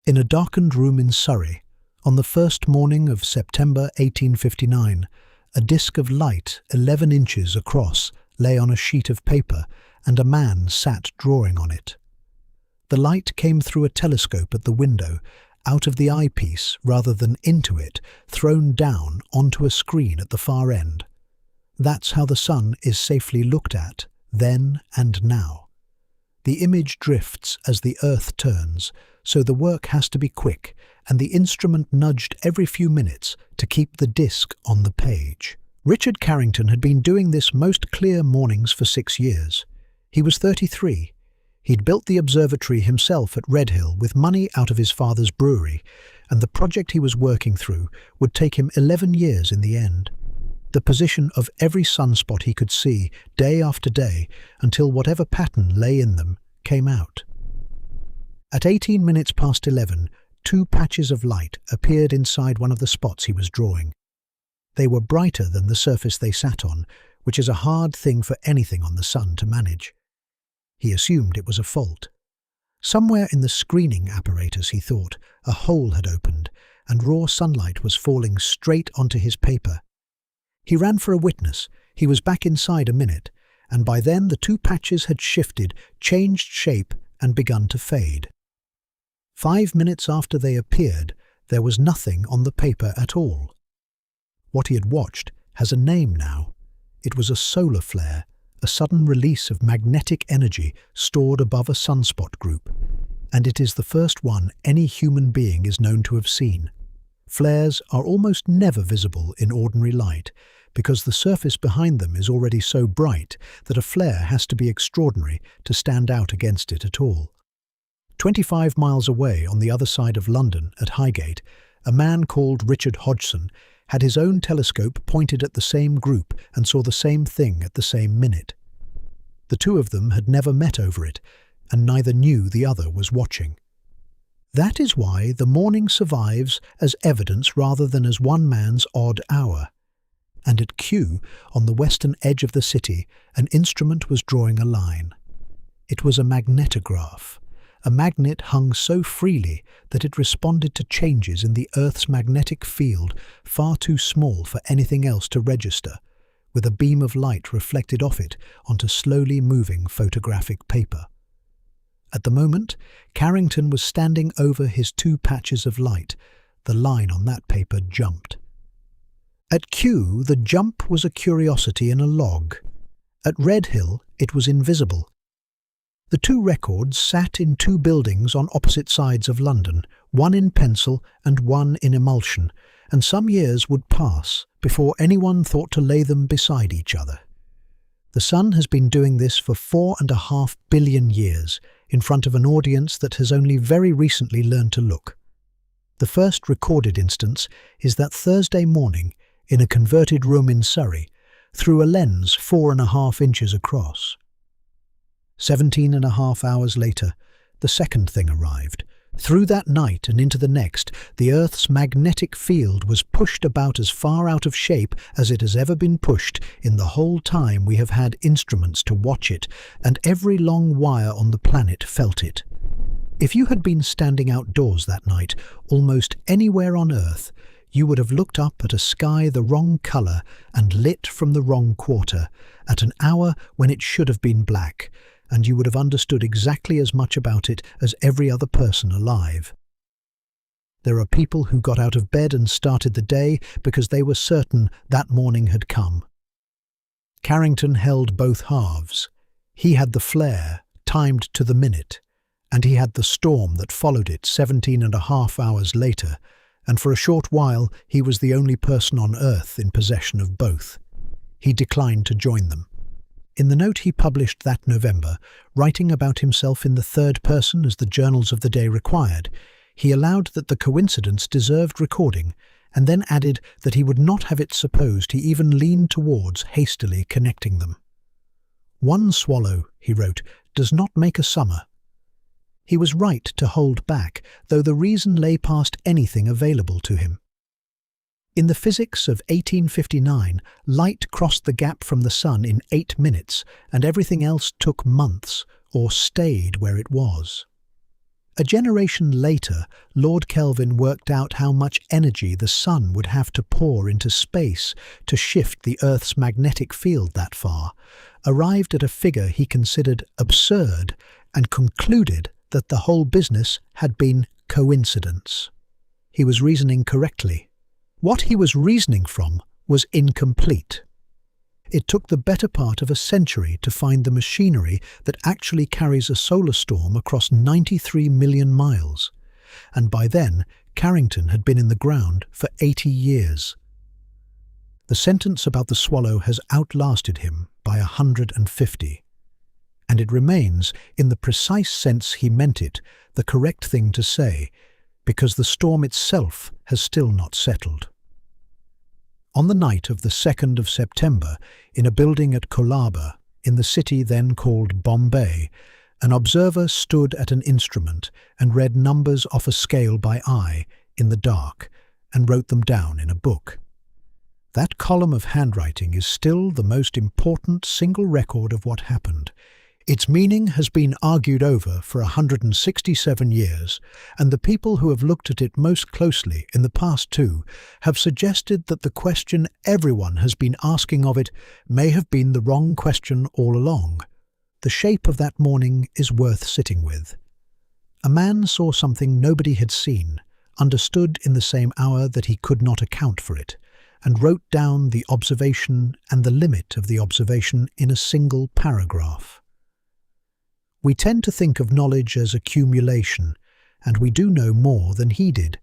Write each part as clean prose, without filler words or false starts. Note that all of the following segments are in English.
In a darkened room in Surrey, on the first morning of September 1859, a disk of light 11 inches across lay on a sheet of paper, and a man sat drawing on it. The light came through a telescope at the window, out of the eyepiece rather than into it, thrown down onto a screen at the far end. That's how the sun is safely looked at, then and now. The image drifts as the Earth turns, so the work has to be quick, and the instrument nudged every few minutes to keep the disc on the page. Richard Carrington had been doing this most clear mornings for 6 years. He was 33. He'd built the observatory himself at Redhill with money out of his father's brewery, and the project he was working through would take him 11 years in the end. The position of every sunspot he could see, day after day, until whatever pattern lay in them came out. At 18 minutes past 11, 2 patches of light appeared inside one of the spots he was drawing. They were brighter than the surface they sat on, which is a hard thing for anything on the sun to manage. He assumed it was a fault. Somewhere in the screening apparatus, he thought, a hole had opened, and raw sunlight was falling straight onto his paper. He ran for a witness. He was back inside a minute, and by then the 2 patches had shifted, changed shape, and begun to fade. 5 minutes after they appeared, there was nothing on the paper at all. What he had watched has a name now. It was a solar flare, a sudden release of magnetic energy stored above a sunspot group, and it is the first one any human being is known to have seen. Flares are almost never visible in ordinary light, because the surface behind them is already so bright that a flare has to be extraordinary to stand out against it at all. 25 miles away on the other side of London, at Highgate, a man called Richard Hodgson had his own telescope pointed at the same group and saw the same thing at the same minute. The 2 of them had never met over it, and neither knew the other was watching. That is why the morning survives as evidence rather than as one man's odd hour. And at Kew, on the western edge of the city, an instrument was drawing a line. It was a magnetograph. A magnet hung so freely that it responded to changes in the Earth's magnetic field far too small for anything else to register, with a beam of light reflected off it onto slowly moving photographic paper. At the moment, Carrington was standing over his 2 patches of light. The line on that paper jumped. At Kew, the jump was a curiosity in a log. At Redhill, it was invisible. The 2 records sat in 2 buildings on opposite sides of London, one in pencil and one in emulsion, and some years would pass before anyone thought to lay them beside each other. The sun has been doing this for 4.5 billion years, in front of an audience that has only very recently learned to look. The first recorded instance is that Thursday morning, in a converted room in Surrey, through a lens 4.5 inches across. 17.5 hours later, the second thing arrived. Through that night and into the next, the Earth's magnetic field was pushed about as far out of shape as it has ever been pushed in the whole time we have had instruments to watch it, and every long wire on the planet felt it. If you had been standing outdoors that night, almost anywhere on Earth, you would have looked up at a sky the wrong colour and lit from the wrong quarter, at an hour when it should have been black, and you would have understood exactly as much about it as every other person alive. There are people who got out of bed and started the day because they were certain that morning had come. Carrington held both halves. He had the flare, timed to the minute, and he had the storm that followed it 17.5 hours later, and for a short while he was the only person on Earth in possession of both. He declined to join them. In the note he published that November, writing about himself in the third person as the journals of the day required, he allowed that the coincidence deserved recording, and then added that he would not have it supposed he even leaned towards hastily connecting them. "One swallow," he wrote, "does not make a summer." He was right to hold back, though the reason lay past anything available to him. In the physics of 1859, light crossed the gap from the sun in 8 minutes, and everything else took months, or stayed where it was. A generation later, Lord Kelvin worked out how much energy the sun would have to pour into space to shift the Earth's magnetic field that far, arrived at a figure he considered absurd, and concluded that the whole business had been coincidence. He was reasoning correctly. What he was reasoning from was incomplete. It took the better part of a century to find the machinery that actually carries a solar storm across 93 million miles, and by then Carrington had been in the ground for 80 years. The sentence about the swallow has outlasted him by 150, and it remains, in the precise sense he meant it, the correct thing to say, because the storm itself has still not settled. On the night of the 2nd of September, in a building at Colaba, in the city then called Bombay, an observer stood at an instrument and read numbers off a scale by eye in the dark and wrote them down in a book. That column of handwriting is still the most important single record of what happened. Its meaning has been argued over for 167 years, and the people who have looked at it most closely in the past too have suggested that the question everyone has been asking of it may have been the wrong question all along. The shape of that morning is worth sitting with. A man saw something nobody had seen, understood in the same hour that he could not account for it, and wrote down the observation and the limit of the observation in a single paragraph. We tend to think of knowledge as accumulation, and we do know more than he did,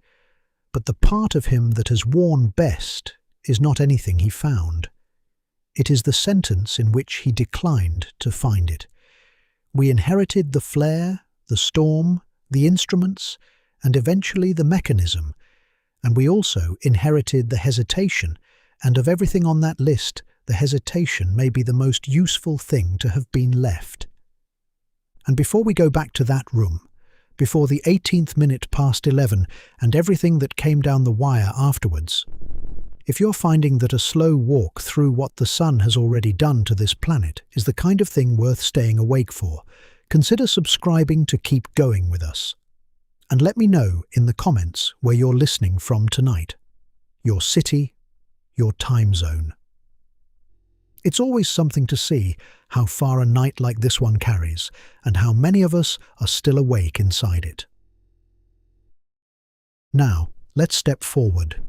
but the part of him that has worn best is not anything he found. It is the sentence in which he declined to find it. We inherited the flare, the storm, the instruments, and eventually the mechanism, and we also inherited the hesitation, and of everything on that list, the hesitation may be the most useful thing to have been left. And before we go back to that room, before the 18th minute past 11 and everything that came down the wire afterwards, if you're finding that a slow walk through what the sun has already done to this planet is the kind of thing worth staying awake for, consider subscribing to keep going with us. And let me know in the comments where you're listening from tonight, your city, your time zone. It's always something to see how far a night like this one carries, and how many of us are still awake inside it. Now, let's step forward,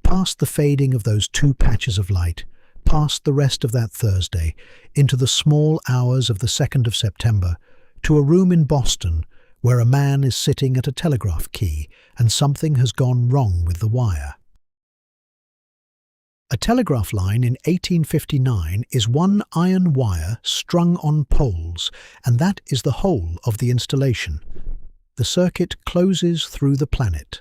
past the fading of those two patches of light, past the rest of that Thursday, into the small hours of the 2nd of September, to a room in Boston where a man is sitting at a telegraph key and something has gone wrong with the wire. A telegraph line in 1859 is one iron wire strung on poles, and that is the whole of the installation. The circuit closes through the planet.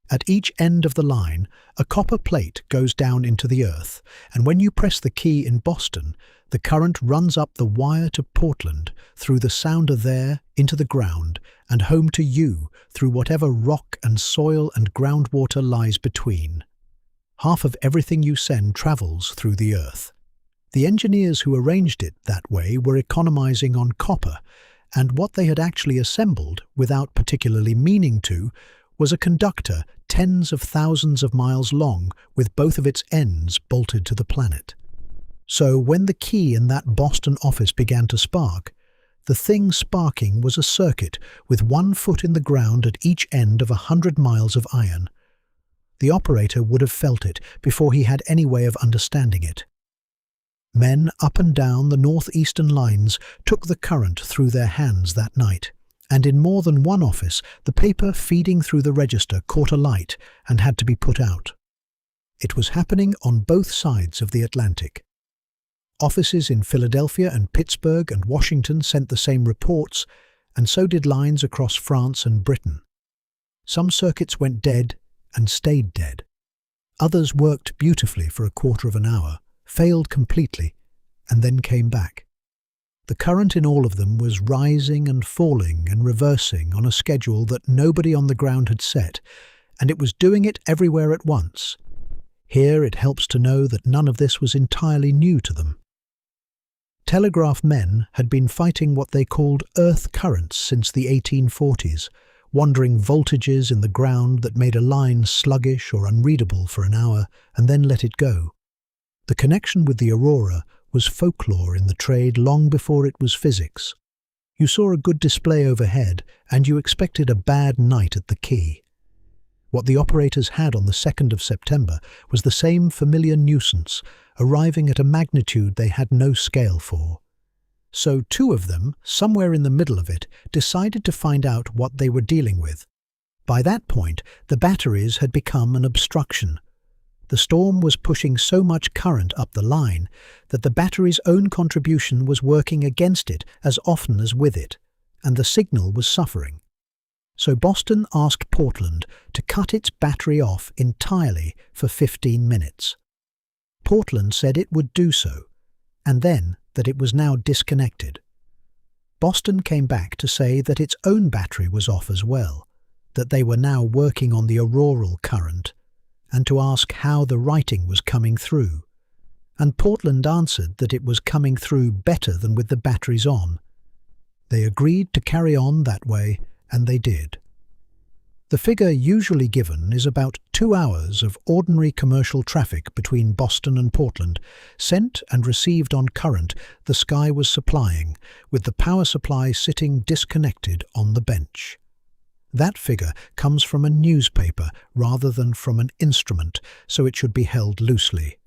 At each end of the line, a copper plate goes down into the earth, and when you press the key in Boston, the current runs up the wire to Portland, through the sounder there, into the ground, and home to you, through whatever rock and soil and groundwater lies between. Half of everything you send travels through the earth. The engineers who arranged it that way were economizing on copper, and what they had actually assembled, without particularly meaning to, was a conductor tens of thousands of miles long with both of its ends bolted to the planet. So when the key in that Boston office began to spark, the thing sparking was a circuit with 1 foot in the ground at each end of 100 miles of iron. The operator would have felt it before he had any way of understanding it. Men up and down the northeastern lines took the current through their hands that night, and in more than one office the paper feeding through the register caught alight and had to be put out. It was happening on both sides of the Atlantic. Offices in Philadelphia and Pittsburgh and Washington sent the same reports, and so did lines across France and Britain. Some circuits went dead and stayed dead. Others worked beautifully for a quarter of an hour, failed completely, and then came back. The current in all of them was rising and falling and reversing on a schedule that nobody on the ground had set, and it was doing it everywhere at once. Here it helps to know that none of this was entirely new to them. Telegraph men had been fighting what they called earth currents since the 1840s, wandering voltages in the ground that made a line sluggish or unreadable for an hour and then let it go. The connection with the aurora was folklore in the trade long before it was physics. You saw a good display overhead and you expected a bad night at the quay. What the operators had on the 2nd of September was the same familiar nuisance, arriving at a magnitude they had no scale for. So two of them, somewhere in the middle of it, decided to find out what they were dealing with. By that point, the batteries had become an obstruction. The storm was pushing so much current up the line that the battery's own contribution was working against it as often as with it, and the signal was suffering. So Boston asked Portland to cut its battery off entirely for 15 minutes. Portland said it would do so, and then that it was now disconnected. Boston came back to say that its own battery was off as well, that they were now working on the auroral current, and to ask how the writing was coming through. And Portland answered that it was coming through better than with the batteries on. They agreed to carry on that way, and they did. The figure usually given is about 2 hours of ordinary commercial traffic between Boston and Portland, sent and received on current the sky was supplying, with the power supply sitting disconnected on the bench. That figure comes from a newspaper rather than from an instrument, so it should be held loosely.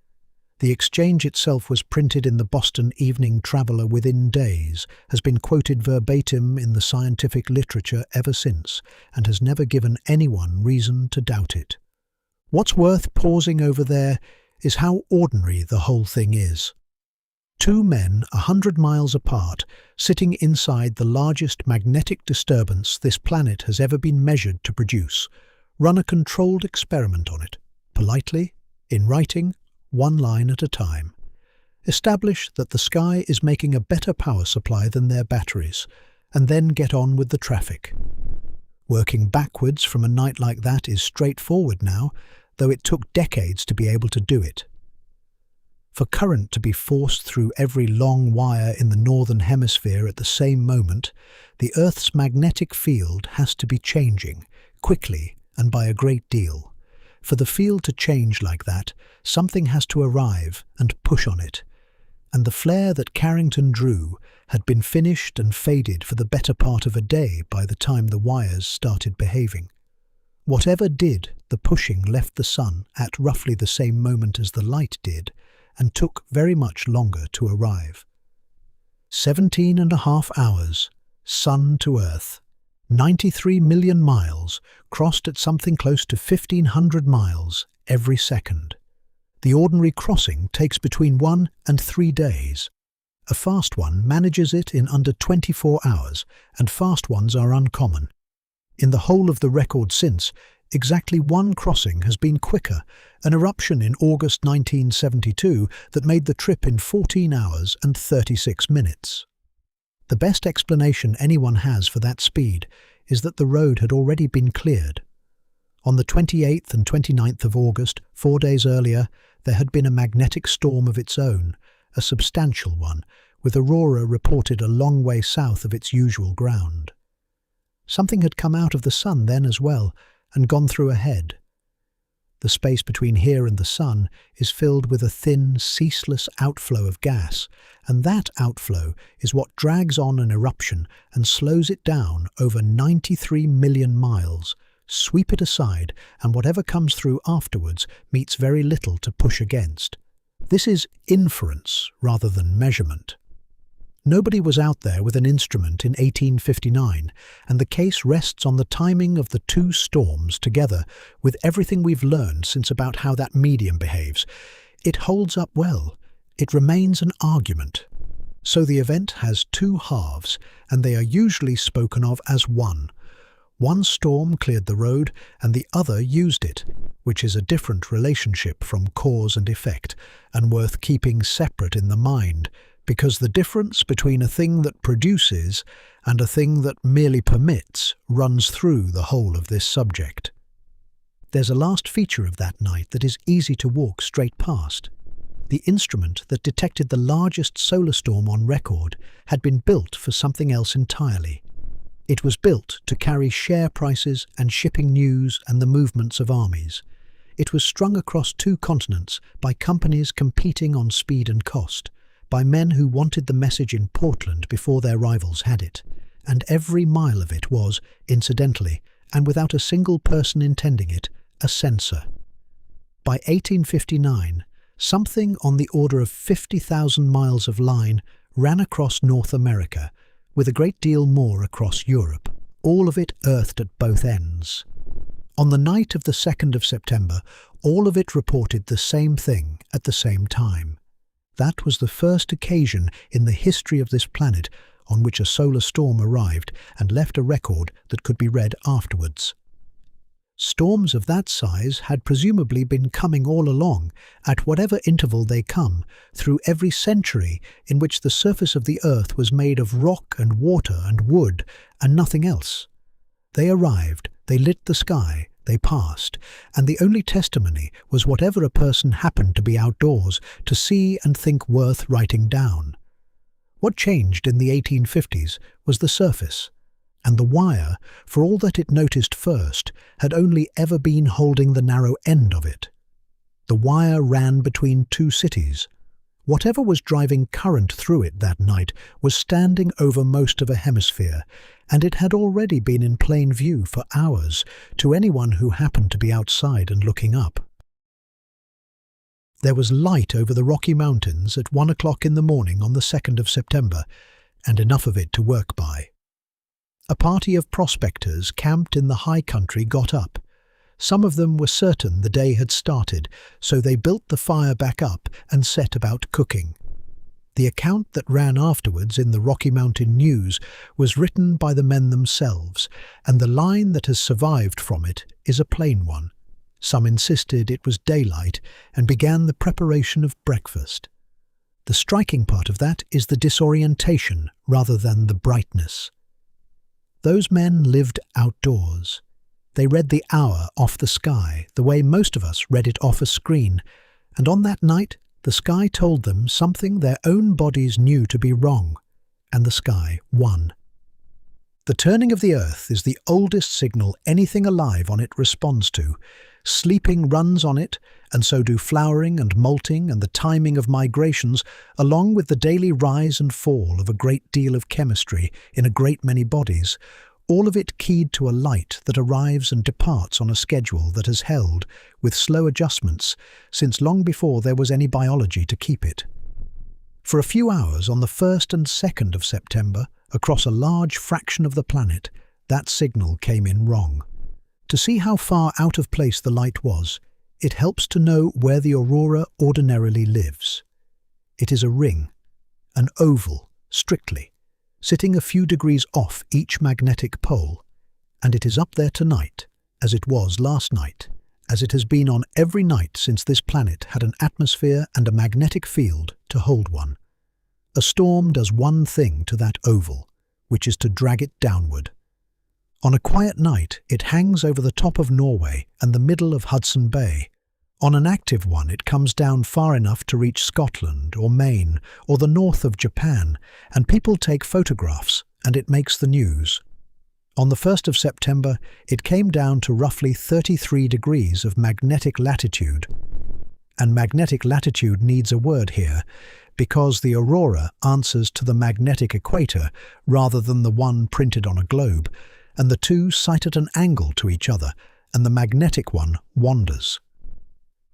The exchange itself was printed in the Boston Evening Traveller within days, has been quoted verbatim in the scientific literature ever since, and has never given anyone reason to doubt it. What's worth pausing over there is how ordinary the whole thing is. Two men 100 miles apart, sitting inside the largest magnetic disturbance this planet has ever been measured to produce, run a controlled experiment on it, politely, in writing, one line at a time. Establish that the sky is making a better power supply than their batteries, and then get on with the traffic. Working backwards from a night like that is straightforward now, though it took decades to be able to do it. For current to be forced through every long wire in the northern hemisphere at the same moment, the Earth's magnetic field has to be changing, quickly and by a great deal. For the field to change like that, something has to arrive and push on it, and the flare that Carrington drew had been finished and faded for the better part of a day by the time the wires started behaving. Whatever did, the pushing left the sun at roughly the same moment as the light did, and took very much longer to arrive. 17.5 hours, sun to earth, 93 million miles, crossed at something close to 1,500 miles every second. The ordinary crossing takes between 1 and 3 days. A fast one manages it in under 24 hours, and fast ones are uncommon. In the whole of the record since, exactly one crossing has been quicker, an eruption in August 1972 that made the trip in 14 hours and 36 minutes. The best explanation anyone has for that speed is that the road had already been cleared. On the 28th and 29th of August, 4 days earlier, there had been a magnetic storm of its own, a substantial one, with aurora reported a long way south of its usual ground. Something had come out of the sun then as well, and gone through ahead. The space between here and the sun is filled with a thin, ceaseless outflow of gas, and that outflow is what drags on an eruption and slows it down over 93 million miles. Sweep it aside, and whatever comes through afterwards meets very little to push against. This is inference rather than measurement. Nobody was out there with an instrument in 1859, and the case rests on the timing of the two storms together with everything we've learned since about how that medium behaves. It holds up well. It remains an argument. So the event has two halves, and they are usually spoken of as one. One storm cleared the road, and the other used it, which is a different relationship from cause and effect, and worth keeping separate in the mind, because the difference between a thing that produces and a thing that merely permits runs through the whole of this subject. There's a last feature of that night that is easy to walk straight past. The instrument that detected the largest solar storm on record had been built for something else entirely. It was built to carry share prices and shipping news and the movements of armies. It was strung across 2 continents by companies competing on speed and cost, by men who wanted the message in Portland before their rivals had it. And every mile of it was, incidentally, and without a single person intending it, a censor. By 1859, something on the order of 50,000 miles of line ran across North America, with a great deal more across Europe, all of it earthed at both ends. On the night of the 2nd of September, all of it reported the same thing at the same time. That was the first occasion in the history of this planet on which a solar storm arrived and left a record that could be read afterwards. Storms of that size had presumably been coming all along, at whatever interval they come, through every century in which the surface of the earth was made of rock and water and wood and nothing else. They arrived, they lit the sky, they passed, and the only testimony was whatever a person happened to be outdoors to see and think worth writing down. What changed in the 1850s was the surface, and the wire, for all that it noticed first, had only ever been holding the narrow end of it. The wire ran between 2 cities. Whatever was driving current through it that night was standing over most of a hemisphere, and it had already been in plain view for hours to anyone who happened to be outside and looking up. There was light over the Rocky Mountains at 1 o'clock in the morning on the 2nd of September, and enough of it to work by. A party of prospectors camped in the high country got up. Some of them were certain the day had started, so they built the fire back up and set about cooking. The account that ran afterwards in the Rocky Mountain News was written by the men themselves, and the line that has survived from it is a plain one. Some insisted it was daylight and began the preparation of breakfast. The striking part of that is the disorientation rather than the brightness. Those men lived outdoors. They read the hour off the sky the way most of us read it off a screen, and on that night the sky told them something their own bodies knew to be wrong, and the sky won. The turning of the earth is the oldest signal anything alive on it responds to. Sleeping runs on it, and so do flowering and molting and the timing of migrations, along with the daily rise and fall of a great deal of chemistry in a great many bodies, all of it keyed to a light that arrives and departs on a schedule that has held, with slow adjustments, since long before there was any biology to keep it. For a few hours on the 1st and 2nd of September, across a large fraction of the planet, that signal came in wrong. To see how far out of place the light was, it helps to know where the aurora ordinarily lives. It is a ring, an oval, strictly, sitting a few degrees off each magnetic pole, and it is up there tonight, as it was last night, as it has been on every night since this planet had an atmosphere and a magnetic field to hold one. A storm does one thing to that oval, which is to drag it downward. On a quiet night, it hangs over the top of Norway and the middle of Hudson Bay. On an active one, it comes down far enough to reach Scotland or Maine or the north of Japan, and people take photographs, and it makes the news. On the 1st of September, it came down to roughly 33 degrees of magnetic latitude. And magnetic latitude needs a word here, because the aurora answers to the magnetic equator rather than the one printed on a globe, and the two sight at an angle to each other, and the magnetic one wanders.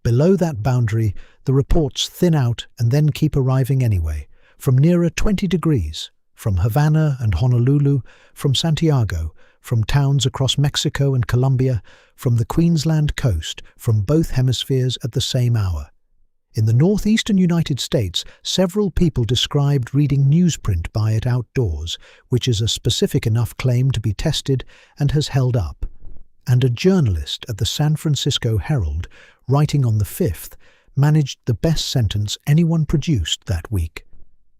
Below that boundary, the reports thin out and then keep arriving anyway, from nearer 20 degrees, from Havana and Honolulu, from Santiago, from towns across Mexico and Colombia, from the Queensland coast, from both hemispheres at the same hour. In the northeastern United States, several people described reading newsprint by it outdoors, which is a specific enough claim to be tested and has held up. And a journalist at the San Francisco Herald, writing on the 5th, managed the best sentence anyone produced that week.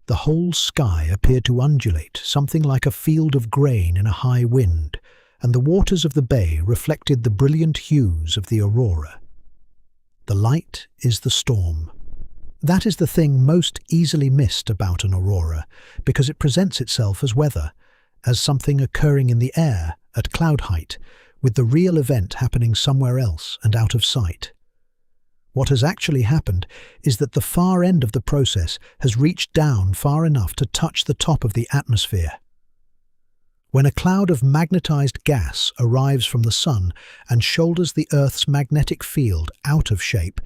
The whole sky appeared to undulate, something like a field of grain in a high wind, and the waters of the bay reflected the brilliant hues of the aurora. The light is the storm. That is the thing most easily missed about an aurora, because it presents itself as weather, as something occurring in the air at cloud height, with the real event happening somewhere else and out of sight. What has actually happened is that the far end of the process has reached down far enough to touch the top of the atmosphere. When a cloud of magnetized gas arrives from the Sun and shoulders the Earth's magnetic field out of shape,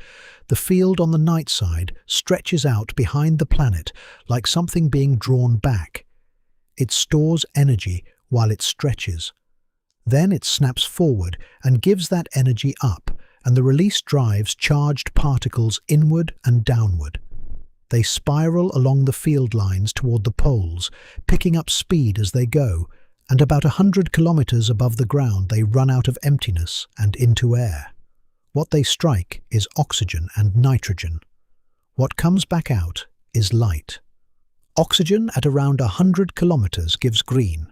the field on the night side stretches out behind the planet like something being drawn back. It stores energy while it stretches. Then it snaps forward and gives that energy up, and the release drives charged particles inward and downward. They spiral along the field lines toward the poles, picking up speed as they go, and about 100 kilometers above the ground they run out of emptiness and into air. What they strike is oxygen and nitrogen. What comes back out is light. Oxygen at around 100 kilometers gives green.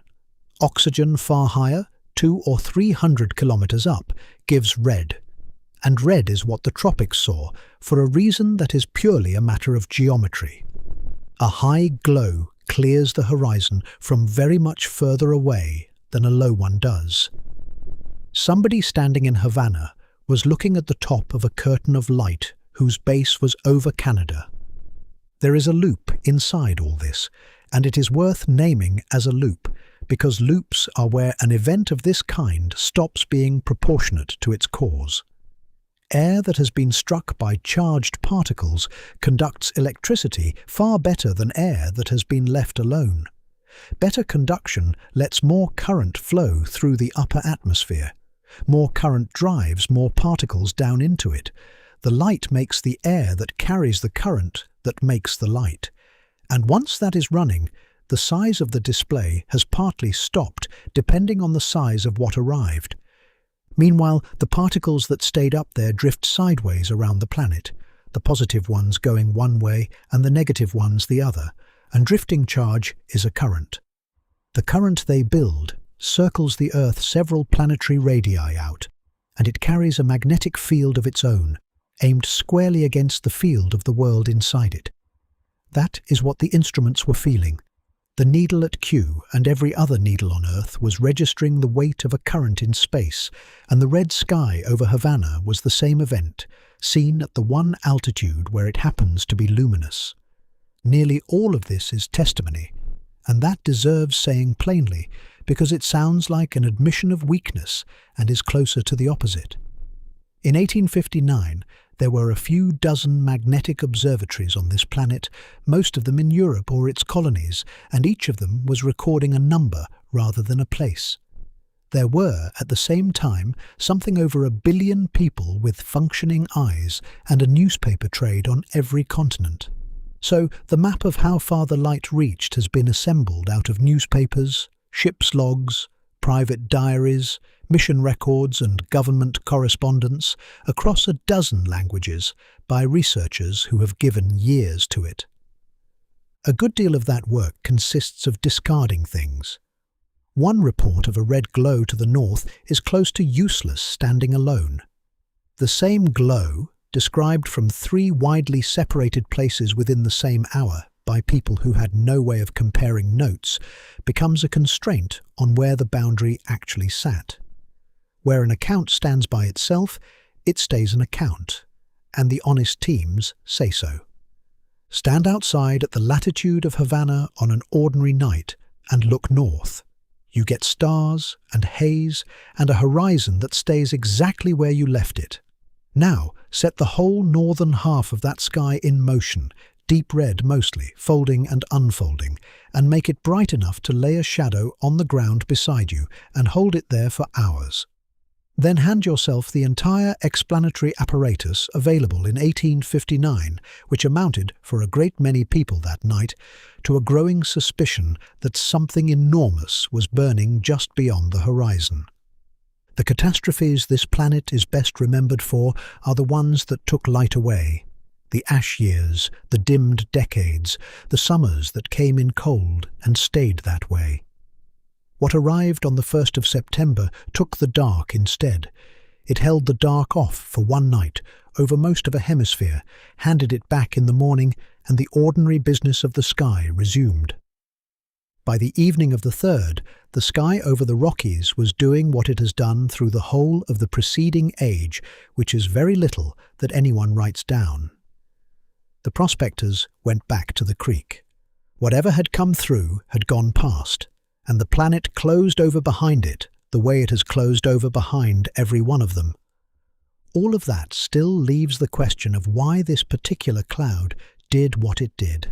Oxygen far higher, 200 or 300 kilometers up, gives red. And red is what the tropics saw, for a reason that is purely a matter of geometry. A high glow clears the horizon from very much further away than a low one does. Somebody standing in Havana was looking at the top of a curtain of light whose base was over Canada. There is a loop inside all this, and it is worth naming as a loop, because loops are where an event of this kind stops being proportionate to its cause. Air that has been struck by charged particles conducts electricity far better than air that has been left alone. Better conduction lets more current flow through the upper atmosphere. More current drives more particles down into it. The light makes the air that carries the current that makes the light. And once that is running, the size of the display has partly stopped depending on the size of what arrived. Meanwhile, the particles that stayed up there drift sideways around the planet, the positive ones going one way and the negative ones the other, and drifting charge is a current. The current they build circles the Earth several planetary radii out, and it carries a magnetic field of its own, aimed squarely against the field of the world inside it. That is what the instruments were feeling. The needle at Q and every other needle on Earth was registering the weight of a current in space, and the red sky over Havana was the same event, seen at the one altitude where it happens to be luminous. Nearly all of this is testimony, and that deserves saying plainly, because it sounds like an admission of weakness and is closer to the opposite. In 1859, there were a few dozen magnetic observatories on this planet, most of them in Europe or its colonies, and each of them was recording a number rather than a place. There were, at the same time, something over 1 billion people with functioning eyes and a newspaper trade on every continent. So the map of how far the light reached has been assembled out of newspapers, ship's logs, private diaries, mission records and government correspondence across 12 languages by researchers who have given years to it. A good deal of that work consists of discarding things. One report of a red glow to the north is close to useless standing alone. The same glow, described from 3 widely separated places within the same hour by people who had no way of comparing notes, becomes a constraint on where the boundary actually sat. Where an account stands by itself, it stays an account, and the honest teams say so. Stand outside at the latitude of Havana on an ordinary night and look north. You get stars and haze and a horizon that stays exactly where you left it. Now, set the whole northern half of that sky in motion, deep red mostly, folding and unfolding, and make it bright enough to lay a shadow on the ground beside you and hold it there for hours. Then hand yourself the entire explanatory apparatus available in 1859, which amounted, for a great many people that night, to a growing suspicion that something enormous was burning just beyond the horizon. The catastrophes this planet is best remembered for are the ones that took light away. The ash years, the dimmed decades, the summers that came in cold and stayed that way. What arrived on the 1st of September took the dark instead. It held the dark off for one night, over most of a hemisphere, handed it back in the morning, and the ordinary business of the sky resumed. By the evening of the 3rd, the sky over the Rockies was doing what it has done through the whole of the preceding age, which is very little that anyone writes down. The prospectors went back to the creek. Whatever had come through had gone past, and the planet closed over behind it the way it has closed over behind every one of them. All of that still leaves the question of why this particular cloud did what it did.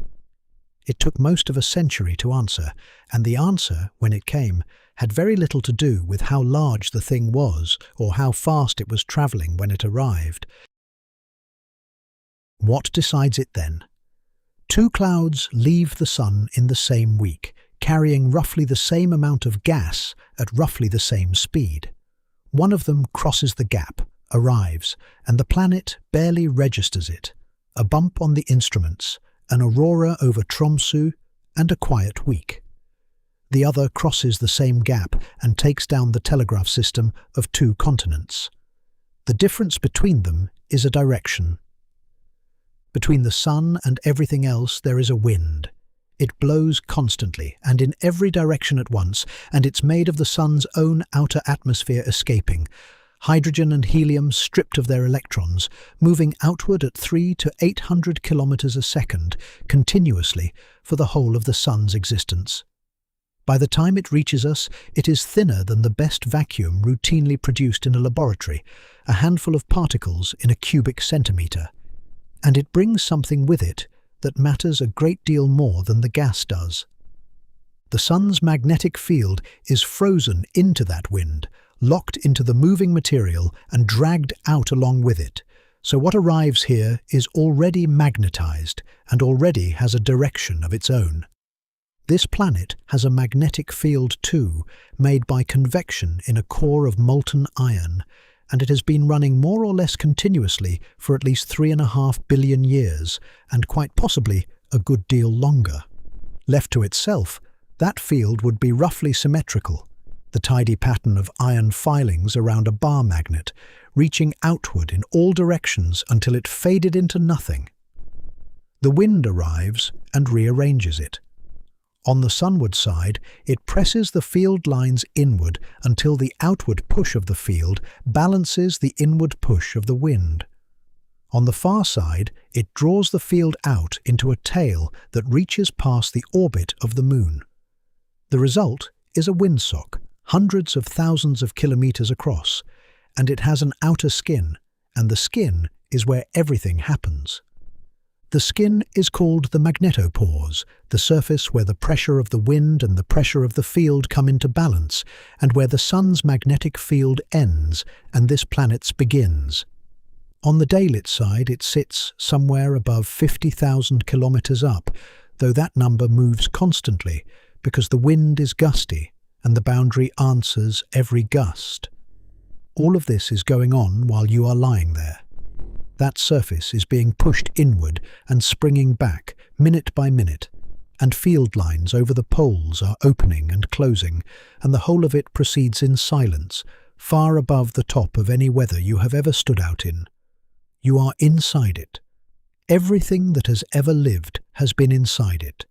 It took most of a century to answer, and the answer, when it came, had very little to do with how large the thing was or how fast it was travelling when it arrived. What decides it then? 2 clouds leave the sun in the same week, carrying roughly the same amount of gas at roughly the same speed. One of them crosses the gap, arrives, and the planet barely registers it. A bump on the instruments, an aurora over Tromsø, and a quiet week. The other crosses the same gap and takes down the telegraph system of 2 continents. The difference between them is a direction. Between the sun and everything else there is a wind. It blows constantly and in every direction at once, and it's made of the sun's own outer atmosphere escaping. Hydrogen and helium stripped of their electrons, moving outward at 300 to 800 kilometers a second, continuously, for the whole of the sun's existence. By the time it reaches us, it is thinner than the best vacuum routinely produced in a laboratory, a handful of particles in a cubic centimeter. And it brings something with it that matters a great deal more than the gas does. The sun's magnetic field is frozen into that wind, locked into the moving material and dragged out along with it, so what arrives here is already magnetized and already has a direction of its own. This planet has a magnetic field too, made by convection in a core of molten iron, and it has been running more or less continuously for at least 3.5 billion years, and quite possibly a good deal longer. Left to itself, that field would be roughly symmetrical, the tidy pattern of iron filings around a bar magnet, reaching outward in all directions until it faded into nothing. The wind arrives and rearranges it. On the sunward side, it presses the field lines inward until the outward push of the field balances the inward push of the wind. On the far side, it draws the field out into a tail that reaches past the orbit of the moon. The result is a windsock, hundreds of thousands of kilometers across, and it has an outer skin, and the skin is where everything happens. The skin is called the magnetopause, the surface where the pressure of the wind and the pressure of the field come into balance, and where the sun's magnetic field ends and this planet's begins. On the daylit side it sits somewhere above 50,000 kilometers up, though that number moves constantly because the wind is gusty and the boundary answers every gust. All of this is going on while you are lying there. That surface is being pushed inward and springing back, minute by minute, and field lines over the poles are opening and closing, and the whole of it proceeds in silence, far above the top of any weather you have ever stood out in. You are inside it. Everything that has ever lived has been inside it,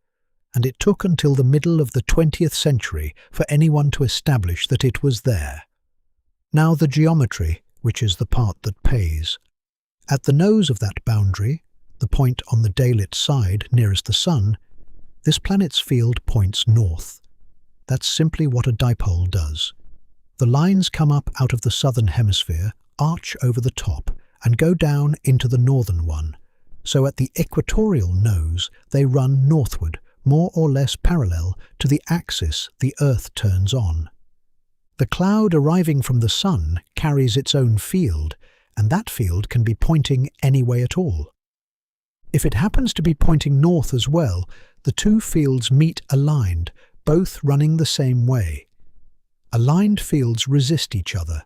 and it took until the middle of the 20th century for anyone to establish that it was there. Now the geometry, which is the part that pays. At the nose of that boundary, the point on the daylit side nearest the sun, this planet's field points north. That's simply what a dipole does. The lines come up out of the southern hemisphere, arch over the top, and go down into the northern one. So at the equatorial nose, they run northward, more or less parallel to the axis the Earth turns on. The cloud arriving from the sun carries its own field, and that field can be pointing any way at all. If it happens to be pointing north as well, the two fields meet aligned, both running the same way. Aligned fields resist each other.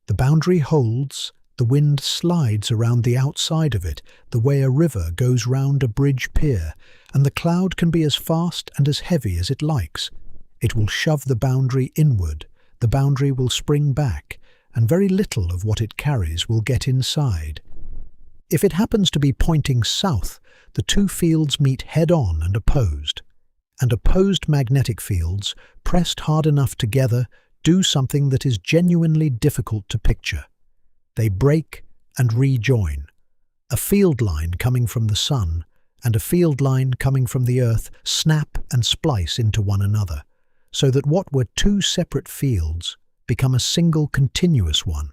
The boundary holds, the wind slides around the outside of it, the way a river goes round a bridge pier, and the cloud can be as fast and as heavy as it likes. It will shove the boundary inward, the boundary will spring back, and very little of what it carries will get inside. If it happens to be pointing south, the two fields meet head-on and opposed. and opposed magnetic fields, pressed hard enough together, do something that is genuinely difficult to picture. They break and rejoin. A field line coming from the sun and a field line coming from the earth snap and splice into one another, so that what were two separate fields become a single continuous one,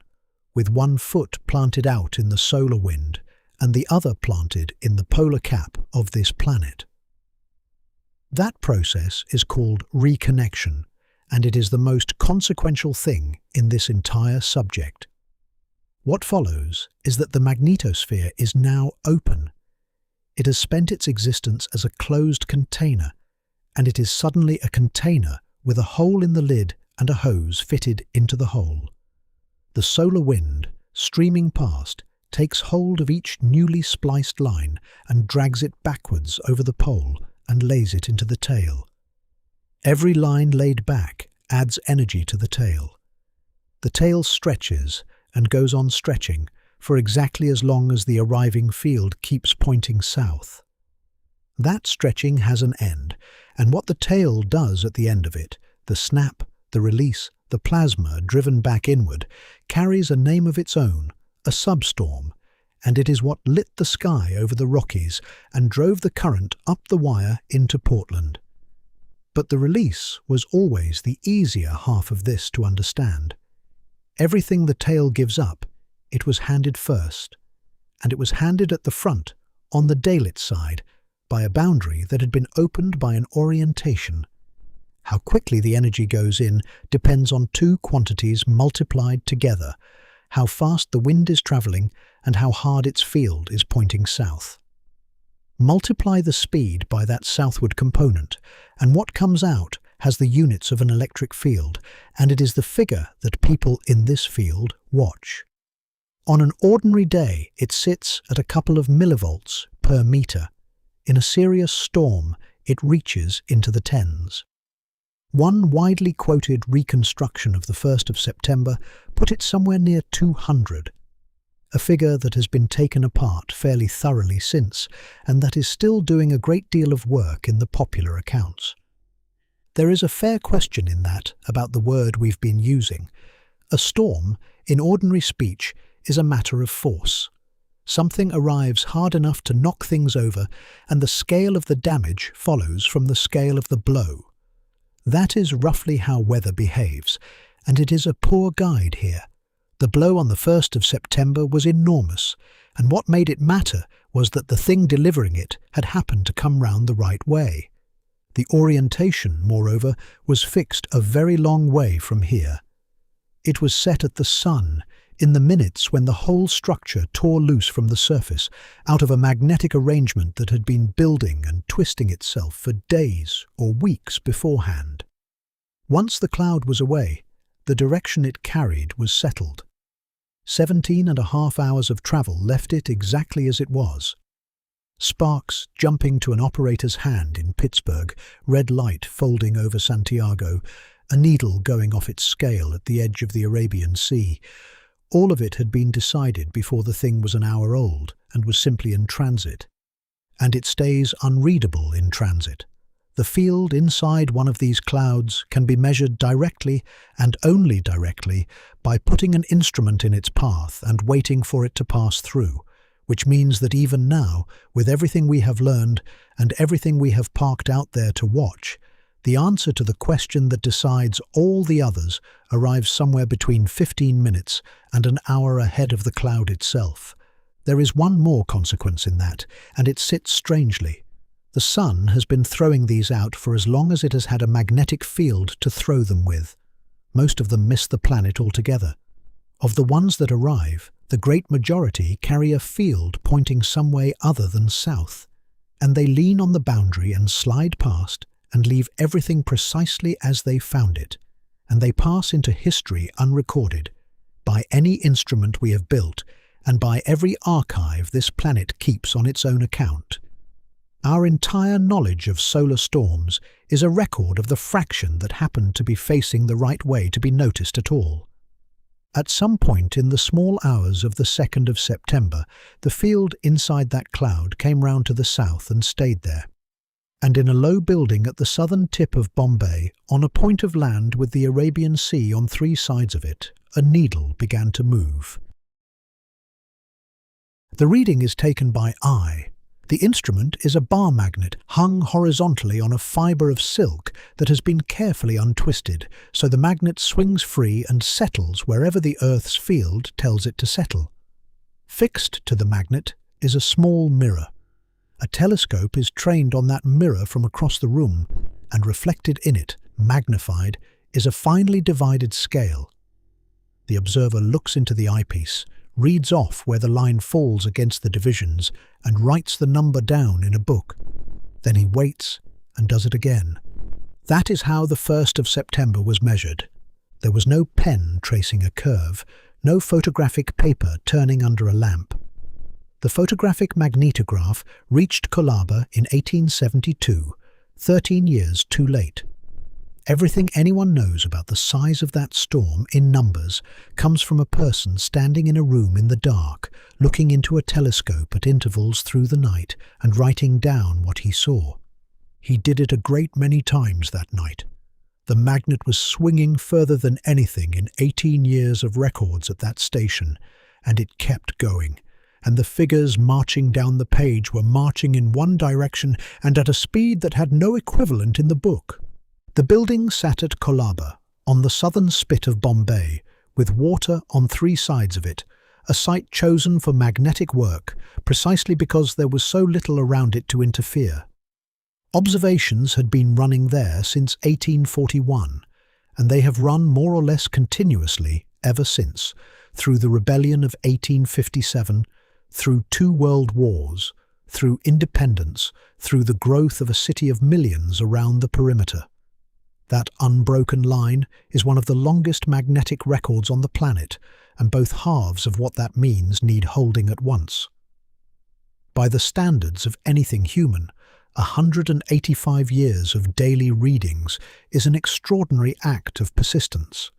with one foot planted out in the solar wind and the other planted in the polar cap of this planet. That process is called reconnection, and it is the most consequential thing in this entire subject. What follows is that the magnetosphere is now open. It has spent its existence as a closed container, and it is suddenly a container with a hole in the lid and a hose fitted into the hole. The solar wind, streaming past, takes hold of each newly spliced line and drags it backwards over the pole and lays it into the tail. Every line laid back adds energy to the tail. The tail stretches and goes on stretching for exactly as long as the arriving field keeps pointing south. That stretching has an end, and what the tail does at the end of it, the snap, the release, the plasma driven back inward, carries a name of its own, a substorm, and it is what lit the sky over the Rockies and drove the current up the wire into Portland. But the release was always the easier half of this to understand. Everything the tail gives up, it was handed first, and it was handed at the front, on the daylit side, by a boundary that had been opened by an orientation. How quickly the energy goes in depends on two quantities multiplied together, how fast the wind is travelling and how hard its field is pointing south. Multiply the speed by that southward component, and what comes out has the units of an electric field, and it is the figure that people in this field watch. On an ordinary day, it sits at a couple of millivolts per metre. In a serious storm, it reaches into the tens. One widely quoted reconstruction of the 1st of September put it somewhere near 200, a figure that has been taken apart fairly thoroughly since, and that is still doing a great deal of work in the popular accounts. There is a fair question in that about the word we've been using. A storm, in ordinary speech, is a matter of force. Something arrives hard enough to knock things over, and the scale of the damage follows from the scale of the blow. That is roughly how weather behaves, and it is a poor guide here. The blow on the 1st of September was enormous, and what made it matter was that the thing delivering it had happened to come round the right way. The orientation, moreover, was fixed a very long way from here. It was set at the sun, in the minutes when the whole structure tore loose from the surface, out of a magnetic arrangement that had been building and twisting itself for days or weeks beforehand. Once the cloud was away, the direction it carried was settled. 17.5 hours of travel left it exactly as it was. Sparks jumping to an operator's hand in Pittsburgh, red light folding over Santiago, a needle going off its scale at the edge of the Arabian Sea. All of it had been decided before the thing was an hour old and was simply in transit. And it stays unreadable in transit. The field inside one of these clouds can be measured directly and only directly by putting an instrument in its path and waiting for it to pass through, which means that even now, with everything we have learned and everything we have parked out there to watch, the answer to the question that decides all the others arrives somewhere between 15 minutes and an hour ahead of the cloud itself. There is one more consequence in that, and it sits strangely. The sun has been throwing these out for as long as it has had a magnetic field to throw them with. Most of them miss the planet altogether. Of the ones that arrive, the great majority carry a field pointing some way other than south, and they lean on the boundary and slide past and leave everything precisely as they found it, and they pass into history unrecorded, by any instrument we have built, and by every archive this planet keeps on its own account. Our entire knowledge of solar storms is a record of the fraction that happened to be facing the right way to be noticed at all. At some point in the small hours of the 2nd of September, the field inside that cloud came round to the south and stayed there. and in a low building at the southern tip of Bombay, on a point of land with the Arabian Sea on 3 sides of it, a needle began to move. The reading is taken by eye. The instrument is a bar magnet hung horizontally on a fibre of silk that has been carefully untwisted, so the magnet swings free and settles wherever the Earth's field tells it to settle. Fixed to the magnet is a small mirror. A telescope is trained on that mirror from across the room, and reflected in it, magnified, is a finely divided scale. The observer looks into the eyepiece, reads off where the line falls against the divisions, and writes the number down in a book. Then he waits and does it again. That is how the 1st of September was measured. There was no pen tracing a curve, no photographic paper turning under a lamp. The photographic magnetograph reached Colaba in 1872, 13 years too late. Everything anyone knows about the size of that storm in numbers comes from a person standing in a room in the dark, looking into a telescope at intervals through the night and writing down what he saw. He did it a great many times that night. The magnet was swinging further than anything in 18 years of records at that station, and it kept going. And the figures marching down the page were marching in one direction and at a speed that had no equivalent in the book. The building sat at Colaba, on the southern spit of Bombay, with water on 3 sides of it, a site chosen for magnetic work precisely because there was so little around it to interfere. Observations had been running there since 1841, and they have run more or less continuously ever since, through the rebellion of 1857, through 2 world wars, through independence, through the growth of a city of millions around the perimeter. That unbroken line is one of the longest magnetic records on the planet, and both halves of what that means need holding at once. By the standards of anything human, 185 years of daily readings is an extraordinary act of persistence.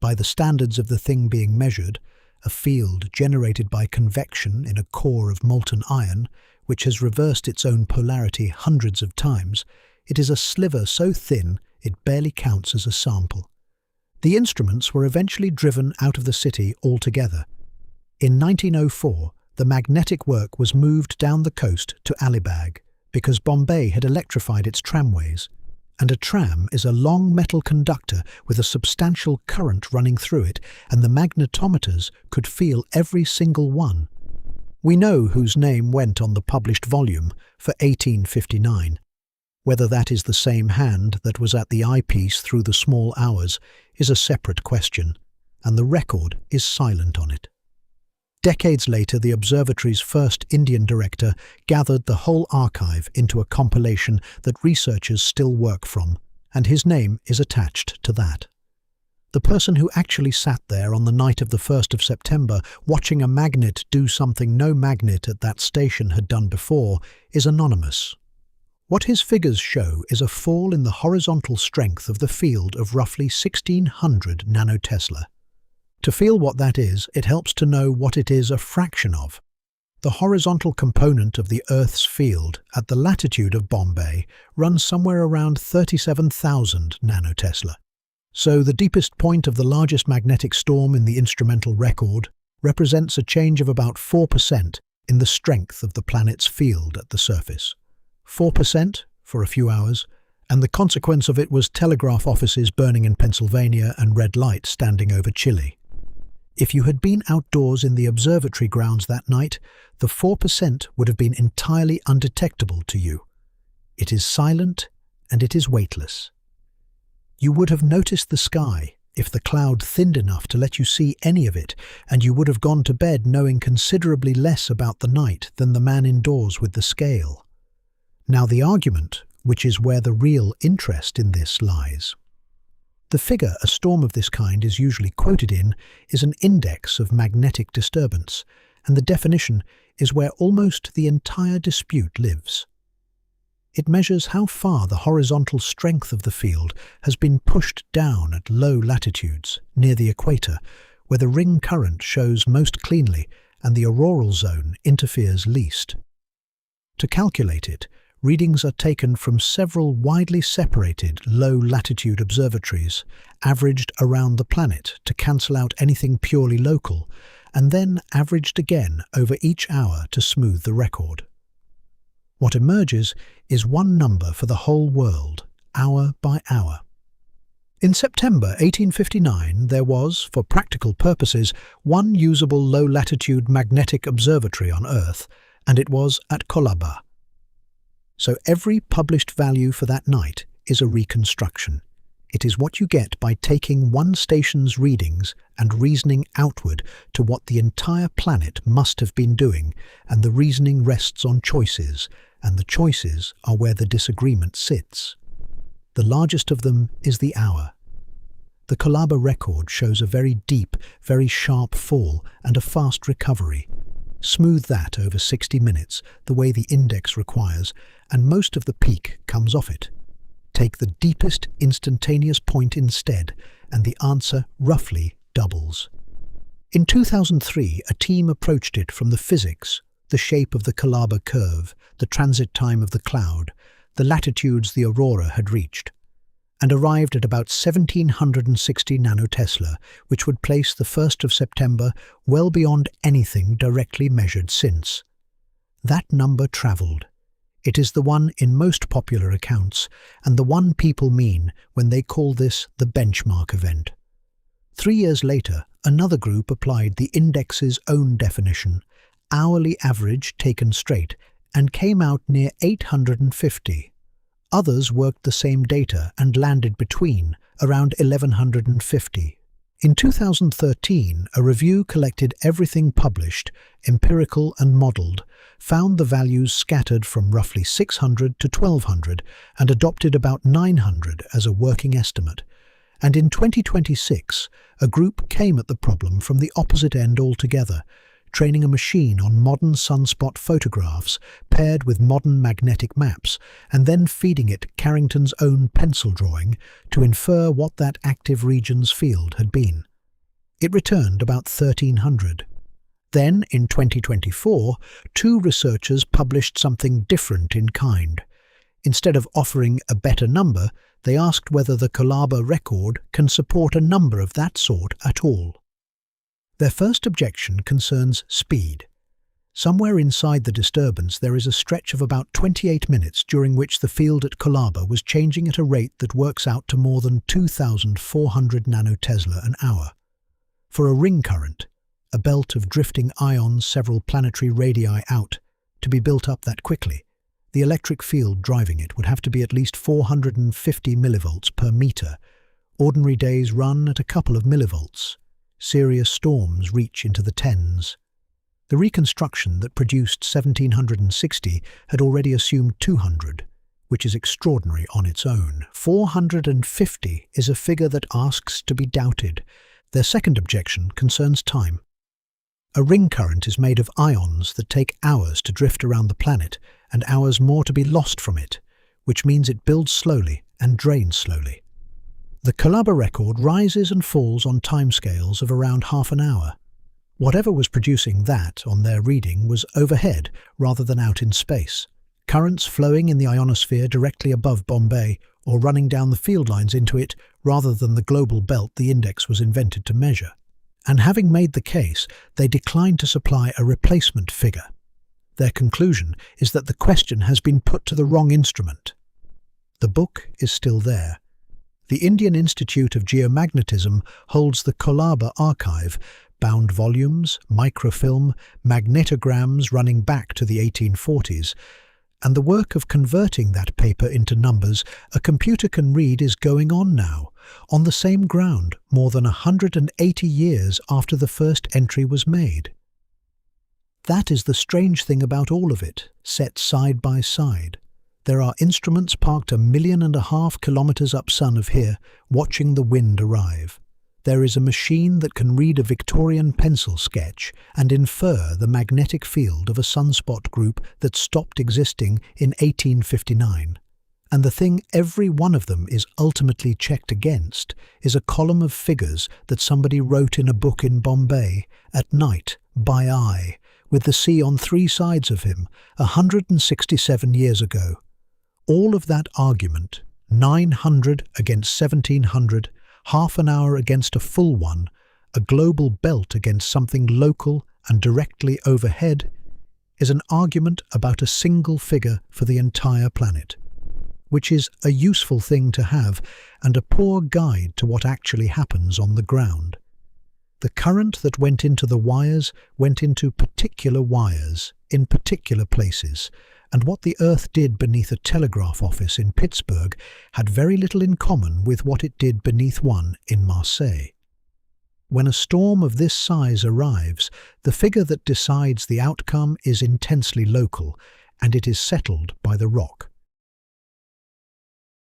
By the standards of the thing being measured, a field generated by convection in a core of molten iron, which has reversed its own polarity hundreds of times, it is a sliver so thin it barely counts as a sample. The instruments were eventually driven out of the city altogether. In 1904, the magnetic work was moved down the coast to Alibag because Bombay had electrified its tramways, and a tram is a long metal conductor with a substantial current running through it, and the magnetometers could feel every single one. We know whose name went on the published volume for 1859. Whether that is the same hand that was at the eyepiece through the small hours is a separate question, and the record is silent on it. Decades later, the observatory's first Indian director gathered the whole archive into a compilation that researchers still work from, and his name is attached to that. The person who actually sat there on the night of the 1st of September watching a magnet do something no magnet at that station had done before is anonymous. What his figures show is a fall in the horizontal strength of the field of roughly 1600 nanotesla. To feel what that is, it helps to know what it is a fraction of. The horizontal component of the Earth's field at the latitude of Bombay runs somewhere around 37,000 nanotesla. So the deepest point of the largest magnetic storm in the instrumental record represents a change of about 4% in the strength of the planet's field at the surface. 4% for a few hours, and the consequence of it was telegraph offices burning in Pennsylvania and red light standing over Chile. If you had been outdoors in the observatory grounds that night, the 4% would have been entirely undetectable to you. It is silent and it is weightless. You would have noticed the sky if the cloud thinned enough to let you see any of it, and you would have gone to bed knowing considerably less about the night than the man indoors with the scale. Now the argument, which is where the real interest in this lies. The figure a storm of this kind is usually quoted in is an index of magnetic disturbance, and the definition is where almost the entire dispute lives. It measures how far the horizontal strength of the field has been pushed down at low latitudes, near the equator, where the ring current shows most cleanly and the auroral zone interferes least. To calculate it, readings are taken from several widely separated low-latitude observatories, averaged around the planet to cancel out anything purely local, and then averaged again over each hour to smooth the record. What emerges is one number for the whole world, hour by hour. In September 1859, there was, for practical purposes, one usable low-latitude magnetic observatory on Earth, and it was at Colaba. So every published value for that night is a reconstruction. It is what you get by taking one station's readings and reasoning outward to what the entire planet must have been doing, and the reasoning rests on choices, and the choices are where the disagreement sits. The largest of them is the hour. The Colaba record shows a very deep, very sharp fall and a fast recovery. Smooth that over 60 minutes, the way the index requires, and most of the peak comes off it. Take the deepest instantaneous point instead, and the answer roughly doubles. In 2003, a team approached it from the physics, the shape of the Colaba curve, the transit time of the cloud, the latitudes the aurora had reached, and arrived at about 1760 nanotesla, which would place the 1st of September well beyond anything directly measured since. That number travelled. It is the one in most popular accounts, and the one people mean when they call this the benchmark event. 3 years later, another group applied the index's own definition, hourly average taken straight, and came out near 850. Others worked the same data and landed between, around 1150. In 2013, a review collected everything published, empirical and modelled, found the values scattered from roughly 600 to 1200 and adopted about 900 as a working estimate. And in 2026, a group came at the problem from the opposite end altogether, training a machine on modern sunspot photographs paired with modern magnetic maps, and then feeding it Carrington's own pencil drawing to infer what that active region's field had been. It returned about 1300. Then, in 2024, two researchers published something different in kind. Instead of offering a better number, they asked whether the Colaba record can support a number of that sort at all. Their first objection concerns speed. Somewhere inside the disturbance there is a stretch of about 28 minutes during which the field at Colaba was changing at a rate that works out to more than 2,400 nanotesla an hour. For a ring current, a belt of drifting ions several planetary radii out, to be built up that quickly, the electric field driving it would have to be at least 450 millivolts per meter. Ordinary days run at a couple of millivolts. Serious storms reach into the tens. The reconstruction that produced 1760 had already assumed 200, which is extraordinary on its own. 450 is a figure that asks to be doubted. Their second objection concerns time. A ring current is made of ions that take hours to drift around the planet and hours more to be lost from it, which means it builds slowly and drains slowly. The Colaba record rises and falls on timescales of around half an hour. Whatever was producing that on their reading was overhead rather than out in space, currents flowing in the ionosphere directly above Bombay or running down the field lines into it rather than the global belt the index was invented to measure. And having made the case, they declined to supply a replacement figure. Their conclusion is that the question has been put to the wrong instrument. The book is still there. The Indian Institute of Geomagnetism holds the Colaba archive, bound volumes, microfilm, magnetograms running back to the 1840s, and the work of converting that paper into numbers a computer can read is going on now, on the same ground, more than 180 years after the first entry was made. That is the strange thing about all of it, set side by side. There are instruments parked 1.5 million kilometers up sun of here, watching the wind arrive. There is a machine that can read a Victorian pencil sketch and infer the magnetic field of a sunspot group that stopped existing in 1859. And the thing every one of them is ultimately checked against is a column of figures that somebody wrote in a book in Bombay, at night, by eye, with the sea on 3 sides of him, 167 years ago. All of that argument, 900 against 1700, half an hour against a full one, a global belt against something local and directly overhead, is an argument about a single figure for the entire planet, which is a useful thing to have and a poor guide to what actually happens on the ground. The current that went into the wires went into particular wires in particular places, and what the Earth did beneath a telegraph office in Pittsburgh had very little in common with what it did beneath one in Marseille. When a storm of this size arrives, the figure that decides the outcome is intensely local, and it is settled by the rock.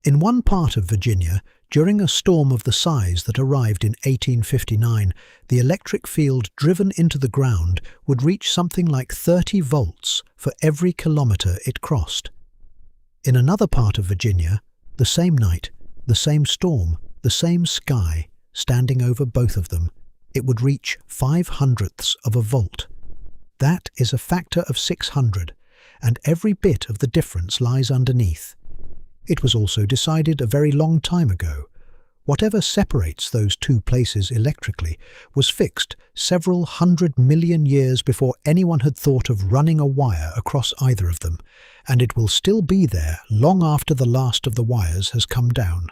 In one part of Virginia, during a storm of the size that arrived in 1859, the electric field driven into the ground would reach something like 30 volts for every kilometre it crossed. In another part of Virginia, the same night, the same storm, the same sky, standing over both of them, it would reach 0.05 of a volt. That is a factor of 600, and every bit of the difference lies underneath. It was also decided a very long time ago. Whatever separates those two places electrically was fixed several 100 million years before anyone had thought of running a wire across either of them, and it will still be there long after the last of the wires has come down.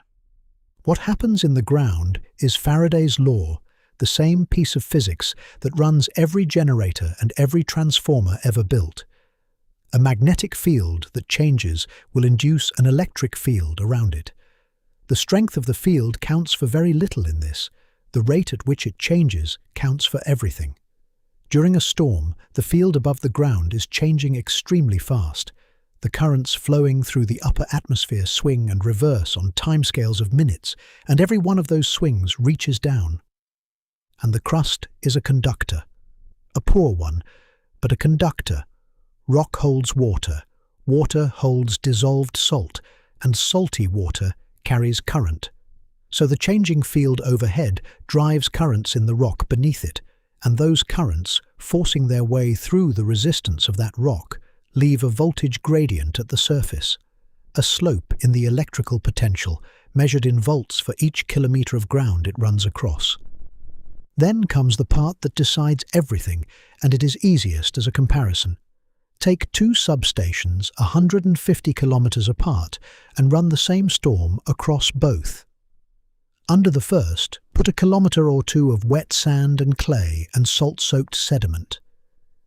What happens in the ground is Faraday's law, the same piece of physics that runs every generator and every transformer ever built. A magnetic field that changes will induce an electric field around it. The strength of the field counts for very little in this. The rate at which it changes counts for everything. During a storm, the field above the ground is changing extremely fast. The currents flowing through the upper atmosphere swing and reverse on timescales of minutes, and every one of those swings reaches down. And the crust is a conductor. A poor one, but a conductor. Rock holds water, water holds dissolved salt, and salty water carries current. So the changing field overhead drives currents in the rock beneath it, and those currents, forcing their way through the resistance of that rock, leave a voltage gradient at the surface, a slope in the electrical potential measured in volts for each kilometre of ground it runs across. Then comes the part that decides everything, and it is easiest as a comparison. Take two substations 150 kilometres apart and run the same storm across both. Under the first, put a kilometre or two of wet sand and clay and salt-soaked sediment.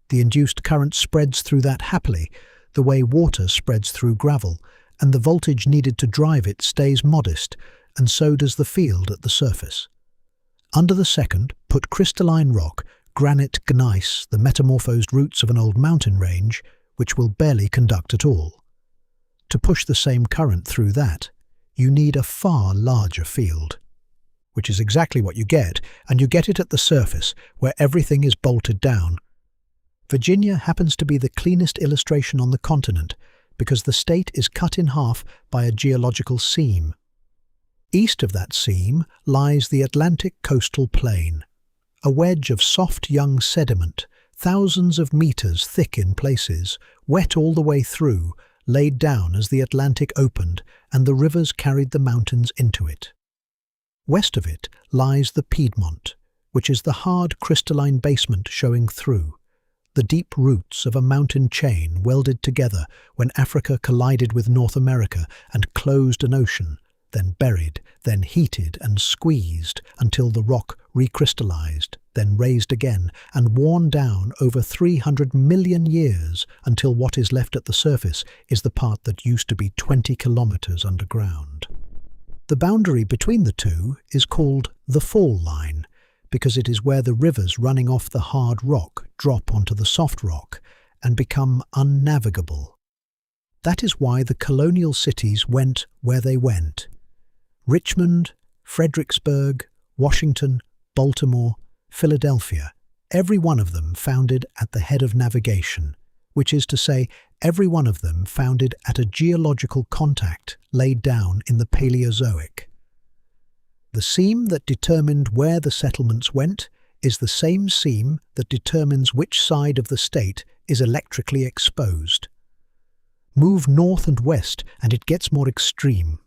The induced current spreads through that happily, the way water spreads through gravel, and the voltage needed to drive it stays modest, and so does the field at the surface. Under the second, put crystalline rock, granite gneiss, the metamorphosed roots of an old mountain range, which will barely conduct at all. To push the same current through that, you need a far larger field, which is exactly what you get, and you get it at the surface, where everything is bolted down. Virginia happens to be the cleanest illustration on the continent, because the state is cut in half by a geological seam. East of that seam lies the Atlantic coastal plain, a wedge of soft young sediment, thousands of meters thick in places, wet all the way through, laid down as the Atlantic opened and the rivers carried the mountains into it. West of it lies the Piedmont, which is the hard crystalline basement showing through, the deep roots of a mountain chain welded together when Africa collided with North America and closed an ocean, then buried, then heated and squeezed until the rock recrystallized, then raised again and worn down over 300 million years until what is left at the surface is the part that used to be 20 kilometers underground. The boundary between the two is called the fall line, because it is where the rivers running off the hard rock drop onto the soft rock and become unnavigable. That is why the colonial cities went where they went. Richmond, Fredericksburg, Washington, Baltimore, Philadelphia, every one of them founded at the head of navigation, which is to say, every one of them founded at a geological contact laid down in the Paleozoic. The seam that determined where the settlements went is the same seam that determines which side of the state is electrically exposed. Move north and west and it gets more extreme.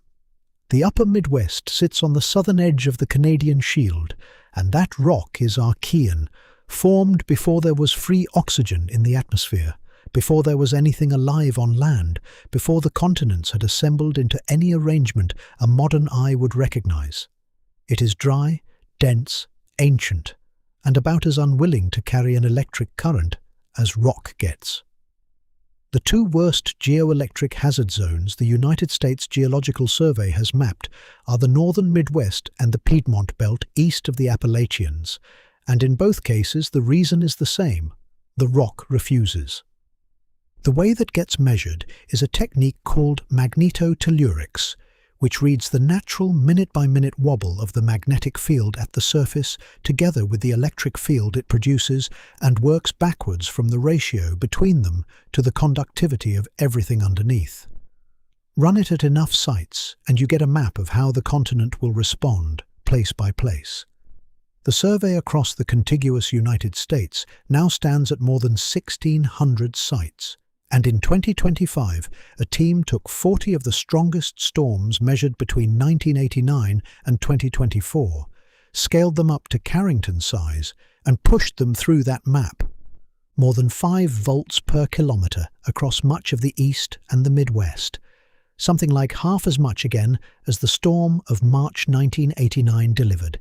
The upper Midwest sits on the southern edge of the Canadian Shield, and that rock is Archean, formed before there was free oxygen in the atmosphere, before there was anything alive on land, before the continents had assembled into any arrangement a modern eye would recognize. It is dry, dense, ancient, and about as unwilling to carry an electric current as rock gets. The two worst geoelectric hazard zones the United States Geological Survey has mapped are the northern Midwest and the Piedmont Belt east of the Appalachians, and in both cases the reason is the same: the rock refuses. The way that gets measured is a technique called magnetotellurics, which reads the natural minute-by-minute wobble of the magnetic field at the surface together with the electric field it produces and works backwards from the ratio between them to the conductivity of everything underneath. Run it at enough sites and you get a map of how the continent will respond, place by place. The survey across the contiguous United States now stands at more than 1,600 sites. And in 2025, a team took 40 of the strongest storms measured between 1989 and 2024, scaled them up to Carrington size, and pushed them through that map. More than 5 volts per kilometre across much of the East and the Midwest, something like half as much again as the storm of March 1989 delivered.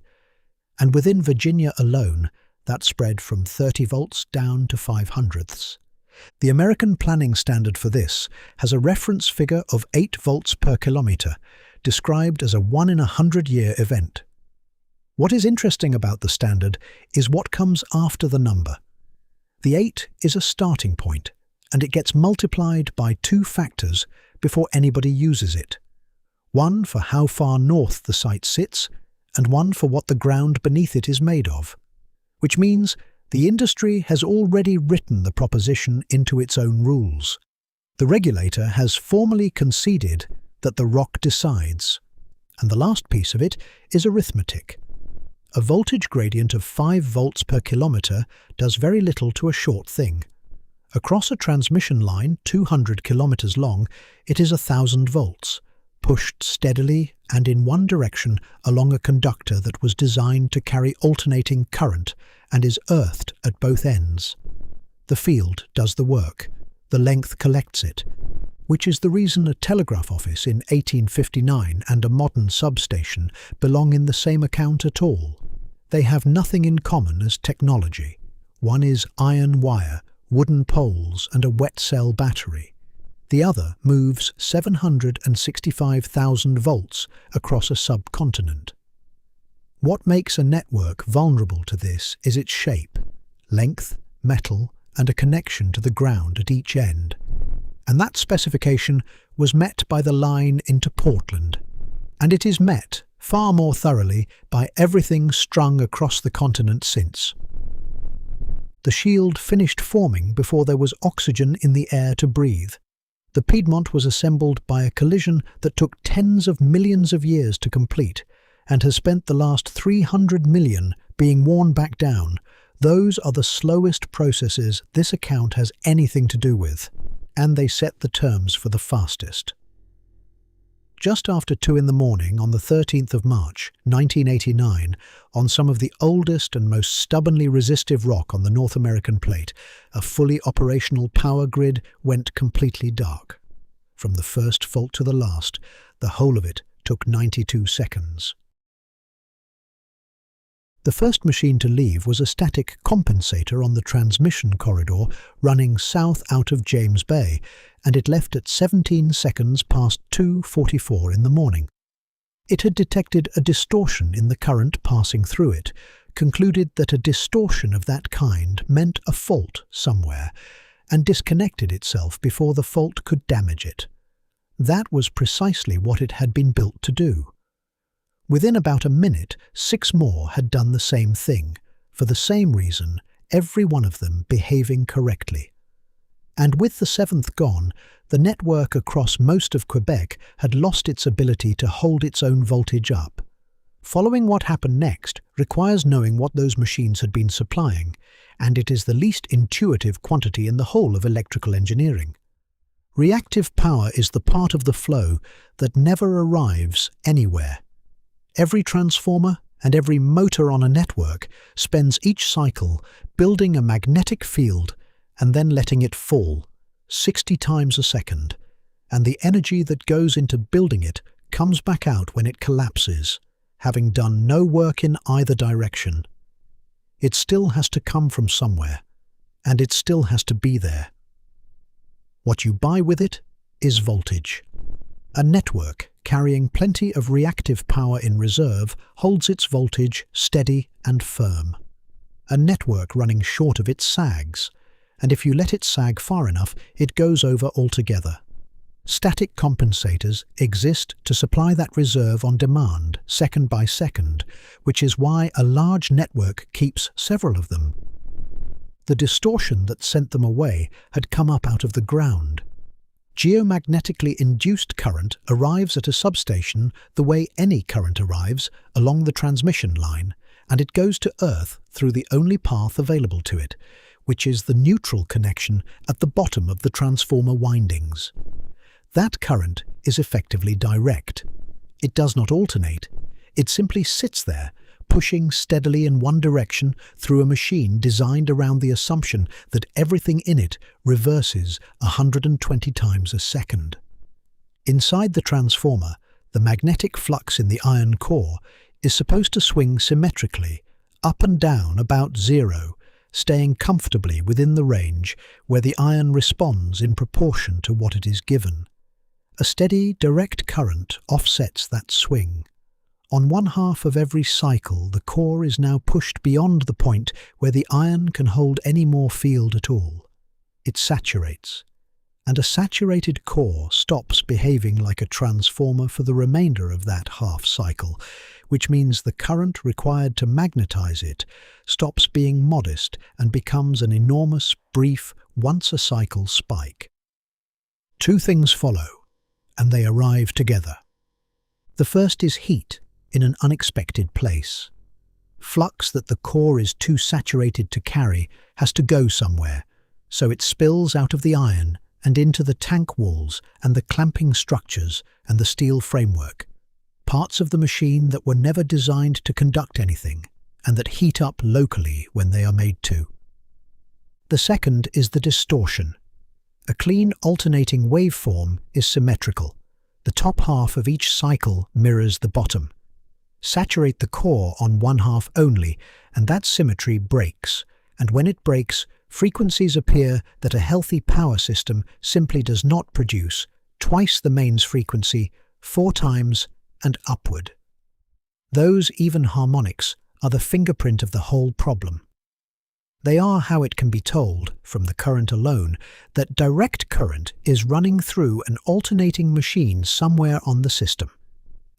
And within Virginia alone, that spread from 30 volts down to 0.05. The American planning standard for this has a reference figure of 8 volts per kilometre, described as a 1-in-100-year event. What is interesting about the standard is what comes after the number. The 8 is a starting point, and it gets multiplied by 2 factors before anybody uses it. One for how far north the site sits, and one for what the ground beneath it is made of, which means the industry has already written the proposition into its own rules. The regulator has formally conceded that the rock decides. And the last piece of it is arithmetic. A voltage gradient of 5 volts per kilometre does very little to a short thing. Across a transmission line 200 kilometres long, it is 1,000 volts, pushed steadily and in one direction along a conductor that was designed to carry alternating current and is earthed at both ends. The field does the work, the length collects it, which is the reason a telegraph office in 1859 and a modern substation belong in the same account at all. They have nothing in common as technology. One is iron wire, wooden poles and a wet cell battery. The other moves 765,000 volts across a subcontinent. What makes a network vulnerable to this is its shape, length, metal, and a connection to the ground at each end. And that specification was met by the line into Portland. And it is met, far more thoroughly, by everything strung across the continent since. The shield finished forming before there was oxygen in the air to breathe. The Piedmont was assembled by a collision that took tens of millions of years to complete, and has spent the last 300 million being worn back down. Those are the slowest processes this account has anything to do with, and they set the terms for the fastest. Just after 2 in the morning on the 13th of March, 1989, on some of the oldest and most stubbornly resistive rock on the North American plate, a fully operational power grid went completely dark. From the first fault to the last, the whole of it took 92 seconds. The first machine to leave was a static compensator on the transmission corridor running south out of James Bay, and it left at 17 seconds past 2:44 in the morning. It had detected a distortion in the current passing through it, concluded that a distortion of that kind meant a fault somewhere, and disconnected itself before the fault could damage it. That was precisely what it had been built to do. Within about a minute, 6 more had done the same thing, for the same reason, every one of them behaving correctly. And with the 7th gone, the network across most of Quebec had lost its ability to hold its own voltage up. Following what happened next requires knowing what those machines had been supplying, and it is the least intuitive quantity in the whole of electrical engineering. Reactive power is the part of the flow that never arrives anywhere. Every transformer and every motor on a network spends each cycle building a magnetic field and then letting it fall 60 times a second, and the energy that goes into building it comes back out when it collapses, having done no work in either direction. It still has to come from somewhere, and it still has to be there. What you buy with it is voltage. A network carrying plenty of reactive power in reserve holds its voltage steady and firm. A network running short of it sags, and if you let it sag far enough, it goes over altogether. Static compensators exist to supply that reserve on demand, second by second, which is why a large network keeps several of them. The distortion that sent them away had come up out of the ground. Geomagnetically induced current arrives at a substation the way any current arrives, along the transmission line, and it goes to Earth through the only path available to it, which is the neutral connection at the bottom of the transformer windings. That current is effectively direct. It does not alternate. It simply sits there, pushing steadily in one direction through a machine designed around the assumption that everything in it reverses 120 times a second. Inside the transformer, the magnetic flux in the iron core is supposed to swing symmetrically, up and down about zero, staying comfortably within the range where the iron responds in proportion to what it is given. A steady, direct current offsets that swing. On one half of every cycle, the core is now pushed beyond the point where the iron can hold any more field at all. It saturates, and a saturated core stops behaving like a transformer for the remainder of that half cycle, which means the current required to magnetize it stops being modest and becomes an enormous, brief, once-a-cycle spike. Two things follow, and they arrive together. The first is heat in an unexpected place. Flux that the core is too saturated to carry has to go somewhere, so it spills out of the iron and into the tank walls and the clamping structures and the steel framework, parts of the machine that were never designed to conduct anything and that heat up locally when they are made to. The second is the distortion. A clean alternating waveform is symmetrical. The top half of each cycle mirrors the bottom. Saturate the core on one half only, and that symmetry breaks, and when it breaks, frequencies appear that a healthy power system simply does not produce, twice the mains frequency, 4 times, and upward. Those even harmonics are the fingerprint of the whole problem. They are how it can be told, from the current alone, that direct current is running through an alternating machine somewhere on the system.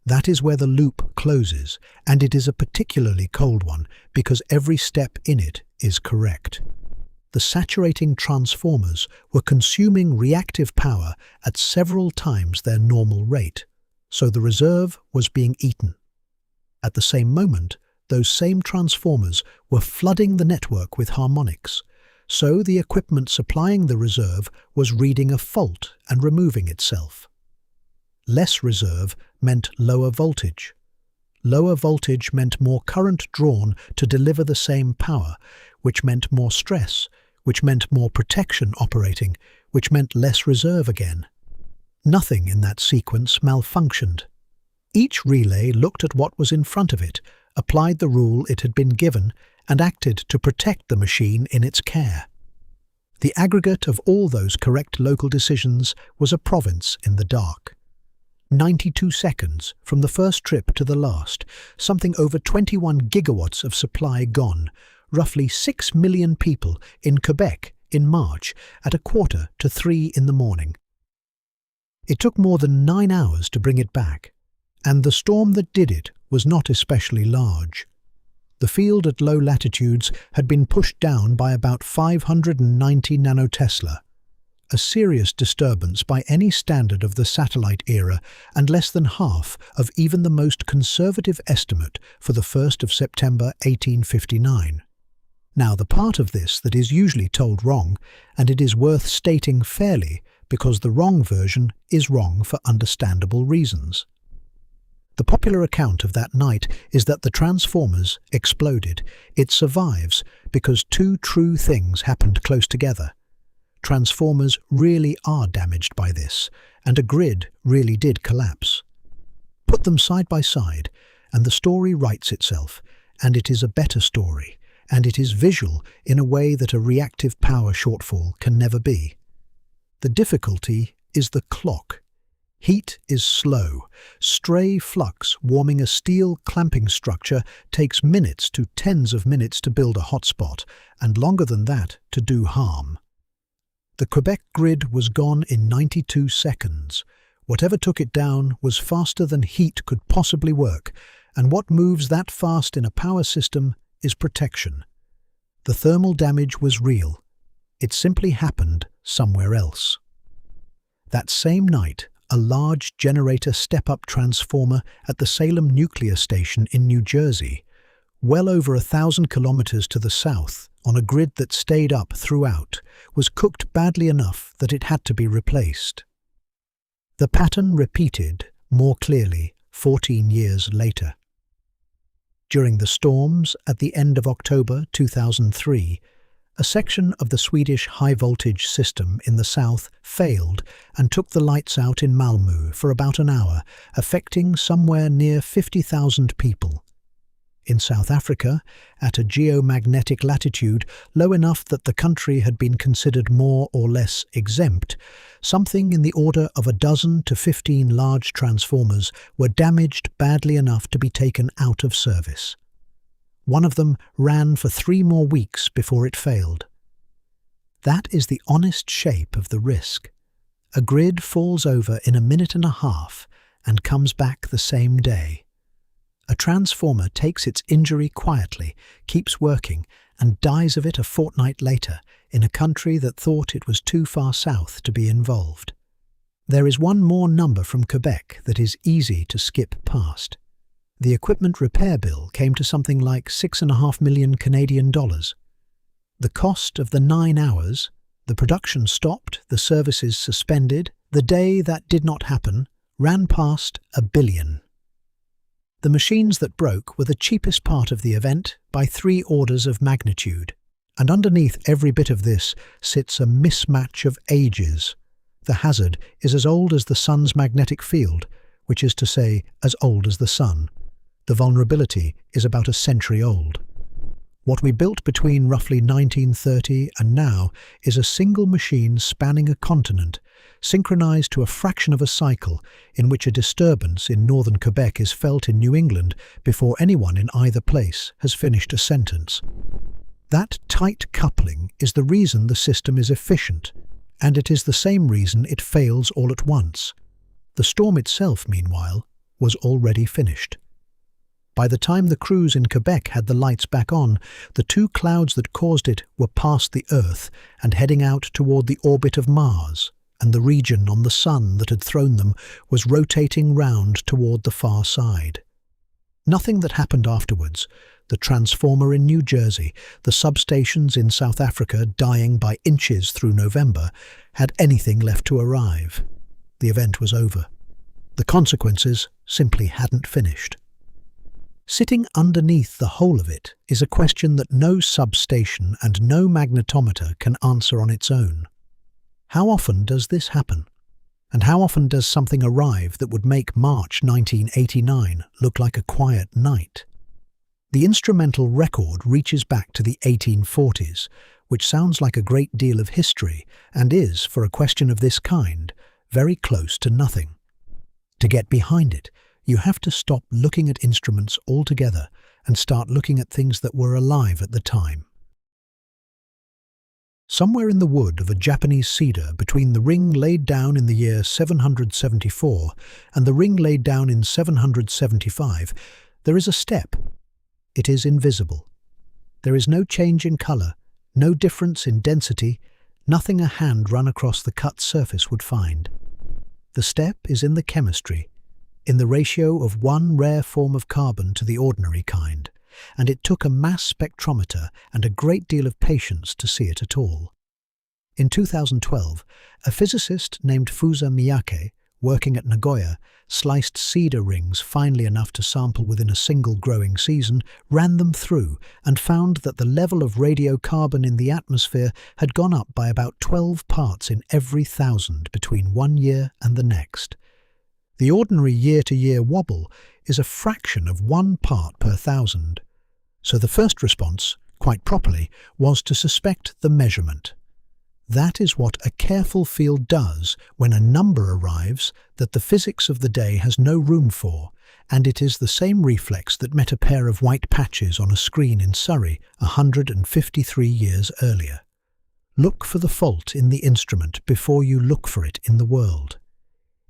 That is where the loop closes, and it is a particularly cold one because every step in it is correct. The saturating transformers were consuming reactive power at several times their normal rate, so the reserve was being eaten. At the same moment, those same transformers were flooding the network with harmonics, so the equipment supplying the reserve was reading a fault and removing itself. Less reserve meant lower voltage. Lower voltage meant more current drawn to deliver the same power, which meant more stress, which meant more protection operating, which meant less reserve again. Nothing in that sequence malfunctioned. Each relay looked at what was in front of it, applied the rule it had been given, and acted to protect the machine in its care. The aggregate of all those correct local decisions was a province in the dark. 92 seconds from the first trip to the last, something over 21 gigawatts of supply gone, roughly 6 million people in Quebec in March at 2:45 in the morning. It took more than 9 hours to bring it back, and the storm that did it was not especially large. The field at low latitudes had been pushed down by about 590 nanotesla, a serious disturbance by any standard of the satellite era and less than half of even the most conservative estimate for the 1st of September 1859. Now, the part of this that is usually told wrong, and it is worth stating fairly because the wrong version is wrong for understandable reasons. The popular account of that night is that the transformers exploded. It survives because two true things happened close together. Transformers really are damaged by this, and a grid really did collapse. Put them side by side, and the story writes itself, and it is a better story, and it is visual in a way that a reactive power shortfall can never be. The difficulty is the clock. Heat is slow. Stray flux warming a steel clamping structure takes minutes to tens of minutes to build a hotspot, and longer than that to do harm. The Quebec grid was gone in 92 seconds. Whatever took it down was faster than heat could possibly work, and what moves that fast in a power system is protection. The thermal damage was real. It simply happened somewhere else. That same night, a large generator step-up transformer at the Salem Nuclear Station in New Jersey, well over 1,000 kilometers to the south, on a grid that stayed up throughout, was cooked badly enough that it had to be replaced. The pattern repeated more clearly 14 years later. During the storms at the end of October 2003, a section of the Swedish high-voltage system in the south failed and took the lights out in Malmö for about an hour, affecting somewhere near 50,000 people. In South Africa, at a geomagnetic latitude low enough that the country had been considered more or less exempt, something in the order of 12 to 15 large transformers were damaged badly enough to be taken out of service. One of them ran for 3 more weeks before it failed. That is the honest shape of the risk. A grid falls over in a minute and a half and comes back the same day. A transformer takes its injury quietly, keeps working, and dies of it a fortnight later in a country that thought it was too far south to be involved. There is one more number from Quebec that is easy to skip past. The equipment repair bill came to something like $6.5 million Canadian dollars. The cost of the 9 hours, the production stopped, the services suspended, the day that did not happen, ran past $1 billion. The machines that broke were the cheapest part of the event by 3 orders of magnitude, and underneath every bit of this sits a mismatch of ages. The hazard is as old as the sun's magnetic field, which is to say, as old as the sun. The vulnerability is about a century old. What we built between roughly 1930 and now is a single machine spanning a continent, synchronized to a fraction of a cycle in which a disturbance in northern Quebec is felt in New England before anyone in either place has finished a sentence. That tight coupling is the reason the system is efficient, and it is the same reason it fails all at once. The storm itself, meanwhile, was already finished. By the time the crews in Quebec had the lights back on, the 2 clouds that caused it were past the Earth and heading out toward the orbit of Mars, and the region on the sun that had thrown them was rotating round toward the far side. Nothing that happened afterwards, the transformer in New Jersey, the substations in South Africa dying by inches through November, had anything left to arrive. The event was over. The consequences simply hadn't finished. Sitting underneath the whole of it is a question that no substation and no magnetometer can answer on its own. How often does this happen? And how often does something arrive that would make March 1989 look like a quiet night? The instrumental record reaches back to the 1840s, which sounds like a great deal of history and is, for a question of this kind, very close to nothing. To get behind it, you have to stop looking at instruments altogether and start looking at things that were alive at the time. Somewhere in the wood of a Japanese cedar between the ring laid down in the year 774 and the ring laid down in 775, there is a step. It is invisible. There is no change in colour, no difference in density, nothing a hand run across the cut surface would find. The step is in the chemistry, in the ratio of one rare form of carbon to the ordinary kind, and it took a mass spectrometer and a great deal of patience to see it at all. In 2012, a physicist named Fusa Miyake, working at Nagoya, sliced cedar rings finely enough to sample within a single growing season, ran them through, and found that the level of radiocarbon in the atmosphere had gone up by about 12 parts in every 1,000 between 1 year and the next. The ordinary year-to-year wobble is a fraction of 1 part per 1,000. So the first response, quite properly, was to suspect the measurement. That is what a careful field does when a number arrives that the physics of the day has no room for, and it is the same reflex that met a pair of white patches on a screen in Surrey 153 years earlier. Look for the fault in the instrument before you look for it in the world.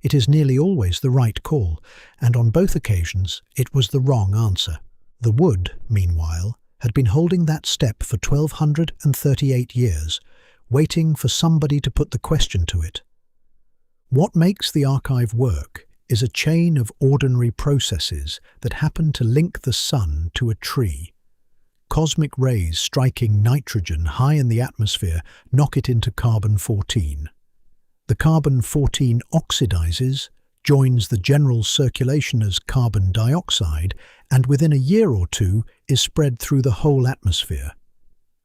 It is nearly always the right call, and on both occasions it was the wrong answer. The wood, meanwhile, had been holding that step for 1,238 years, waiting for somebody to put the question to it. What makes the archive work is a chain of ordinary processes that happen to link the sun to a tree. Cosmic rays striking nitrogen high in the atmosphere knock it into carbon-14. The carbon-14 oxidizes, joins the general circulation as carbon dioxide, and within a year or two is spread through the whole atmosphere.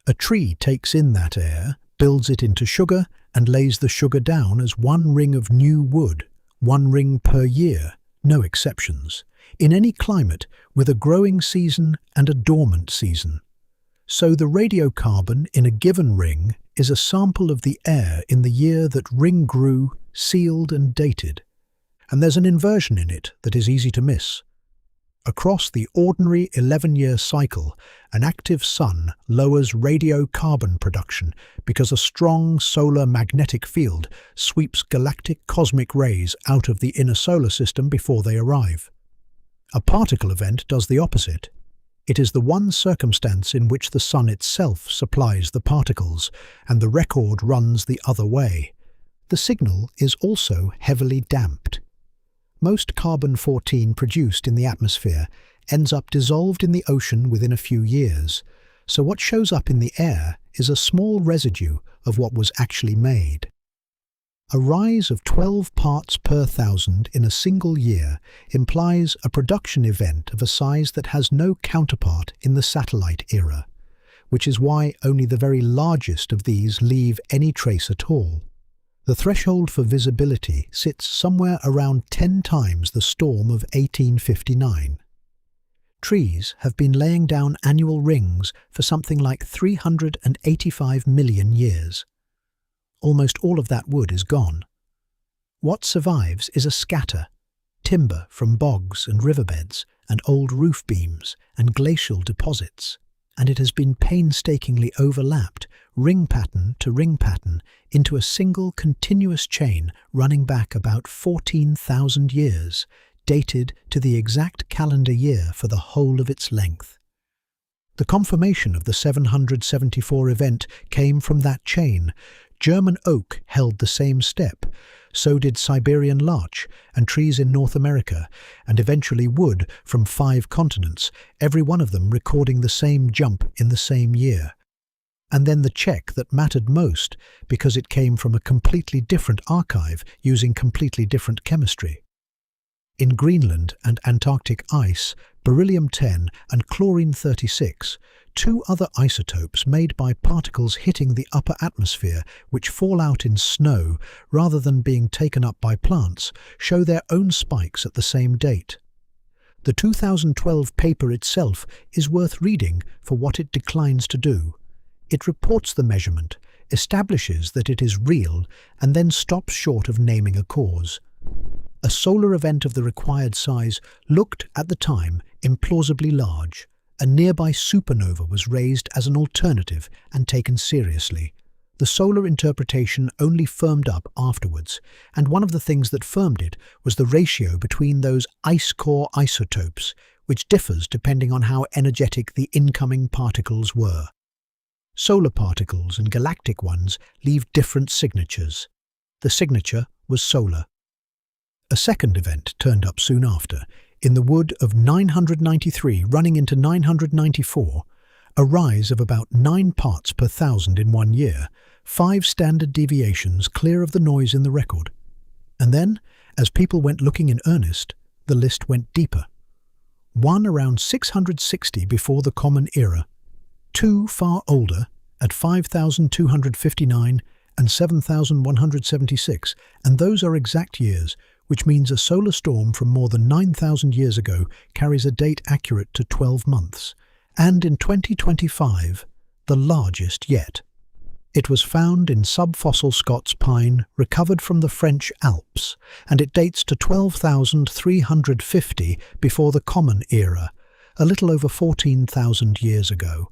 A tree takes in that air, builds it into sugar, and lays the sugar down as one ring of new wood, 1 ring per year, no exceptions, in any climate with a growing season and a dormant season. So the radiocarbon in a given ring is a sample of the air in the year that ring grew, sealed and dated. And there's an inversion in it that is easy to miss. Across the ordinary 11-year cycle, an active sun lowers radiocarbon production because a strong solar magnetic field sweeps galactic cosmic rays out of the inner solar system before they arrive. A particle event does the opposite. It is the one circumstance in which the sun itself supplies the particles, and the record runs the other way. The signal is also heavily damped. Most carbon-14 produced in the atmosphere ends up dissolved in the ocean within a few years, so what shows up in the air is a small residue of what was actually made. A rise of 12 parts per 1,000 in a single year implies a production event of a size that has no counterpart in the satellite era, which is why only the very largest of these leave any trace at all. The threshold for visibility sits somewhere around 10 times the storm of 1859. Trees have been laying down annual rings for something like 385 million years. Almost all of that wood is gone. What survives is a scatter, timber from bogs and riverbeds and old roof beams and glacial deposits, and it has been painstakingly overlapped, ring pattern to ring pattern, into a single continuous chain running back about 14,000 years, dated to the exact calendar year for the whole of its length. The confirmation of the 774 event came from that chain. German oak held the same step, so did Siberian larch and trees in North America, and eventually wood from 5 continents, every one of them recording the same jump in the same year. And then the check that mattered most because it came from a completely different archive using completely different chemistry. In Greenland and Antarctic ice, beryllium-10 and chlorine-36, 2 other isotopes made by particles hitting the upper atmosphere which fall out in snow rather than being taken up by plants, show their own spikes at the same date. The 2012 paper itself is worth reading for what it declines to do. It reports the measurement, establishes that it is real, and then stops short of naming a cause. A solar event of the required size looked, at the time, implausibly large. A nearby supernova was raised as an alternative and taken seriously. The solar interpretation only firmed up afterwards, and one of the things that firmed it was the ratio between those ice core isotopes, which differs depending on how energetic the incoming particles were. Solar particles and galactic ones leave different signatures. The signature was solar. A second event turned up soon after, in the wood of 993 running into 994, a rise of about 9 parts per 1,000 in 1 year, 5 standard deviations clear of the noise in the record. And then, as people went looking in earnest, the list went deeper. 1 around 660 before the Common Era, 2 far older at 5,259 and 7,176, and those are exact years, which means a solar storm from more than 9,000 years ago carries a date accurate to 12 months, and in 2025, the largest yet. It was found in subfossil Scots pine recovered from the French Alps, and it dates to 12,350 before the Common Era, a little over 14,000 years ago.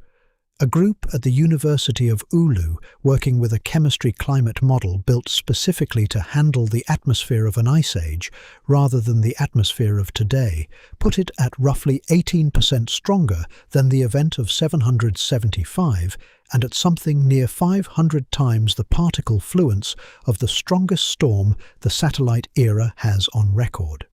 A group at the University of Oulu, working with a chemistry-climate model built specifically to handle the atmosphere of an ice age rather than the atmosphere of today, put it at roughly 18% stronger than the event of 775 and at something near 500 times the particle fluence of the strongest storm the satellite era has on record.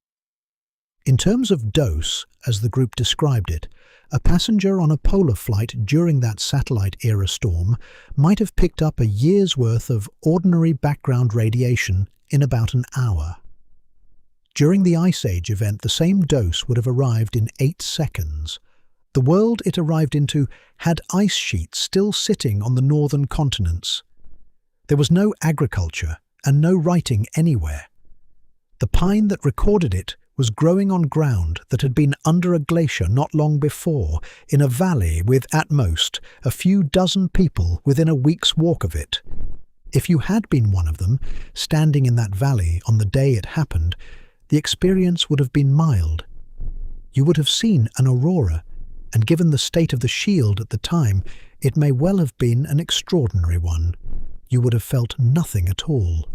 In terms of dose, as the group described it, a passenger on a polar flight during that satellite-era storm might have picked up a year's worth of ordinary background radiation in about an hour. During the Ice Age event, the same dose would have arrived in 8 seconds. The world it arrived into had ice sheets still sitting on the northern continents. There was no agriculture and no writing anywhere. The pine that recorded it was growing on ground that had been under a glacier not long before, in a valley with, at most, a few dozen people within a week's walk of it. If you had been one of them, standing in that valley on the day it happened, the experience would have been mild. You would have seen an aurora, and given the state of the shield at the time, it may well have been an extraordinary one. You would have felt nothing at all.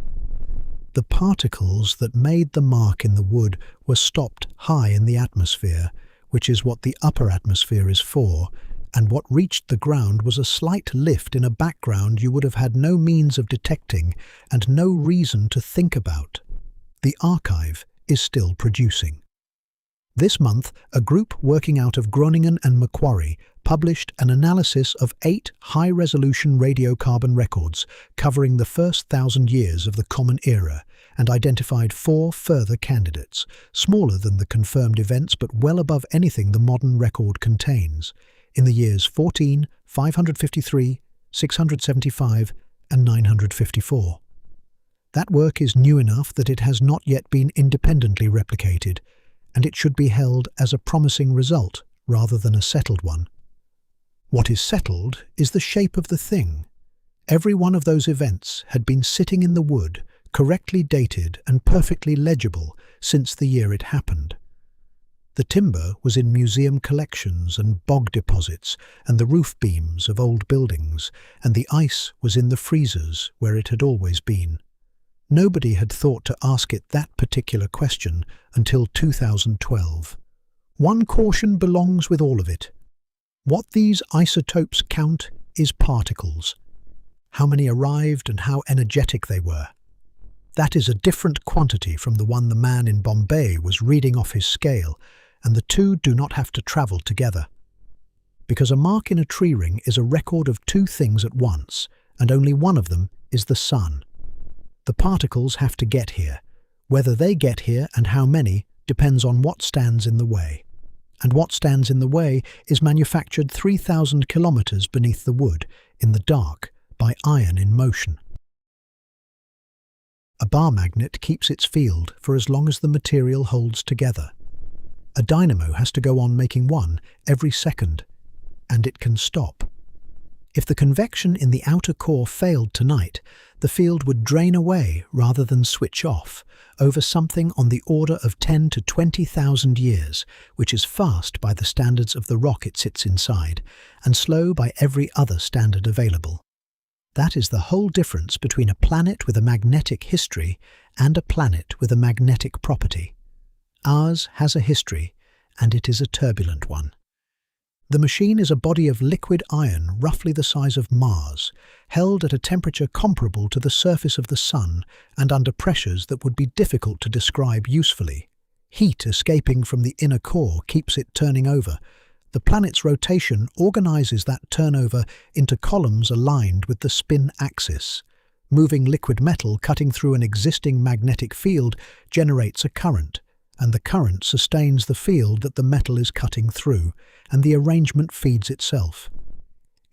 The particles that made the mark in the wood were stopped high in the atmosphere, which is what the upper atmosphere is for, and what reached the ground was a slight lift in a background you would have had no means of detecting and no reason to think about. The archive is still producing. This month, a group working out of Groningen and Macquarie published an analysis of 8 high-resolution radiocarbon records covering the first 1,000 years of the Common Era and identified 4 further candidates, smaller than the confirmed events but well above anything the modern record contains, in the years 14, 553, 675 and 954. That work is new enough that it has not yet been independently replicated, and it should be held as a promising result rather than a settled one. What is settled is the shape of the thing. Every one of those events had been sitting in the wood, correctly dated and perfectly legible since the year it happened. The timber was in museum collections and bog deposits and the roof beams of old buildings, and the ice was in the freezers where it had always been. Nobody had thought to ask it that particular question until 2012. One caution belongs with all of it. What these isotopes count is particles. How many arrived and how energetic they were. That is a different quantity from the one the man in Bombay was reading off his scale, and the two do not have to travel together. Because a mark in a tree ring is a record of 2 things at once, and only one of them is the sun. The particles have to get here. Whether they get here and how many depends on what stands in the way. And what stands in the way is manufactured 3,000 kilometers beneath the wood, in the dark, by iron in motion. A bar magnet keeps its field for as long as the material holds together. A dynamo has to go on making one every second, and it can stop. If the convection in the outer core failed tonight, the field would drain away rather than switch off over something on the order of 10 to 20,000 years, which is fast by the standards of the rock it sits inside, and slow by every other standard available. That is the whole difference between a planet with a magnetic history and a planet with a magnetic property. Ours has a history, and it is a turbulent one. The machine is a body of liquid iron roughly the size of Mars, held at a temperature comparable to the surface of the Sun and under pressures that would be difficult to describe usefully. Heat escaping from the inner core keeps it turning over, The planet's rotation organizes that turnover into columns aligned with the spin axis. Moving liquid metal cutting through an existing magnetic field generates a current, and the current sustains the field that the metal is cutting through, and the arrangement feeds itself.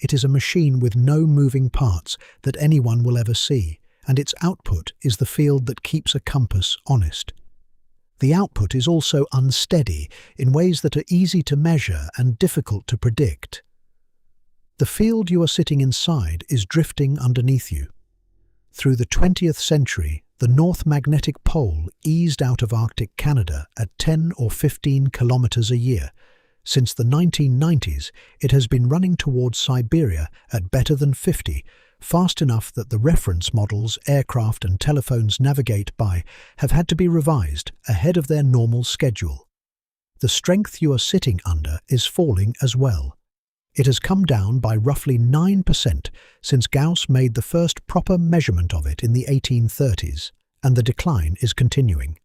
It is a machine with no moving parts that anyone will ever see, and its output is the field that keeps a compass honest. The output is also unsteady in ways that are easy to measure and difficult to predict. The field you are sitting inside is drifting underneath you. Through the 20th century, the North Magnetic Pole eased out of Arctic Canada at 10 or 15 kilometers a year. Since the 1990s, it has been running towards Siberia at better than 50, fast enough that the reference models aircraft and telephones navigate by have had to be revised ahead of their normal schedule. The strength you are sitting under is falling as well. It has come down by roughly 9% since Gauss made the first proper measurement of it in the 1830s, and the decline is continuing.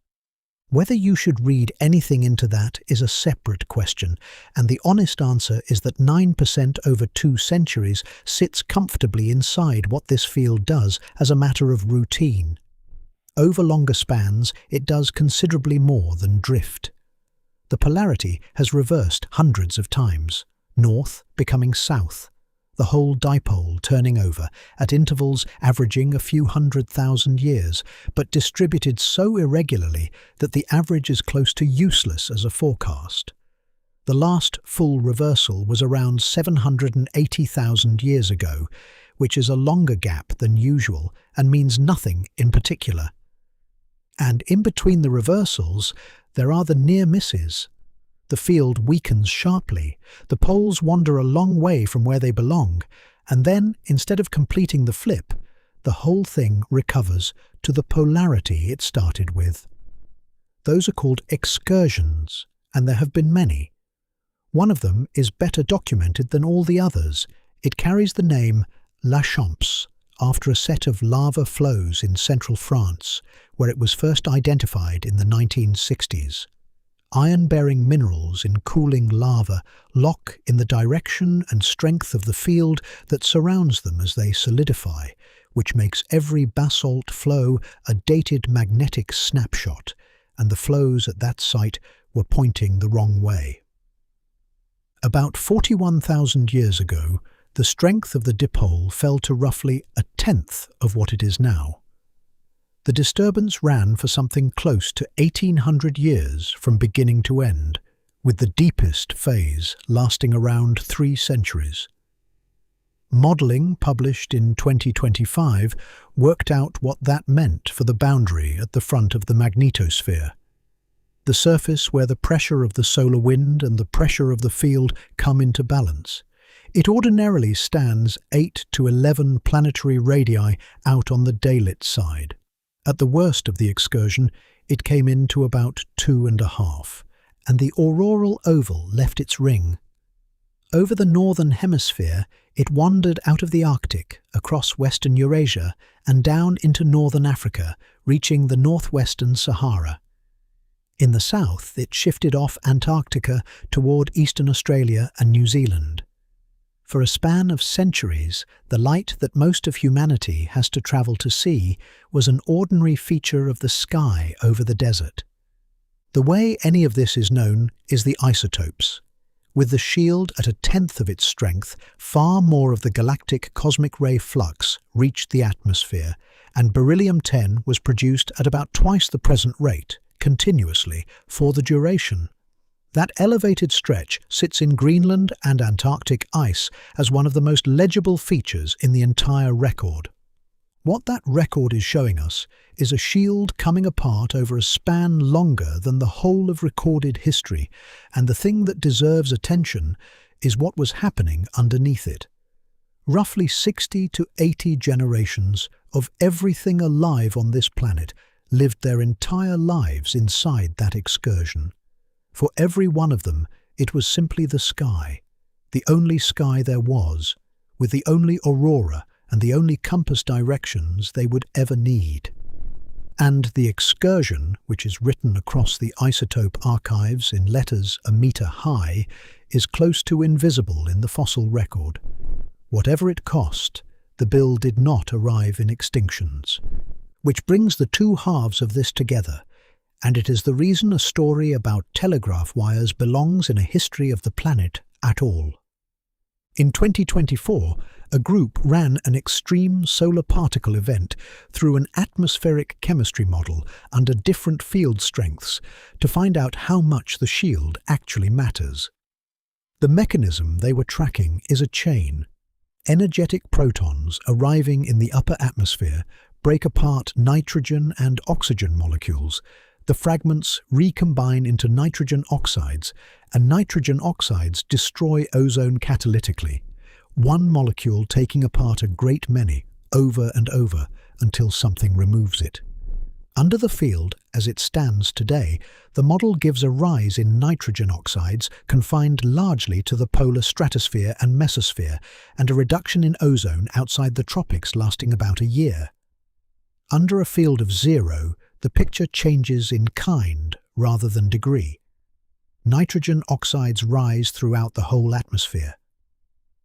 Whether you should read anything into that is a separate question, and the honest answer is that 9% over 2 centuries sits comfortably inside what this field does as a matter of routine. Over longer spans, it does considerably more than drift. The polarity has reversed hundreds of times, north becoming south, the whole dipole turning over at intervals averaging a few 100,000 years, but distributed so irregularly that the average is close to useless as a forecast. The last full reversal was around 780,000 years ago, which is a longer gap than usual and means nothing in particular. And in between the reversals, there are the near misses. The field weakens sharply, the poles wander a long way from where they belong, and then, instead of completing the flip, the whole thing recovers to the polarity it started with. Those are called excursions, and there have been many. One of them is better documented than all the others. It carries the name La Champs, after a set of lava flows in central France, where it was first identified in the 1960s. Iron-bearing minerals in cooling lava lock in the direction and strength of the field that surrounds them as they solidify, which makes every basalt flow a dated magnetic snapshot, and the flows at that site were pointing the wrong way. About 41,000 years ago, the strength of the dipole fell to roughly a tenth of what it is now. The disturbance ran for something close to 1,800 years from beginning to end, with the deepest phase lasting around 3 centuries. Modelling published in 2025 worked out what that meant for the boundary at the front of the magnetosphere. The surface where the pressure of the solar wind and the pressure of the field come into balance. It ordinarily stands 8 to 11 planetary radii out on the daylit side. At the worst of the excursion, it came in to about 2.5, and the auroral oval left its ring. Over the northern hemisphere, it wandered out of the Arctic, across western Eurasia, and down into northern Africa, reaching the northwestern Sahara. In the south, it shifted off Antarctica toward eastern Australia and New Zealand. For a span of centuries, the light that most of humanity has to travel to see was an ordinary feature of the sky over the desert. The way any of this is known is the isotopes. With the shield at 1/10 of its strength, far more of the galactic cosmic ray flux reached the atmosphere, and beryllium-10 was produced at about twice the present rate, continuously, for the duration. That elevated stretch sits in Greenland and Antarctic ice as one of the most legible features in the entire record. What that record is showing us is a shield coming apart over a span longer than the whole of recorded history, and the thing that deserves attention is what was happening underneath it. Roughly 60 to 80 generations of everything alive on this planet lived their entire lives inside that excursion. For every one of them, it was simply the sky, the only sky there was, with the only aurora and the only compass directions they would ever need. And the excursion, which is written across the isotope archives in letters a metre high, is close to invisible in the fossil record. Whatever it cost, the bill did not arrive in extinctions. Which brings the two halves of this together, and it is the reason a story about telegraph wires belongs in a history of the planet at all. In 2024, a group ran an extreme solar particle event through an atmospheric chemistry model under different field strengths to find out how much the shield actually matters. The mechanism they were tracking is a chain. Energetic protons arriving in the upper atmosphere break apart nitrogen and oxygen molecules. The fragments recombine into nitrogen oxides, and nitrogen oxides destroy ozone catalytically, one molecule taking apart a great many, over and over, until something removes it. Under the field, as it stands today, the model gives a rise in nitrogen oxides confined largely to the polar stratosphere and mesosphere, and a reduction in ozone outside the tropics lasting about a year. Under a field of zero, the picture changes in kind rather than degree. Nitrogen oxides rise throughout the whole atmosphere.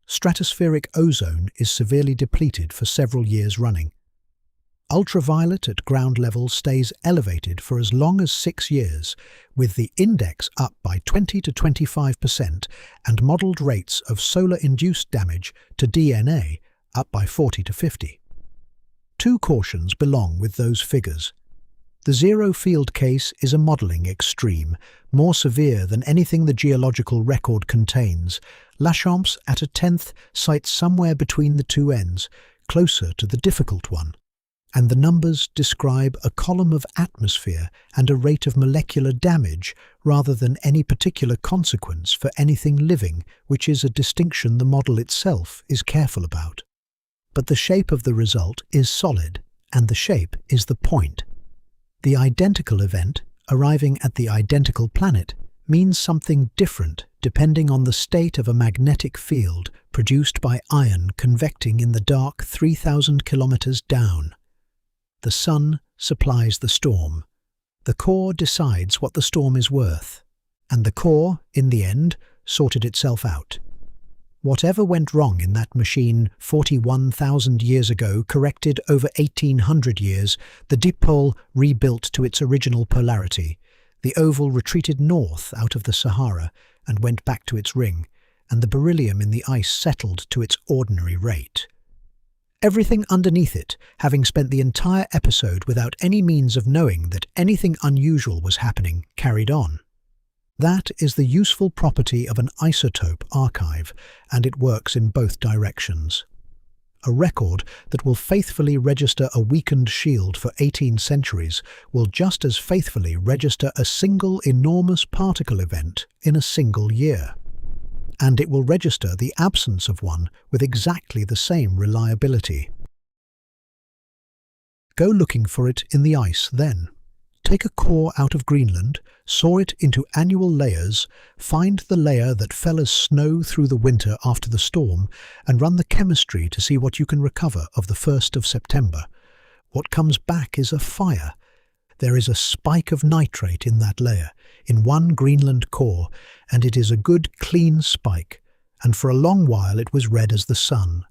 Stratospheric ozone is severely depleted for several years running. Ultraviolet at ground level stays elevated for as long as 6 years, with the index up by 20 to 25% and modelled rates of solar-induced damage to DNA up by 40 to 50. Two cautions belong with those figures. The zero field case is a modelling extreme, more severe than anything the geological record contains. Lachamps at a 10th cites somewhere between the two ends, closer to the difficult one. And the numbers describe a column of atmosphere and a rate of molecular damage rather than any particular consequence for anything living, which is a distinction the model itself is careful about. But the shape of the result is solid, and the shape is the point. The identical event, arriving at the identical planet, means something different depending on the state of a magnetic field produced by iron convecting in the dark 3,000 kilometers down. The sun supplies the storm. The core decides what the storm is worth, and the core, in the end, sorted itself out. Whatever went wrong in that machine 41,000 years ago corrected over 1,800 years, the dipole rebuilt to its original polarity. The oval retreated north out of the Sahara and went back to its ring, and the beryllium in the ice settled to its ordinary rate. Everything underneath it, having spent the entire episode without any means of knowing that anything unusual was happening, carried on. That is the useful property of an isotope archive, and it works in both directions. A record that will faithfully register a weakened shield for 18 centuries will just as faithfully register a single enormous particle event in a single year. And it will register the absence of one with exactly the same reliability. Go looking for it in the ice then. Take a core out of Greenland, saw it into annual layers, find the layer that fell as snow through the winter after the storm, and run the chemistry to see what you can recover of the 1st of September. What comes back is a fire. There is a spike of nitrate in that layer, in one Greenland core, and it is a good clean spike, and for a long while it was red as the sun.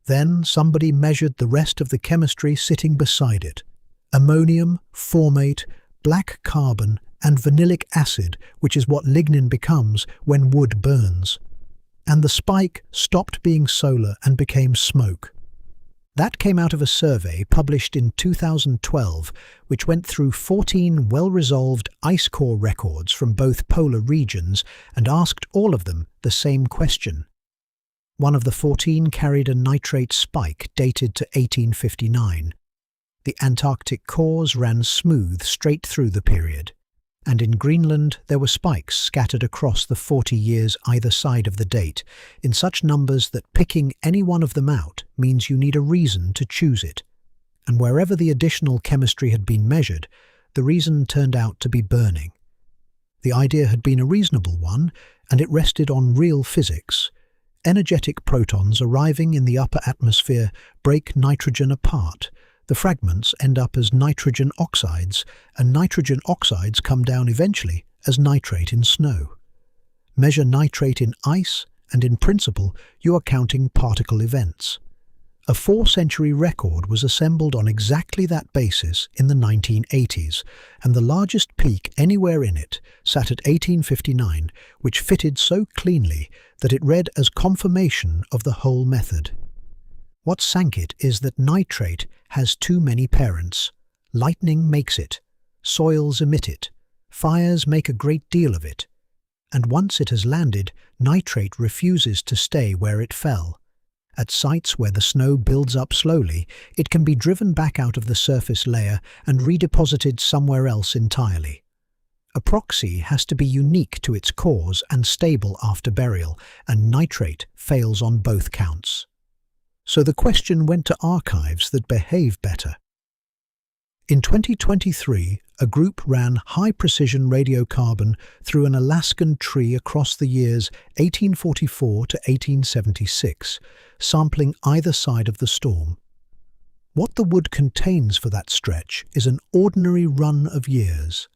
Then somebody measured the rest of the chemistry sitting beside it. Ammonium, formate, black carbon, and vanillic acid, which is what lignin becomes when wood burns. And the spike stopped being solar and became smoke. That came out of a survey published in 2012, which went through 14 well-resolved ice core records from both polar regions and asked all of them the same question. One of the 14 carried a nitrate spike dated to 1859. The Antarctic cores ran smooth straight through the period, and in Greenland there were spikes scattered across the 40 years either side of the date, in such numbers that picking any one of them out means you need a reason to choose it. And wherever the additional chemistry had been measured, the reason turned out to be burning. The idea had been a reasonable one, and it rested on real physics. Energetic protons arriving in the upper atmosphere break nitrogen apart. The fragments end up as nitrogen oxides, and nitrogen oxides come down eventually as nitrate in snow. Measure nitrate in ice, and in principle, you are counting particle events. A 4-century record was assembled on exactly that basis in the 1980s, and the largest peak anywhere in it sat at 1859, which fitted so cleanly that it read as confirmation of the whole method. What sank it is that nitrate has too many parents. Lightning makes it, soils emit it, fires make a great deal of it, and once it has landed, nitrate refuses to stay where it fell. At sites where the snow builds up slowly, it can be driven back out of the surface layer and redeposited somewhere else entirely. A proxy has to be unique to its cause and stable after burial, and nitrate fails on both counts. So the question went to archives that behave better. In 2023, a group ran high-precision radiocarbon through an Alaskan tree across the years 1844 to 1876, sampling either side of the storm. What the wood contains for that stretch is an ordinary run of years.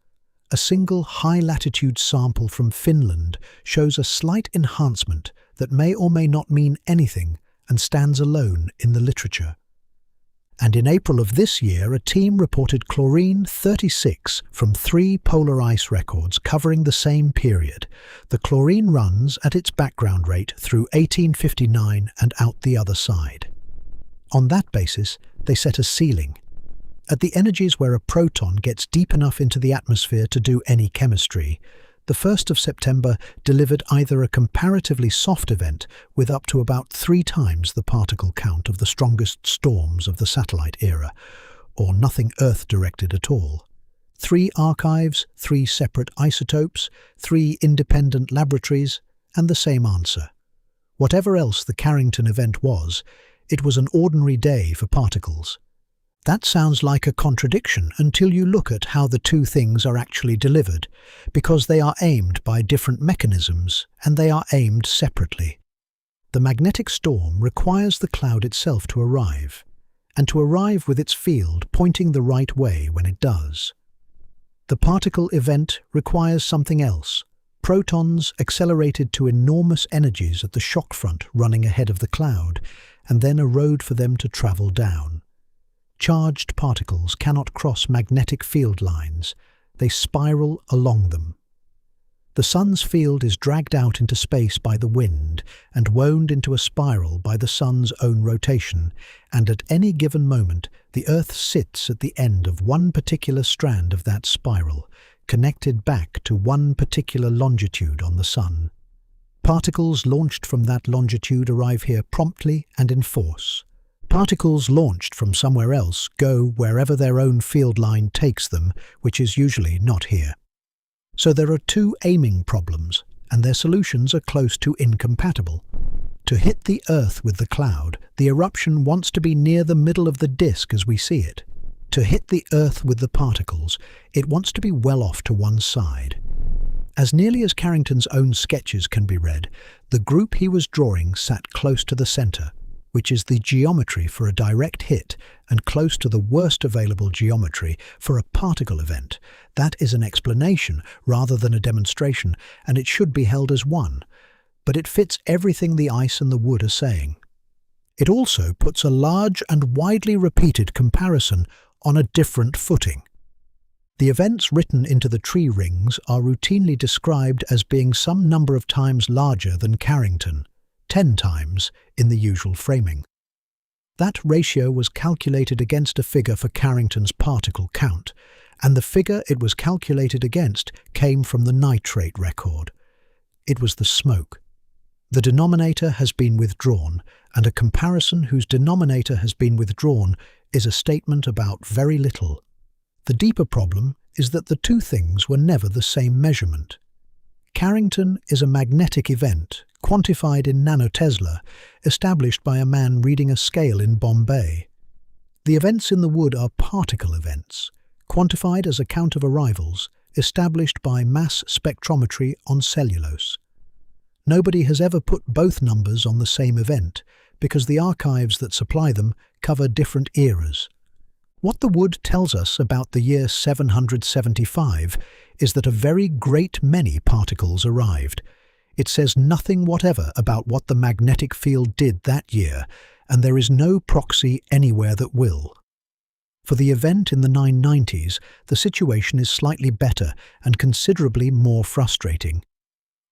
A single high-latitude sample from Finland shows a slight enhancement that may or may not mean anything and stands alone in the literature. And in April of this year, a team reported chlorine-36 from 3 polar ice records covering the same period. The chlorine runs at its background rate through 1859 and out the other side. On that basis, they set a ceiling. At the energies where a proton gets deep enough into the atmosphere to do any chemistry, the 1st of September delivered either a comparatively soft event with up to about 3 times the particle count of the strongest storms of the satellite era, or nothing Earth-directed at all. 3 archives, 3 separate isotopes, 3 independent laboratories, and the same answer. Whatever else the Carrington event was, it was an ordinary day for particles. That sounds like a contradiction until you look at how the two things are actually delivered, because they are aimed by different mechanisms and they are aimed separately. The magnetic storm requires the cloud itself to arrive, and to arrive with its field pointing the right way when it does. The particle event requires something else, protons accelerated to enormous energies at the shock front running ahead of the cloud, and then a road for them to travel down. Charged particles cannot cross magnetic field lines, they spiral along them. The sun's field is dragged out into space by the wind and wound into a spiral by the sun's own rotation, and at any given moment the Earth sits at the end of one particular strand of that spiral, connected back to one particular longitude on the sun. Particles launched from that longitude arrive here promptly and in force. Particles launched from somewhere else go wherever their own field line takes them, which is usually not here. So there are 2 aiming problems, and their solutions are close to incompatible. To hit the Earth with the cloud, the eruption wants to be near the middle of the disk as we see it. To hit the Earth with the particles, it wants to be well off to one side. As nearly as Carrington's own sketches can be read, the group he was drawing sat close to the centre, which is the geometry for a direct hit, and close to the worst available geometry for a particle event. That is an explanation rather than a demonstration, and it should be held as one, but it fits everything the ice and the wood are saying. It also puts a large and widely repeated comparison on a different footing. The events written into the tree rings are routinely described as being some number of times larger than Carrington, 10 times in the usual framing. That ratio was calculated against a figure for Carrington's particle count, and the figure it was calculated against came from the nitrate record. It was the smoke. The denominator has been withdrawn, and a comparison whose denominator has been withdrawn is a statement about very little. The deeper problem is that the 2 things were never the same measurement. Carrington is a magnetic event, quantified in nanotesla, established by a man reading a scale in Bombay. The events in the wood are particle events, quantified as a count of arrivals, established by mass spectrometry on cellulose. Nobody has ever put both numbers on the same event, because the archives that supply them cover different eras. What the wood tells us about the year 775 is that a very great many particles arrived. It says nothing whatever about what the magnetic field did that year, and there is no proxy anywhere that will. For the event in the 990s, the situation is slightly better and considerably more frustrating.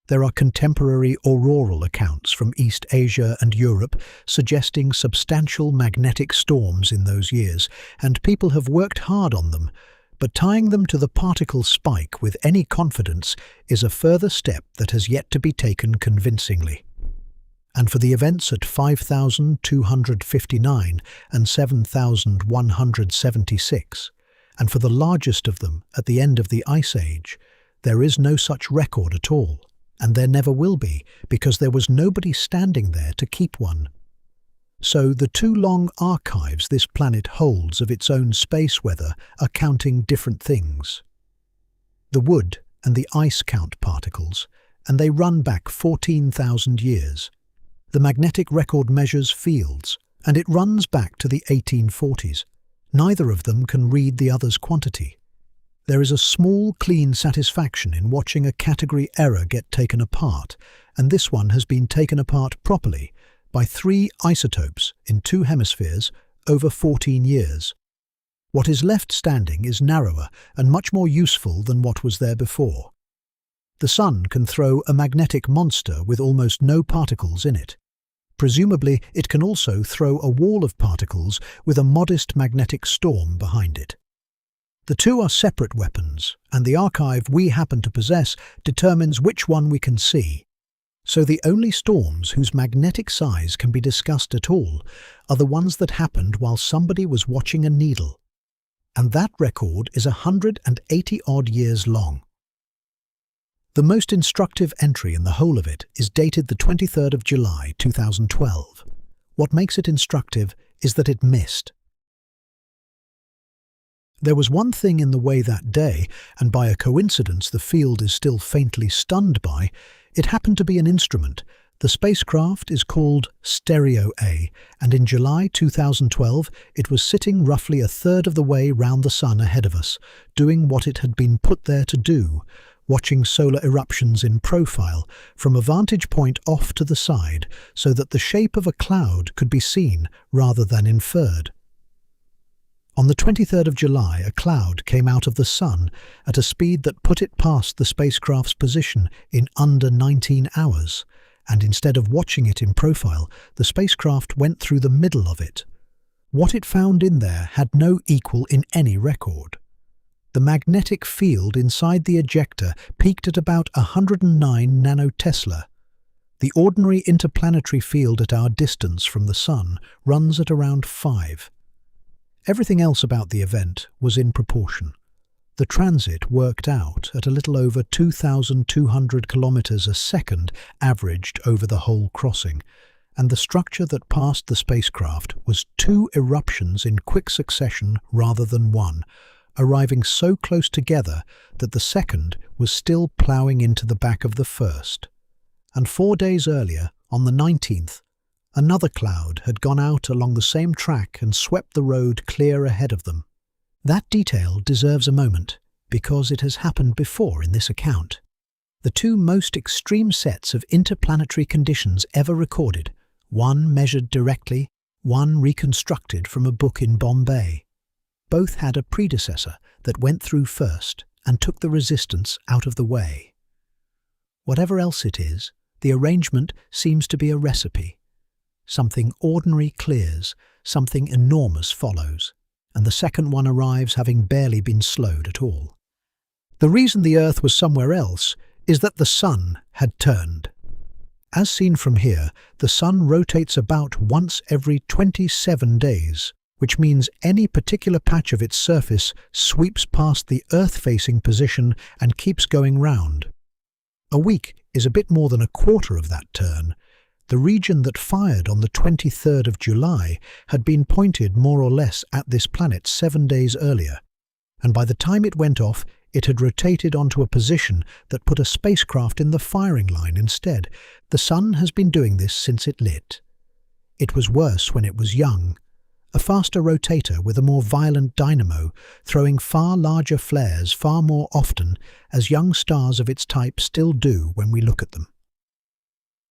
There are contemporary auroral accounts from East Asia and Europe suggesting substantial magnetic storms in those years, and people have worked hard on them, but tying them to the particle spike with any confidence is a further step that has yet to be taken convincingly. And for the events at 5,259 and 7,176, and for the largest of them at the end of the Ice Age, there is no such record at all, and there never will be, because there was nobody standing there to keep one. So the two long archives this planet holds of its own space weather are counting different things. The wood and the ice count particles, and they run back 14,000 years. The magnetic record measures fields, and it runs back to the 1840s. Neither of them can read the other's quantity. There is a small, clean satisfaction in watching a category error get taken apart, and this one has been taken apart properly by 3 isotopes in 2 hemispheres over 14 years. What is left standing is narrower and much more useful than what was there before. The Sun can throw a magnetic monster with almost no particles in it. Presumably, it can also throw a wall of particles with a modest magnetic storm behind it. The two are separate weapons, and the archive we happen to possess determines which one we can see. So the only storms whose magnetic size can be discussed at all are the ones that happened while somebody was watching a needle. And that record is 180-odd years long. The most instructive entry in the whole of it is dated the 23rd of July 2012. What makes it instructive is that it missed. There was one thing in the way that day, and by a coincidence the field is still faintly stunned by, it happened to be an instrument. The spacecraft is called Stereo A, and in July 2012 it was sitting roughly a third of the way round the Sun ahead of us, doing what it had been put there to do, watching solar eruptions in profile from a vantage point off to the side so that the shape of a cloud could be seen rather than inferred. On the 23rd of July, a cloud came out of the Sun at a speed that put it past the spacecraft's position in under 19 hours, and instead of watching it in profile, the spacecraft went through the middle of it. What it found in there had no equal in any record. The magnetic field inside the ejector peaked at about 109 nanotesla. The ordinary interplanetary field at our distance from the Sun runs at around 5. Everything else about the event was in proportion. The transit worked out at a little over 2,200 kilometers a second averaged over the whole crossing, and the structure that passed the spacecraft was 2 eruptions in quick succession rather than one, arriving so close together that the second was still ploughing into the back of the first. And 4 days earlier, on the 19th, another cloud had gone out along the same track and swept the road clear ahead of them. That detail deserves a moment, because it has happened before in this account. The 2 most extreme sets of interplanetary conditions ever recorded, one measured directly, one reconstructed from a book in Bombay. Both had a predecessor that went through first and took the resistance out of the way. Whatever else it is, the arrangement seems to be a recipe. Something ordinary clears, something enormous follows, and the second one arrives having barely been slowed at all. The reason the Earth was somewhere else is that the Sun had turned. As seen from here, the Sun rotates about once every 27 days, which means any particular patch of its surface sweeps past the Earth-facing position and keeps going round. A week is a bit more than a quarter of that turn. The region that fired on the 23rd of July had been pointed more or less at this planet 7 days earlier, and by the time it went off, it had rotated onto a position that put a spacecraft in the firing line instead. The Sun has been doing this since it lit. It was worse when it was young. a faster rotator with a more violent dynamo, throwing far larger flares far more often, as young stars of its type still do when we look at them.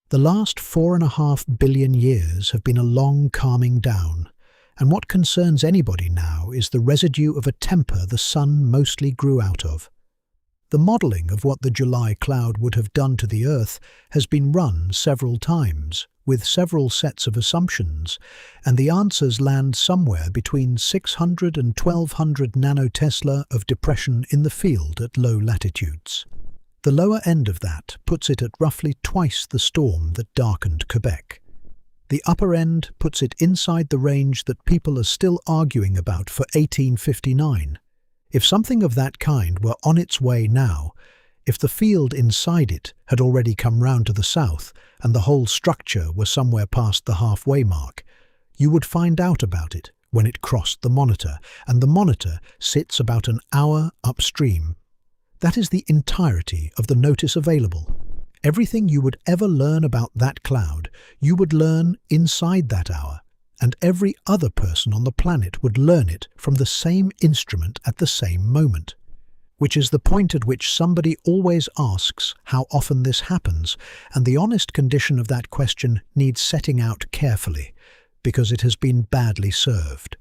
The last 4.5 billion years have been a long calming down, and what concerns anybody now is the residue of a temper the Sun mostly grew out of. The modelling of what the July cloud would have done to the Earth has been run several times, with several sets of assumptions, and the answers land somewhere between 600 and 1200 nanotesla of depression in the field at low latitudes. The lower end of that puts it at roughly twice the storm that darkened Quebec. The upper end puts it inside the range that people are still arguing about for 1859. If something of that kind were on its way now, if the field inside it had already come round to the south and the whole structure were somewhere past the halfway mark, you would find out about it when it crossed the monitor, and the monitor sits about an hour upstream. That is the entirety of the notice available. Everything you would ever learn about that cloud, you would learn inside that hour, and every other person on the planet would learn it from the same instrument at the same moment. Which is the point at which somebody always asks how often this happens, and the honest condition of that question needs setting out carefully, because it has been badly served.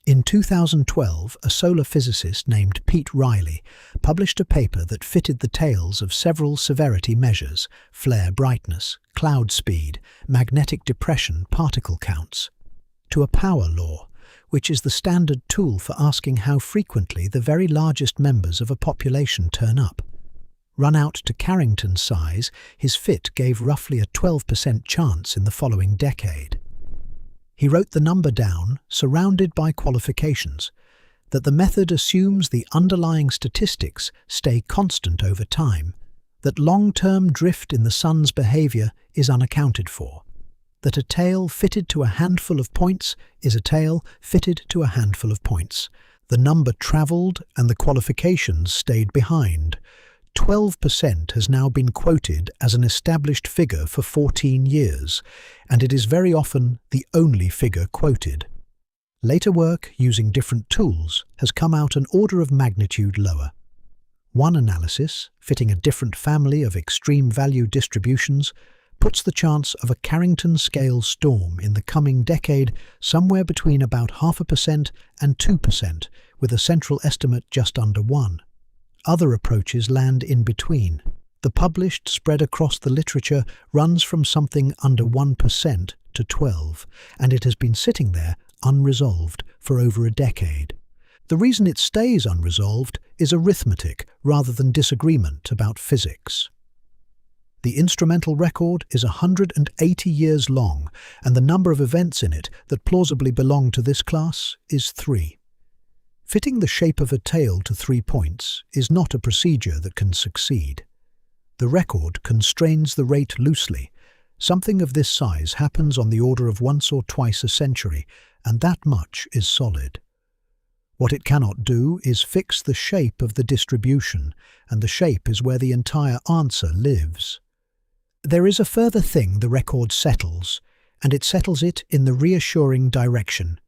In 2012, a solar physicist named Pete Riley published a paper that fitted the tails of several severity measures: flare brightness, cloud speed, magnetic depression, particle counts, to a power law, which is the standard tool for asking how frequently the very largest members of a population turn up. Run out to Carrington's size, his fit gave roughly a 12% chance in the following decade. He wrote the number down, surrounded by qualifications, that the method assumes the underlying statistics stay constant over time, that long-term drift in the Sun's behaviour is unaccounted for, that a tail fitted to a handful of points is a tail fitted to a handful of points. The number travelled and the qualifications stayed behind. 12% has now been quoted as an established figure for 14 years, and it is very often the only figure quoted. Later work using different tools has come out an order of magnitude lower. One analysis, fitting a different family of extreme value distributions, puts the chance of a Carrington-scale storm in the coming decade somewhere between about 0.5% and 2%, with a central estimate just under 1. Other approaches land in between. The published spread across the literature runs from something under 1% to 12%, and it has been sitting there unresolved for over a decade. The reason it stays unresolved is arithmetic rather than disagreement about physics. The instrumental record is 180 years long, and the number of events in it that plausibly belong to this class is 3. Fitting the shape of a tail to 3 points is not a procedure that can succeed. The record constrains the rate loosely. Something of this size happens on the order of once or twice a century, and that much is solid. What it cannot do is fix the shape of the distribution, and the shape is where the entire answer lives. There is a further thing the record settles, and it settles it in the reassuring direction.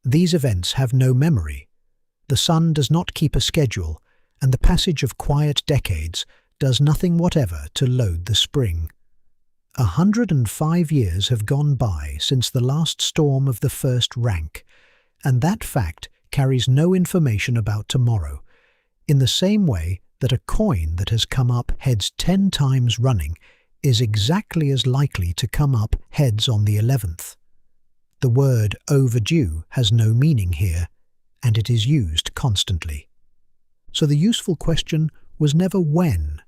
These events have no memory. The Sun does not keep a schedule, and the passage of quiet decades does nothing whatever to load the spring. 105 years have gone by since the last storm of the first rank, and that fact carries no information about tomorrow, in the same way that a coin that has come up heads 10 times running is exactly as likely to come up heads on the 11th. The word overdue has no meaning here, and it is used constantly. So the useful question was never when.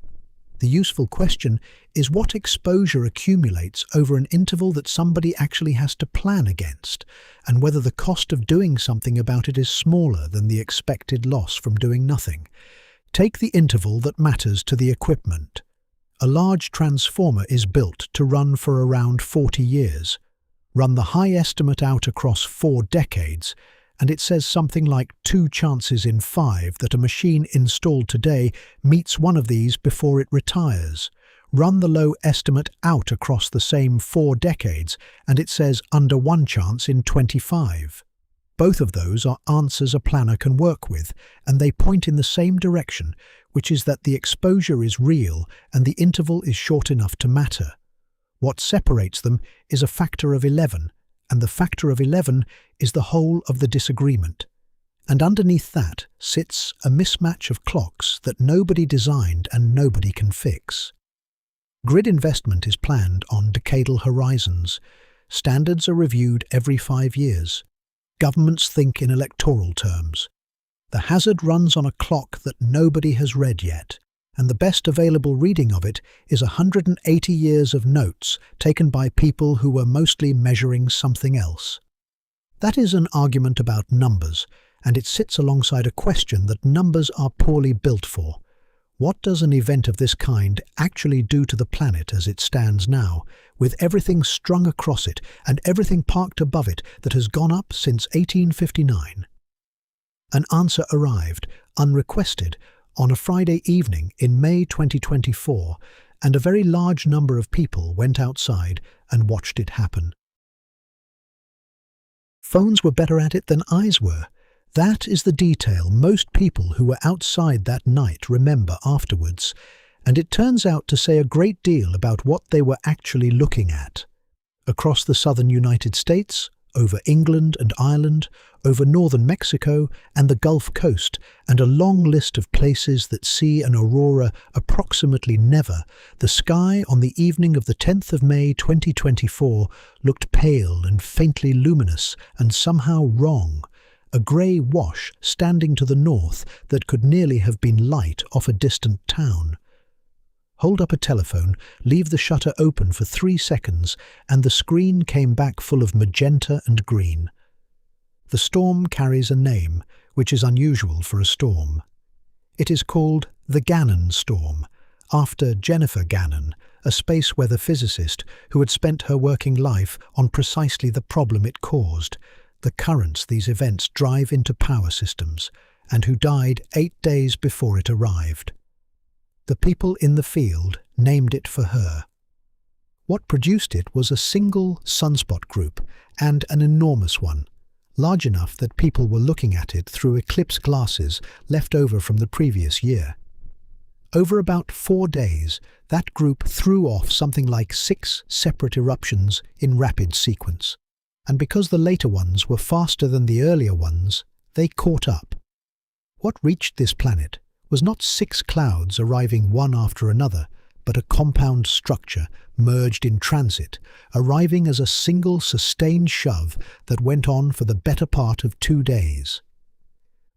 The useful question is what exposure accumulates over an interval that somebody actually has to plan against, and whether the cost of doing something about it is smaller than the expected loss from doing nothing. Take the interval that matters to the equipment. A large transformer is built to run for around 40 years. Run the high estimate out across 4 decades, and it says something like 2 chances in 5 that a machine installed today meets one of these before it retires. Run the low estimate out across the same 4 decades, and it says under 1 chance in 25. Both of those are answers a planner can work with, and they point in the same direction, which is that the exposure is real and the interval is short enough to matter. What separates them is a factor of 11, and the factor of 11 is the whole of the disagreement. And underneath that sits a mismatch of clocks that nobody designed and nobody can fix. Grid investment is planned on decadal horizons. Standards are reviewed every 5 years. Governments think in electoral terms. The hazard runs on a clock that nobody has read yet, and the best available reading of it is 180 years of notes taken by people who were mostly measuring something else. That is an argument about numbers, and it sits alongside a question that numbers are poorly built for. What does an event of this kind actually do to the planet as it stands now, with everything strung across it and everything parked above it that has gone up since 1859? An answer arrived, unrequested, on a Friday evening in May 2024, and a very large number of people went outside and watched it happen. Phones were better at it than eyes were. That is the detail most people who were outside that night remember afterwards, and it turns out to say a great deal about what they were actually looking at. Across the southern United States, over England and Ireland, over northern Mexico and the Gulf Coast, and a long list of places that see an aurora approximately never, the sky on the evening of the 10th of May 2024 looked pale and faintly luminous and somehow wrong. A grey wash standing to the north that could nearly have been light off a distant town. Hold up a telephone, leave the shutter open for 3 seconds, and the screen came back full of magenta and green. The storm carries a name, which is unusual for a storm. It is called the Gannon Storm, after Jennifer Gannon, a space weather physicist who had spent her working life on precisely the problem it caused, the currents these events drive into power systems, and who died 8 days before it arrived. The people in the field named it for her. What produced it was a single sunspot group, and an enormous one, large enough that people were looking at it through eclipse glasses left over from the previous year. Over about 4 days, that group threw off something like 6 separate eruptions in rapid sequence. And because the later ones were faster than the earlier ones, they caught up. What reached this planet was not 6 clouds arriving one after another, but a compound structure merged in transit, arriving as a single sustained shove that went on for the better part of 2 days.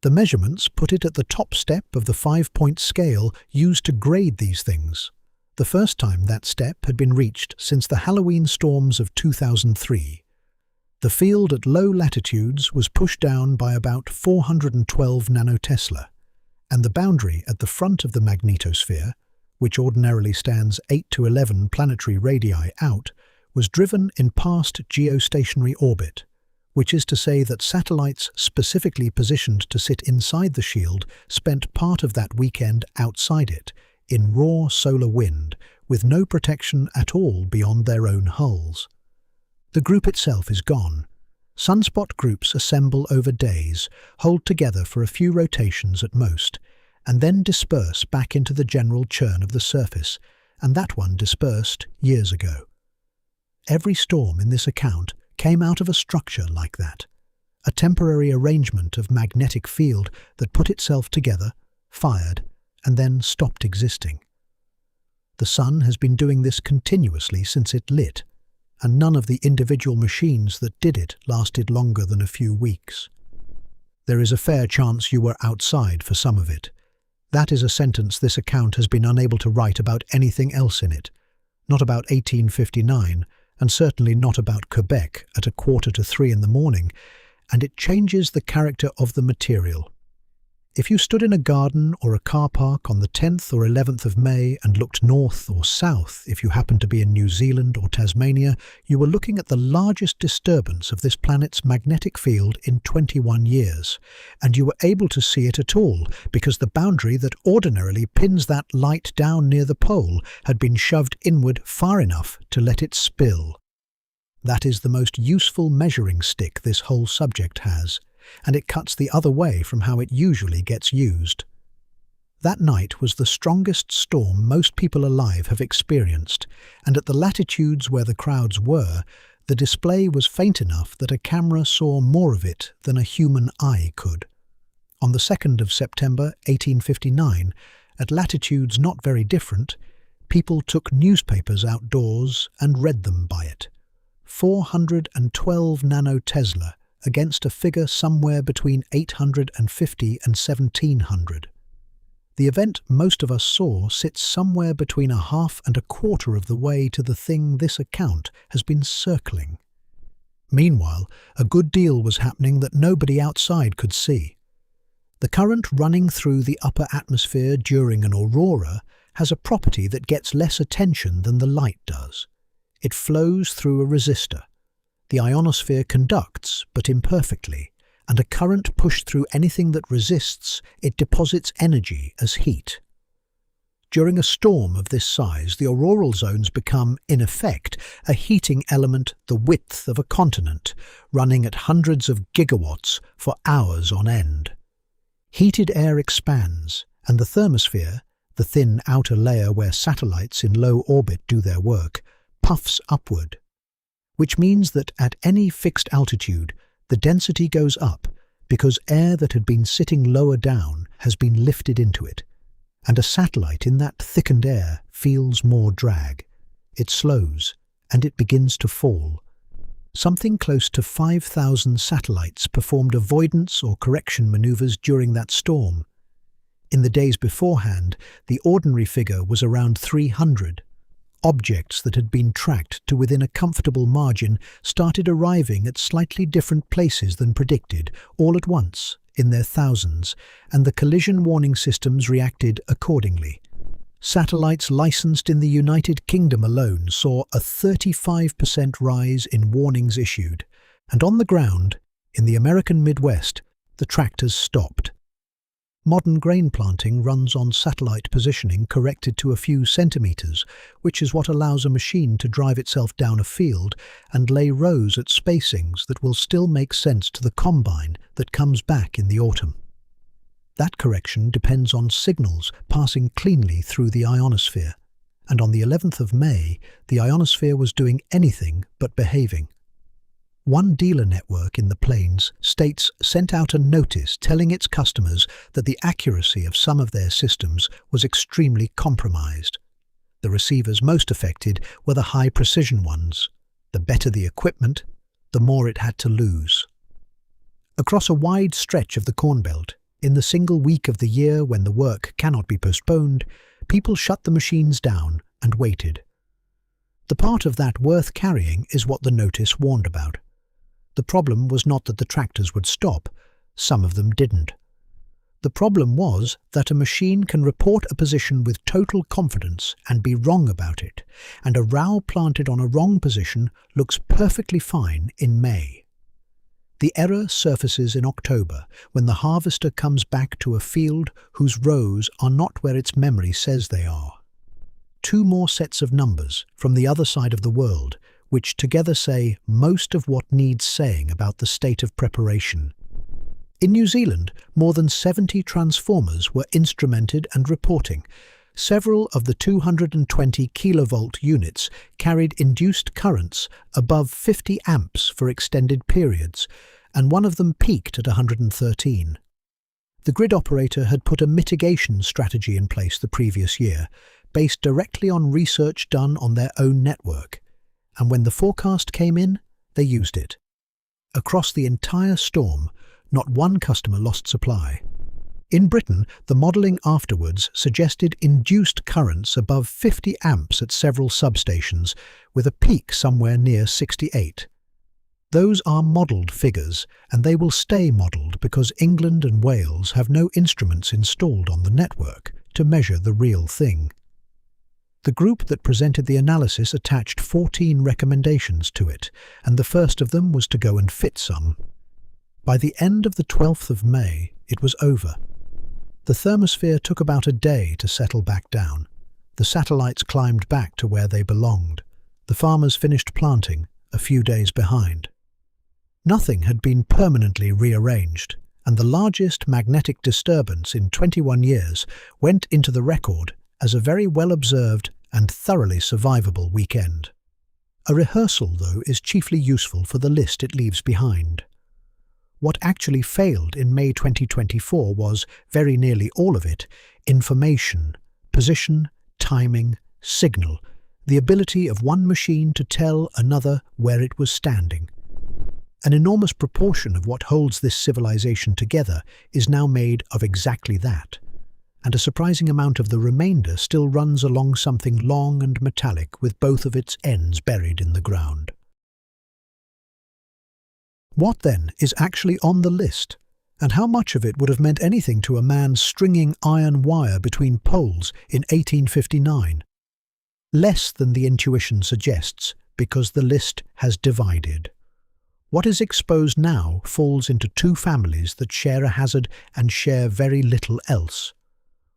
The measurements put it at the top step of the 5-point scale used to grade these things, the first time that step had been reached since the Halloween storms of 2003. The field at low latitudes was pushed down by about 412 nanotesla, and the boundary at the front of the magnetosphere, which ordinarily stands 8 to 11 planetary radii out, was driven in past geostationary orbit, which is to say that satellites specifically positioned to sit inside the shield spent part of that weekend outside it, in raw solar wind, with no protection at all beyond their own hulls. The group itself is gone. Sunspot groups assemble over days, hold together for a few rotations at most, and then disperse back into the general churn of the surface, and that one dispersed years ago. Every storm in this account came out of a structure like that, a temporary arrangement of magnetic field that put itself together, fired, and then stopped existing. The sun has been doing this continuously since it lit, and none of the individual machines that did it lasted longer than a few weeks. There is a fair chance you were outside for some of it. That is a sentence this account has been unable to write about anything else in it. Not about 1859, and certainly not about Quebec at 2:45 in the morning, and it changes the character of the material. If you stood in a garden or a car park on the 10th or 11th of May and looked north or south, if you happened to be in New Zealand or Tasmania, you were looking at the largest disturbance of this planet's magnetic field in 21 years, and you were able to see it at all because the boundary that ordinarily pins that light down near the pole had been shoved inward far enough to let it spill. That is the most useful measuring stick this whole subject has, and it cuts the other way from how it usually gets used. That night was the strongest storm most people alive have experienced, and at the latitudes where the crowds were, the display was faint enough that a camera saw more of it than a human eye could. On the 2nd of September 1859, at latitudes not very different, people took newspapers outdoors and read them by it. 412 nanotesla, against a figure somewhere between 850 and 1700. The event most of us saw sits somewhere between a half and a quarter of the way to the thing this account has been circling. Meanwhile, a good deal was happening that nobody outside could see. The current running through the upper atmosphere during an aurora has a property that gets less attention than the light does. It flows through a resistor. The ionosphere conducts, but imperfectly, and a current pushed through anything that resists, it deposits energy as heat. During a storm of this size, the auroral zones become, in effect, a heating element the width of a continent, running at hundreds of gigawatts for hours on end. Heated air expands, and the thermosphere, the thin outer layer where satellites in low orbit do their work, puffs upward, which means that at any fixed altitude, the density goes up because air that had been sitting lower down has been lifted into it, and a satellite in that thickened air feels more drag. It slows, and it begins to fall. Something close to 5,000 satellites performed avoidance or correction maneuvers during that storm. In the days beforehand, the ordinary figure was around 300. Objects that had been tracked to within a comfortable margin started arriving at slightly different places than predicted, all at once, in their thousands, and the collision warning systems reacted accordingly. Satellites licensed in the United Kingdom alone saw a 35% rise in warnings issued, and on the ground, in the American Midwest, the tractors stopped. Modern grain planting runs on satellite positioning corrected to a few centimetres, which is what allows a machine to drive itself down a field and lay rows at spacings that will still make sense to the combine that comes back in the autumn. That correction depends on signals passing cleanly through the ionosphere, and on the 11th of May, the ionosphere was doing anything but behaving. One dealer network in the plains states sent out a notice telling its customers that the accuracy of some of their systems was extremely compromised. The receivers most affected were the high-precision ones. The better the equipment, the more it had to lose. Across a wide stretch of the Corn Belt, in the single week of the year when the work cannot be postponed, people shut the machines down and waited. The part of that worth carrying is what the notice warned about. The problem was not that the tractors would stop. Some of them didn't. The problem was that a machine can report a position with total confidence and be wrong about it, and a row planted on a wrong position looks perfectly fine in May. The error surfaces in October when the harvester comes back to a field whose rows are not where its memory says they are. Two more sets of numbers from the other side of the world, which together say most of what needs saying about the state of preparation. In New Zealand, more than 70 transformers were instrumented and reporting. Several of the 220 kilovolt units carried induced currents above 50 amps for extended periods, and one of them peaked at 113. The grid operator had put a mitigation strategy in place the previous year, based directly on research done on their own network, and when the forecast came in, they used it. Across the entire storm, not one customer lost supply. In Britain, the modelling afterwards suggested induced currents above 50 amps at several substations, with a peak somewhere near 68. Those are modelled figures, and they will stay modelled because England and Wales have no instruments installed on the network to measure the real thing. The group that presented the analysis attached 14 recommendations to it, and the first of them was to go and fit some. By the end of the 12th of May, it was over. The thermosphere took about a day to settle back down. The satellites climbed back to where they belonged. The farmers finished planting, a few days behind. Nothing had been permanently rearranged, and the largest magnetic disturbance in 21 years went into the record as a very well-observed and thoroughly survivable weekend. A rehearsal, though, is chiefly useful for the list it leaves behind. What actually failed in May 2024 was, very nearly all of it, information, position, timing, signal, the ability of one machine to tell another where it was standing. An enormous proportion of what holds this civilization together is now made of exactly that, and a surprising amount of the remainder still runs along something long and metallic with both of its ends buried in the ground. What, then, is actually on the list, and how much of it would have meant anything to a man stringing iron wire between poles in 1859? Less than the intuition suggests, because the list has divided. What is exposed now falls into two families that share a hazard and share very little else.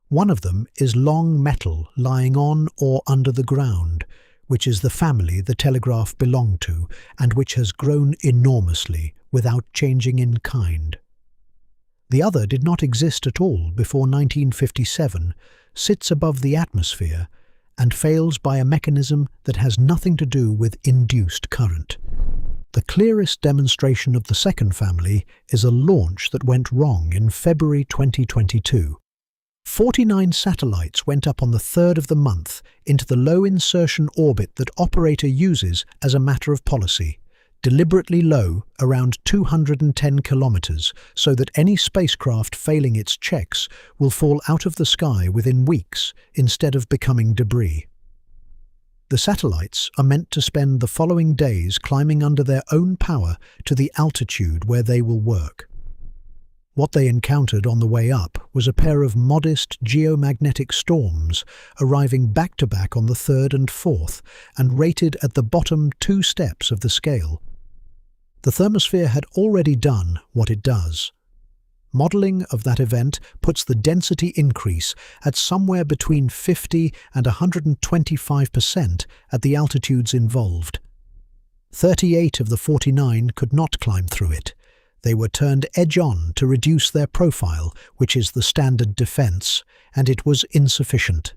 One of them is long metal lying on or under the ground, which is the family the telegraph belonged to and which has grown enormously without changing in kind. The other did not exist at all before 1957, sits above the atmosphere, and fails by a mechanism that has nothing to do with induced current. The clearest demonstration of the second family is a launch that went wrong in February 2022. 49 satellites went up on the 3rd of the month into the low insertion orbit that operator uses as a matter of policy, deliberately low, around 210 kilometers, so that any spacecraft failing its checks will fall out of the sky within weeks instead of becoming debris. The satellites are meant to spend the following days climbing under their own power to the altitude where they will work. What they encountered on the way up was a pair of modest geomagnetic storms arriving back-to-back on the 3rd and 4th and rated at the bottom 2 steps of the scale. The thermosphere had already done what it does. Modelling of that event puts the density increase at somewhere between 50 and 125% at the altitudes involved. 38 of the 49 could not climb through it. They were turned edge-on to reduce their profile, which is the standard defence, and it was insufficient.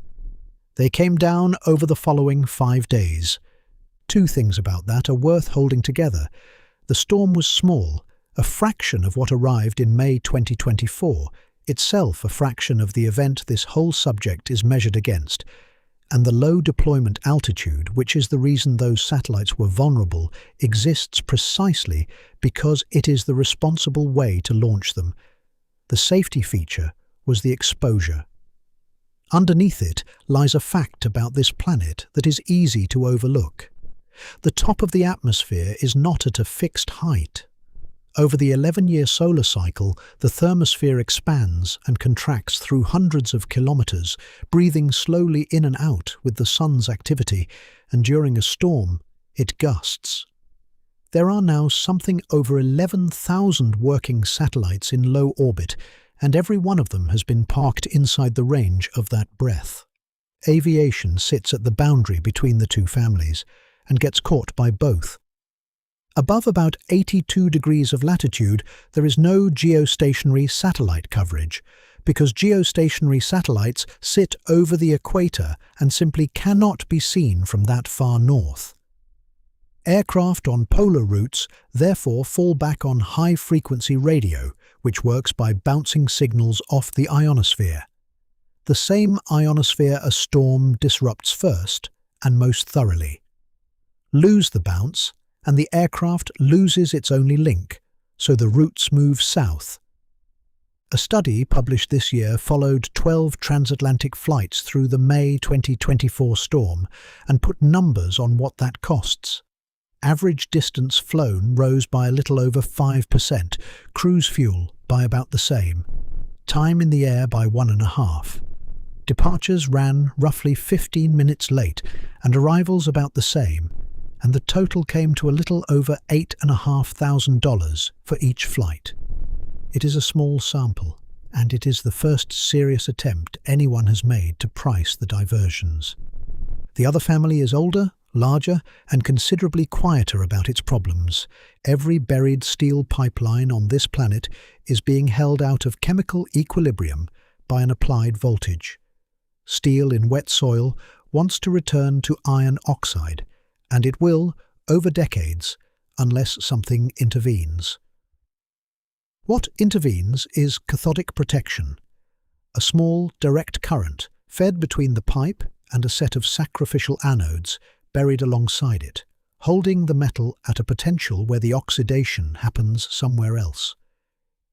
They came down over the following 5 days. 2 things about that are worth holding together. The storm was small, a fraction of what arrived in May 2024, itself a fraction of the event this whole subject is measured against, and the low deployment altitude, which is the reason those satellites were vulnerable, exists precisely because it is the responsible way to launch them. The safety feature was the exposure. Underneath it lies a fact about this planet that is easy to overlook. The top of the atmosphere is not at a fixed height. Over the 11-year solar cycle, the thermosphere expands and contracts through hundreds of kilometers, breathing slowly in and out with the sun's activity, and during a storm, it gusts. There are now something over 11,000 working satellites in low orbit, and every one of them has been parked inside the range of that breath. Aviation sits at the boundary between the two families, and gets caught by both. Above about 82 degrees of latitude, there is no geostationary satellite coverage, because geostationary satellites sit over the equator and simply cannot be seen from that far north. Aircraft on polar routes therefore fall back on high-frequency radio, which works by bouncing signals off the ionosphere. The same ionosphere a storm disrupts first and most thoroughly. Lose the bounce, and the aircraft loses its only link, so the routes move south. A study published this year followed 12 transatlantic flights through the May 2024 storm and put numbers on what that costs. Average distance flown rose by a little over 5%, cruise fuel by about the same, time in the air by 1.5. Departures ran roughly 15 minutes late and arrivals about the same, and the total came to a little over $8,500 for each flight. It is a small sample, and it is the first serious attempt anyone has made to price the diversions. The other family is older, larger, and considerably quieter about its problems. Every buried steel pipeline on this planet is being held out of chemical equilibrium by an applied voltage. Steel in wet soil wants to return to iron oxide, and it will, over decades, unless something intervenes. What intervenes is cathodic protection, a small direct current fed between the pipe and a set of sacrificial anodes buried alongside it, holding the metal at a potential where the oxidation happens somewhere else.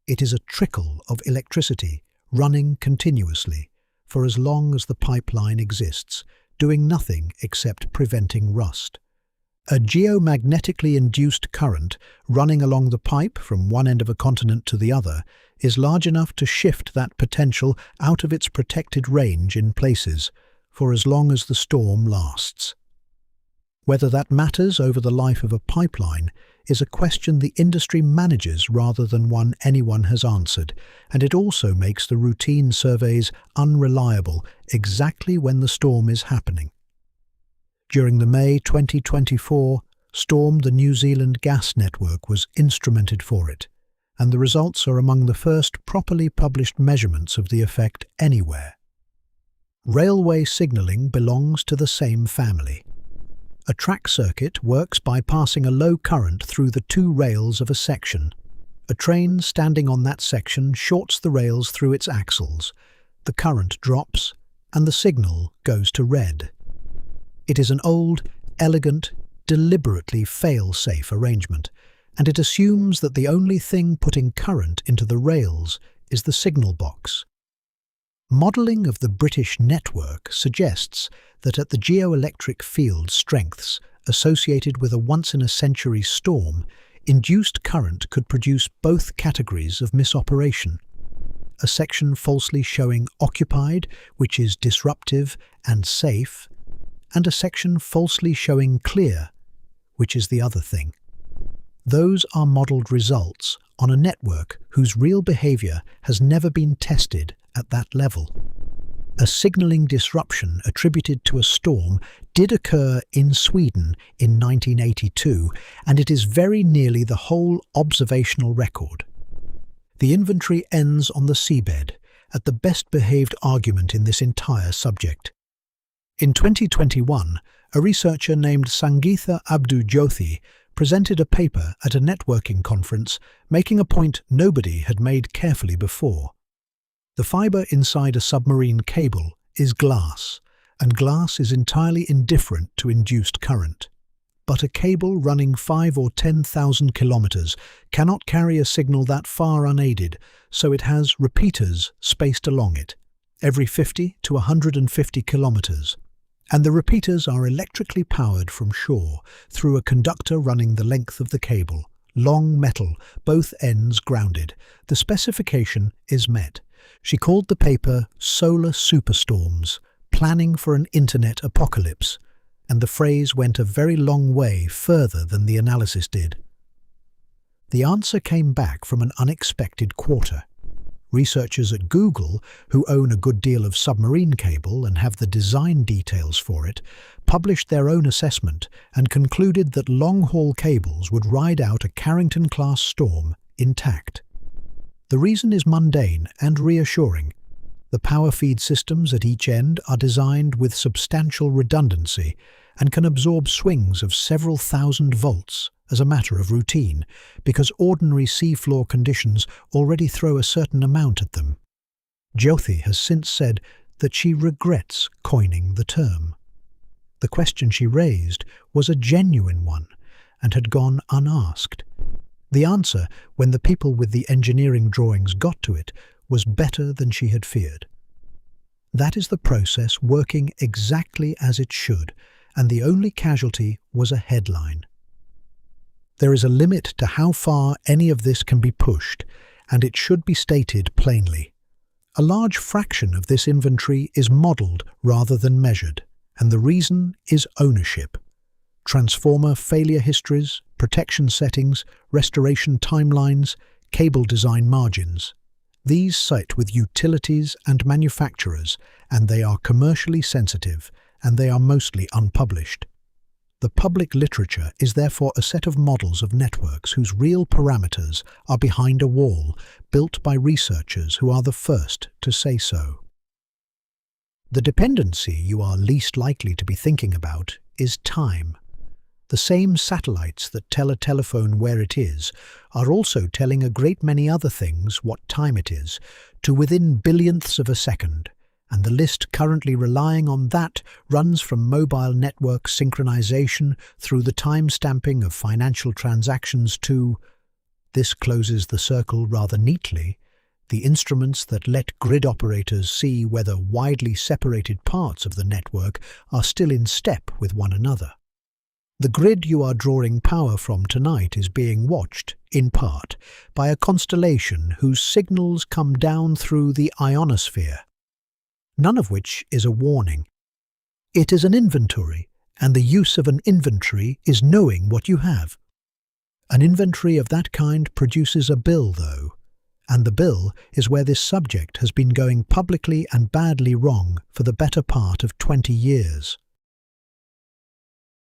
It is a trickle of electricity running continuously for as long as the pipeline exists, doing nothing except preventing rust. A geomagnetically induced current running along the pipe from one end of a continent to the other is large enough to shift that potential out of its protected range in places for as long as the storm lasts. Whether that matters over the life of a pipeline is a question the industry manages rather than one anyone has answered, and it also makes the routine surveys unreliable exactly when the storm is happening. During the May 2024 storm, the New Zealand gas network was instrumented for it, and the results are among the first properly published measurements of the effect anywhere. Railway signalling belongs to the same family. A track circuit works by passing a low current through the two rails of a section. A train standing on that section shorts the rails through its axles. The current drops, and the signal goes to red. It is an old, elegant, deliberately fail-safe arrangement, and it assumes that the only thing putting current into the rails is the signal box. Modelling of the British network suggests that at the geoelectric field strengths associated with a once-in-a-century storm, induced current could produce both categories of misoperation. A section falsely showing occupied, which is disruptive and safe, and a section falsely showing clear, which is the other thing. Those are modelled results on a network whose real behaviour has never been tested at that level. A signalling disruption attributed to a storm did occur in Sweden in 1982, and it is very nearly the whole observational record. The inventory ends on the seabed, at the best-behaved argument in this entire subject. In 2021, a researcher named Sangeetha Abdu-Jyothi presented a paper at a networking conference making a point nobody had made carefully before. The fibre inside a submarine cable is glass, and glass is entirely indifferent to induced current. But a cable running 5 or 10,000 kilometres cannot carry a signal that far unaided, so it has repeaters spaced along it, every 50 to 150 kilometres. And the repeaters are electrically powered from shore through a conductor running the length of the cable, long metal, both ends grounded. The specification is met. She called the paper Solar Superstorms, Planning for an Internet Apocalypse, and the phrase went a very long way further than the analysis did. The answer came back from an unexpected quarter. Researchers at Google, who own a good deal of submarine cable and have the design details for it, published their own assessment and concluded that long-haul cables would ride out a Carrington-class storm intact. The reason is mundane and reassuring. The power feed systems at each end are designed with substantial redundancy and can absorb swings of several thousand volts as a matter of routine, because ordinary seafloor conditions already throw a certain amount at them. Jyothi has since said that she regrets coining the term. The question she raised was a genuine one and had gone unasked. The answer, when the people with the engineering drawings got to it, was better than she had feared. That is the process working exactly as it should, and the only casualty was a headline. There is a limit to how far any of this can be pushed, and it should be stated plainly. A large fraction of this inventory is modelled rather than measured, and the reason is ownership. Transformer failure histories, protection settings, restoration timelines, cable design margins. These sit with utilities and manufacturers, and they are commercially sensitive, and they are mostly unpublished. The public literature is therefore a set of models of networks whose real parameters are behind a wall, built by researchers who are the first to say so. The dependency you are least likely to be thinking about is time. The same satellites that tell a telephone where it is are also telling a great many other things what time it is, to within billionths of a second, and the list currently relying on that runs from mobile network synchronization through the time-stamping of financial transactions to, this closes the circle rather neatly, the instruments that let grid operators see whether widely separated parts of the network are still in step with one another. The grid you are drawing power from tonight is being watched, in part, by a constellation whose signals come down through the ionosphere, none of which is a warning. It is an inventory, and the use of an inventory is knowing what you have. An inventory of that kind produces a bill, though, and the bill is where this subject has been going publicly and badly wrong for the better part of 20 years.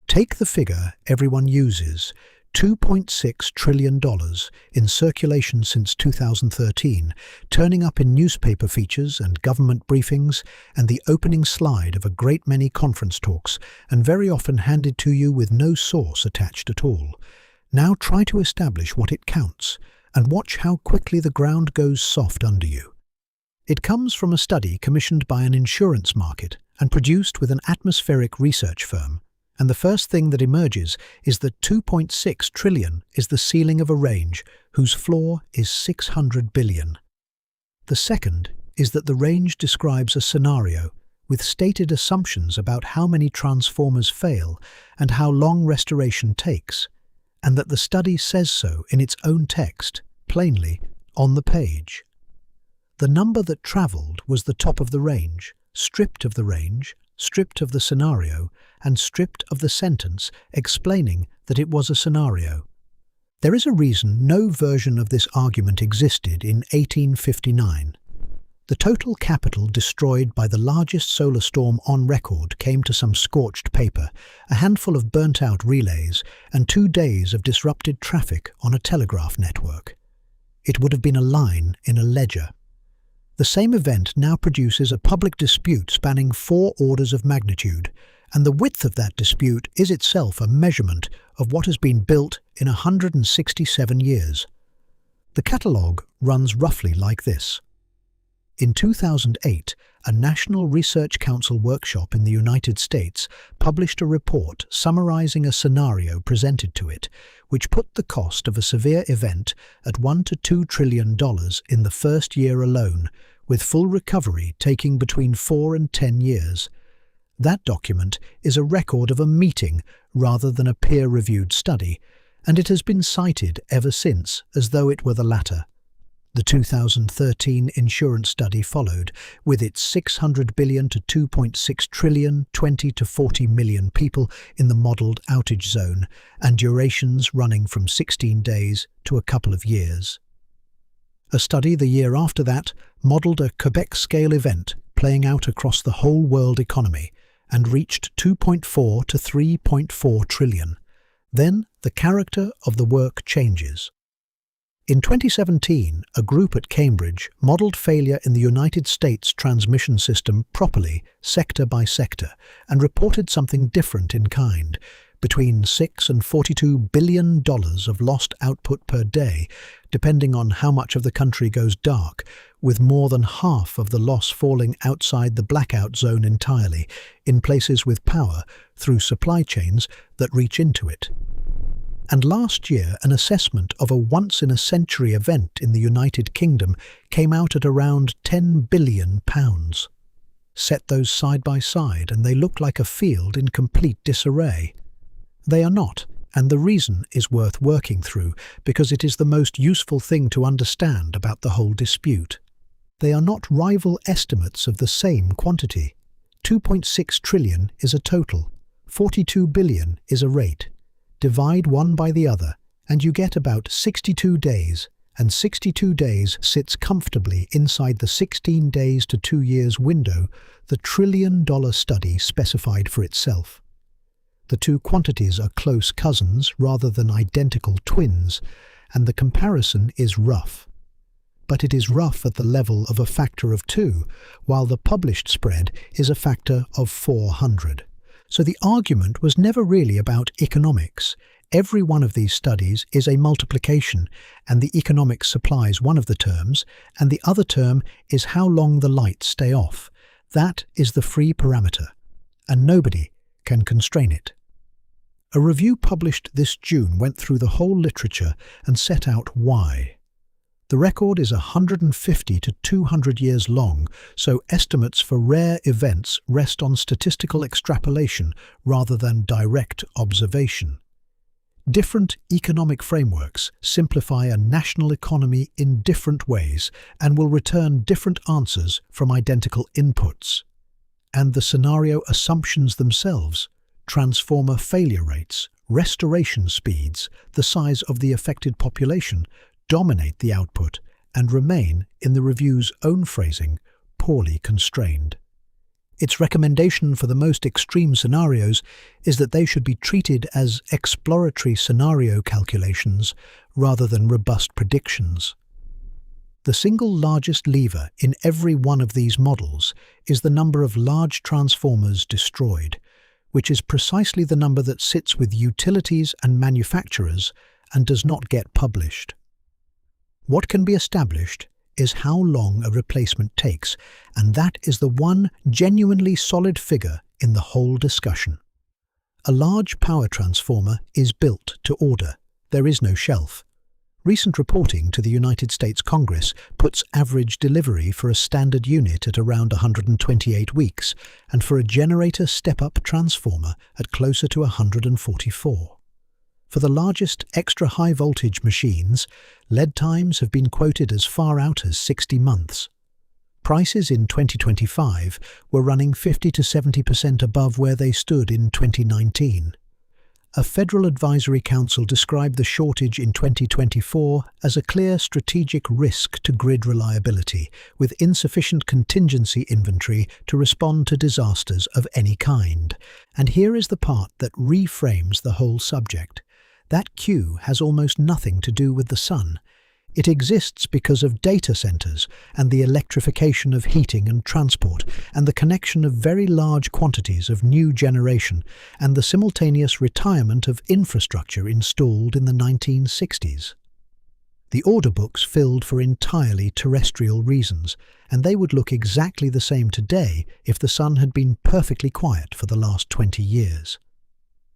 Take the figure everyone uses, $2.6 trillion in circulation since 2013, turning up in newspaper features and government briefings and the opening slide of a great many conference talks, and very often handed to you with no source attached at all. Now try to establish what it counts, and watch how quickly the ground goes soft under you. It comes from a study commissioned by an insurance market and produced with an atmospheric research firm. And the first thing that emerges is that 2.6 trillion is the ceiling of a range whose floor is 600 billion. The second is that the range describes a scenario with stated assumptions about how many transformers fail and how long restoration takes, and that the study says so in its own text, plainly, on the page. The number that travelled was the top of the range, stripped of the range, stripped of the scenario, and stripped of the sentence explaining that it was a scenario. There is a reason no version of this argument existed in 1859. The total capital destroyed by the largest solar storm on record came to some scorched paper, a handful of burnt-out relays, and 2 days of disrupted traffic on a telegraph network. It would have been a line in a ledger. The same event now produces a public dispute spanning 4 orders of magnitude, and the width of that dispute is itself a measurement of what has been built in 167 years. The catalogue runs roughly like this. In 2008, a National Research Council workshop in the United States published a report summarizing a scenario presented to it, which put the cost of a severe event at $1 to $2 trillion in the first year alone, with full recovery taking between 4 and 10 years. That document is a record of a meeting rather than a peer-reviewed study, and it has been cited ever since as though it were the latter. The 2013 insurance study followed, with its 600 billion to 2.6 trillion, 20 to 40 million people in the modelled outage zone, and durations running from 16 days to a couple of years. A study the year after that modelled a Quebec-scale event playing out across the whole world economy and reached 2.4 to 3.4 trillion. Then the character of the work changes. In 2017, a group at Cambridge modelled failure in the United States transmission system properly, sector by sector, and reported something different in kind, between $6 and $42 billion of lost output per day, depending on how much of the country goes dark, with more than half of the loss falling outside the blackout zone entirely, in places with power, through supply chains that reach into it. And last year, an assessment of a once-in-a-century event in the United Kingdom came out at around £10 billion. Set those side by side and they look like a field in complete disarray. They are not, And the reason is worth working through because it is the most useful thing to understand about the whole dispute. They are not rival estimates of the same quantity. 2.6 trillion is a total. 42 billion is a rate. Divide one by the other, and you get about 62 days, and 62 days sits comfortably inside the 16 days to 2 years window the trillion-dollar study specified for itself. The two quantities are close cousins rather than identical twins, and the comparison is rough. But it is rough at the level of a factor of 2, while the published spread is a factor of 400. So the argument was never really about economics. Every one of these studies is a multiplication, and the economics supplies one of the terms, and the other term is how long the lights stay off. That is the free parameter, and nobody can constrain it. A review published this June went through the whole literature and set out why. The record is 150 to 200 years long, so estimates for rare events rest on statistical extrapolation rather than direct observation. Different economic frameworks simplify a national economy in different ways and will return different answers from identical inputs. And the scenario assumptions themselves, transformer failure rates, restoration speeds, the size of the affected population, dominate the output and remain, in the review's own phrasing, poorly constrained. Its recommendation for the most extreme scenarios is that they should be treated as exploratory scenario calculations rather than robust predictions. The single largest lever in every one of these models is the number of large transformers destroyed, which is precisely the number that sits with utilities and manufacturers and does not get published. What can be established is how long a replacement takes, and that is the one genuinely solid figure in the whole discussion. A large power transformer is built to order. There is no shelf. Recent reporting to the United States Congress puts average delivery for a standard unit at around 128 weeks, and for a generator step-up transformer at closer to 144. For the largest extra-high voltage machines, lead times have been quoted as far out as 60 months. Prices in 2025 were running 50 to 70% above where they stood in 2019. A Federal Advisory Council described the shortage in 2024 as a clear strategic risk to grid reliability, with insufficient contingency inventory to respond to disasters of any kind. And here is the part that reframes the whole subject. That queue has almost nothing to do with the sun. It exists because of data centers and the electrification of heating and transport and the connection of very large quantities of new generation and the simultaneous retirement of infrastructure installed in the 1960s. The order books filled for entirely terrestrial reasons, and they would look exactly the same today if the sun had been perfectly quiet for the last 20 years.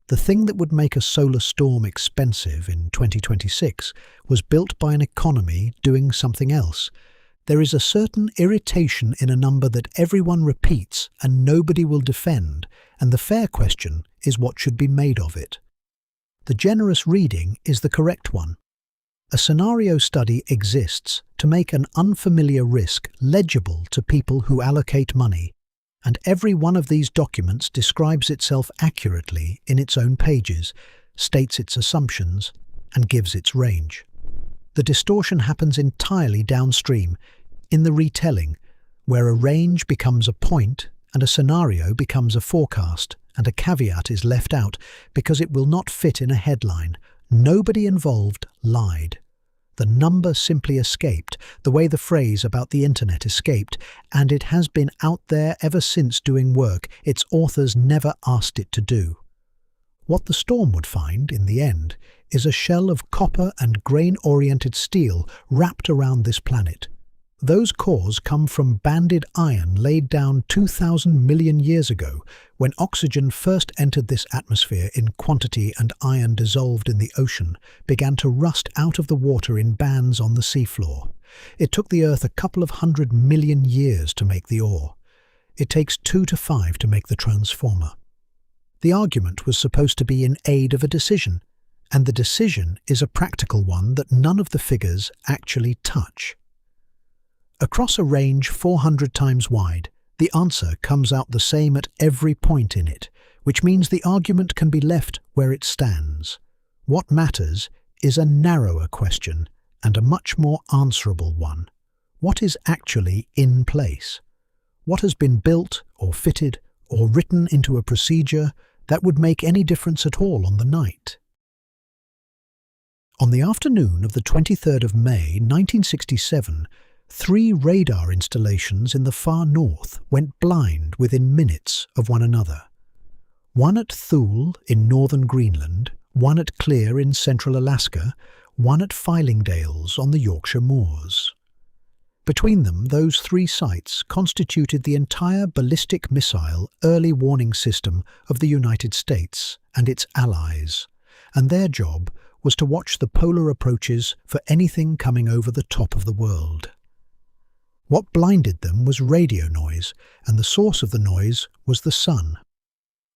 The thing that would make a solar storm expensive in 2026 was built by an economy doing something else. There is a certain irritation in a number that everyone repeats and nobody will defend, and the fair question is what should be made of it. The generous reading is the correct one. A scenario study exists to make an unfamiliar risk legible to people who allocate money, and every one of these documents describes itself accurately in its own pages, states its assumptions, and gives its range. The distortion happens entirely downstream, in the retelling, where a range becomes a point and a scenario becomes a forecast, and a caveat is left out because it will not fit in a headline. Nobody involved lied. The number simply escaped, the way the phrase about the internet escaped, and it has been out there ever since doing work its authors never asked it to do. What the storm would find, in the end, is a shell of copper and grain-oriented steel wrapped around this planet. Those cores come from banded iron laid down 2,000 million years ago, when oxygen first entered this atmosphere in quantity and iron dissolved in the ocean began to rust out of the water in bands on the seafloor. It took the Earth a couple of 100 million years to make the ore. It takes 2 to 5 to make the transformer. The argument was supposed to be in aid of a decision, and the decision is a practical one that none of the figures actually touch. Across a range 400 times wide, the answer comes out the same at every point in it, which means the argument can be left where it stands. What matters is a narrower question and a much more answerable one. What is actually in place? What has been built or fitted or written into a procedure that would make any difference at all on the night? On the afternoon of the 23rd of May 1967, 3 radar installations in the far north went blind within minutes of one another. One at Thule in northern Greenland, one at Clear in central Alaska, one at Fylingdales on the Yorkshire moors. Between them, those 3 sites constituted the entire ballistic missile early warning system of the United States and its allies, and their job was to watch the polar approaches for anything coming over the top of the world. What blinded them was radio noise, and the source of the noise was the sun.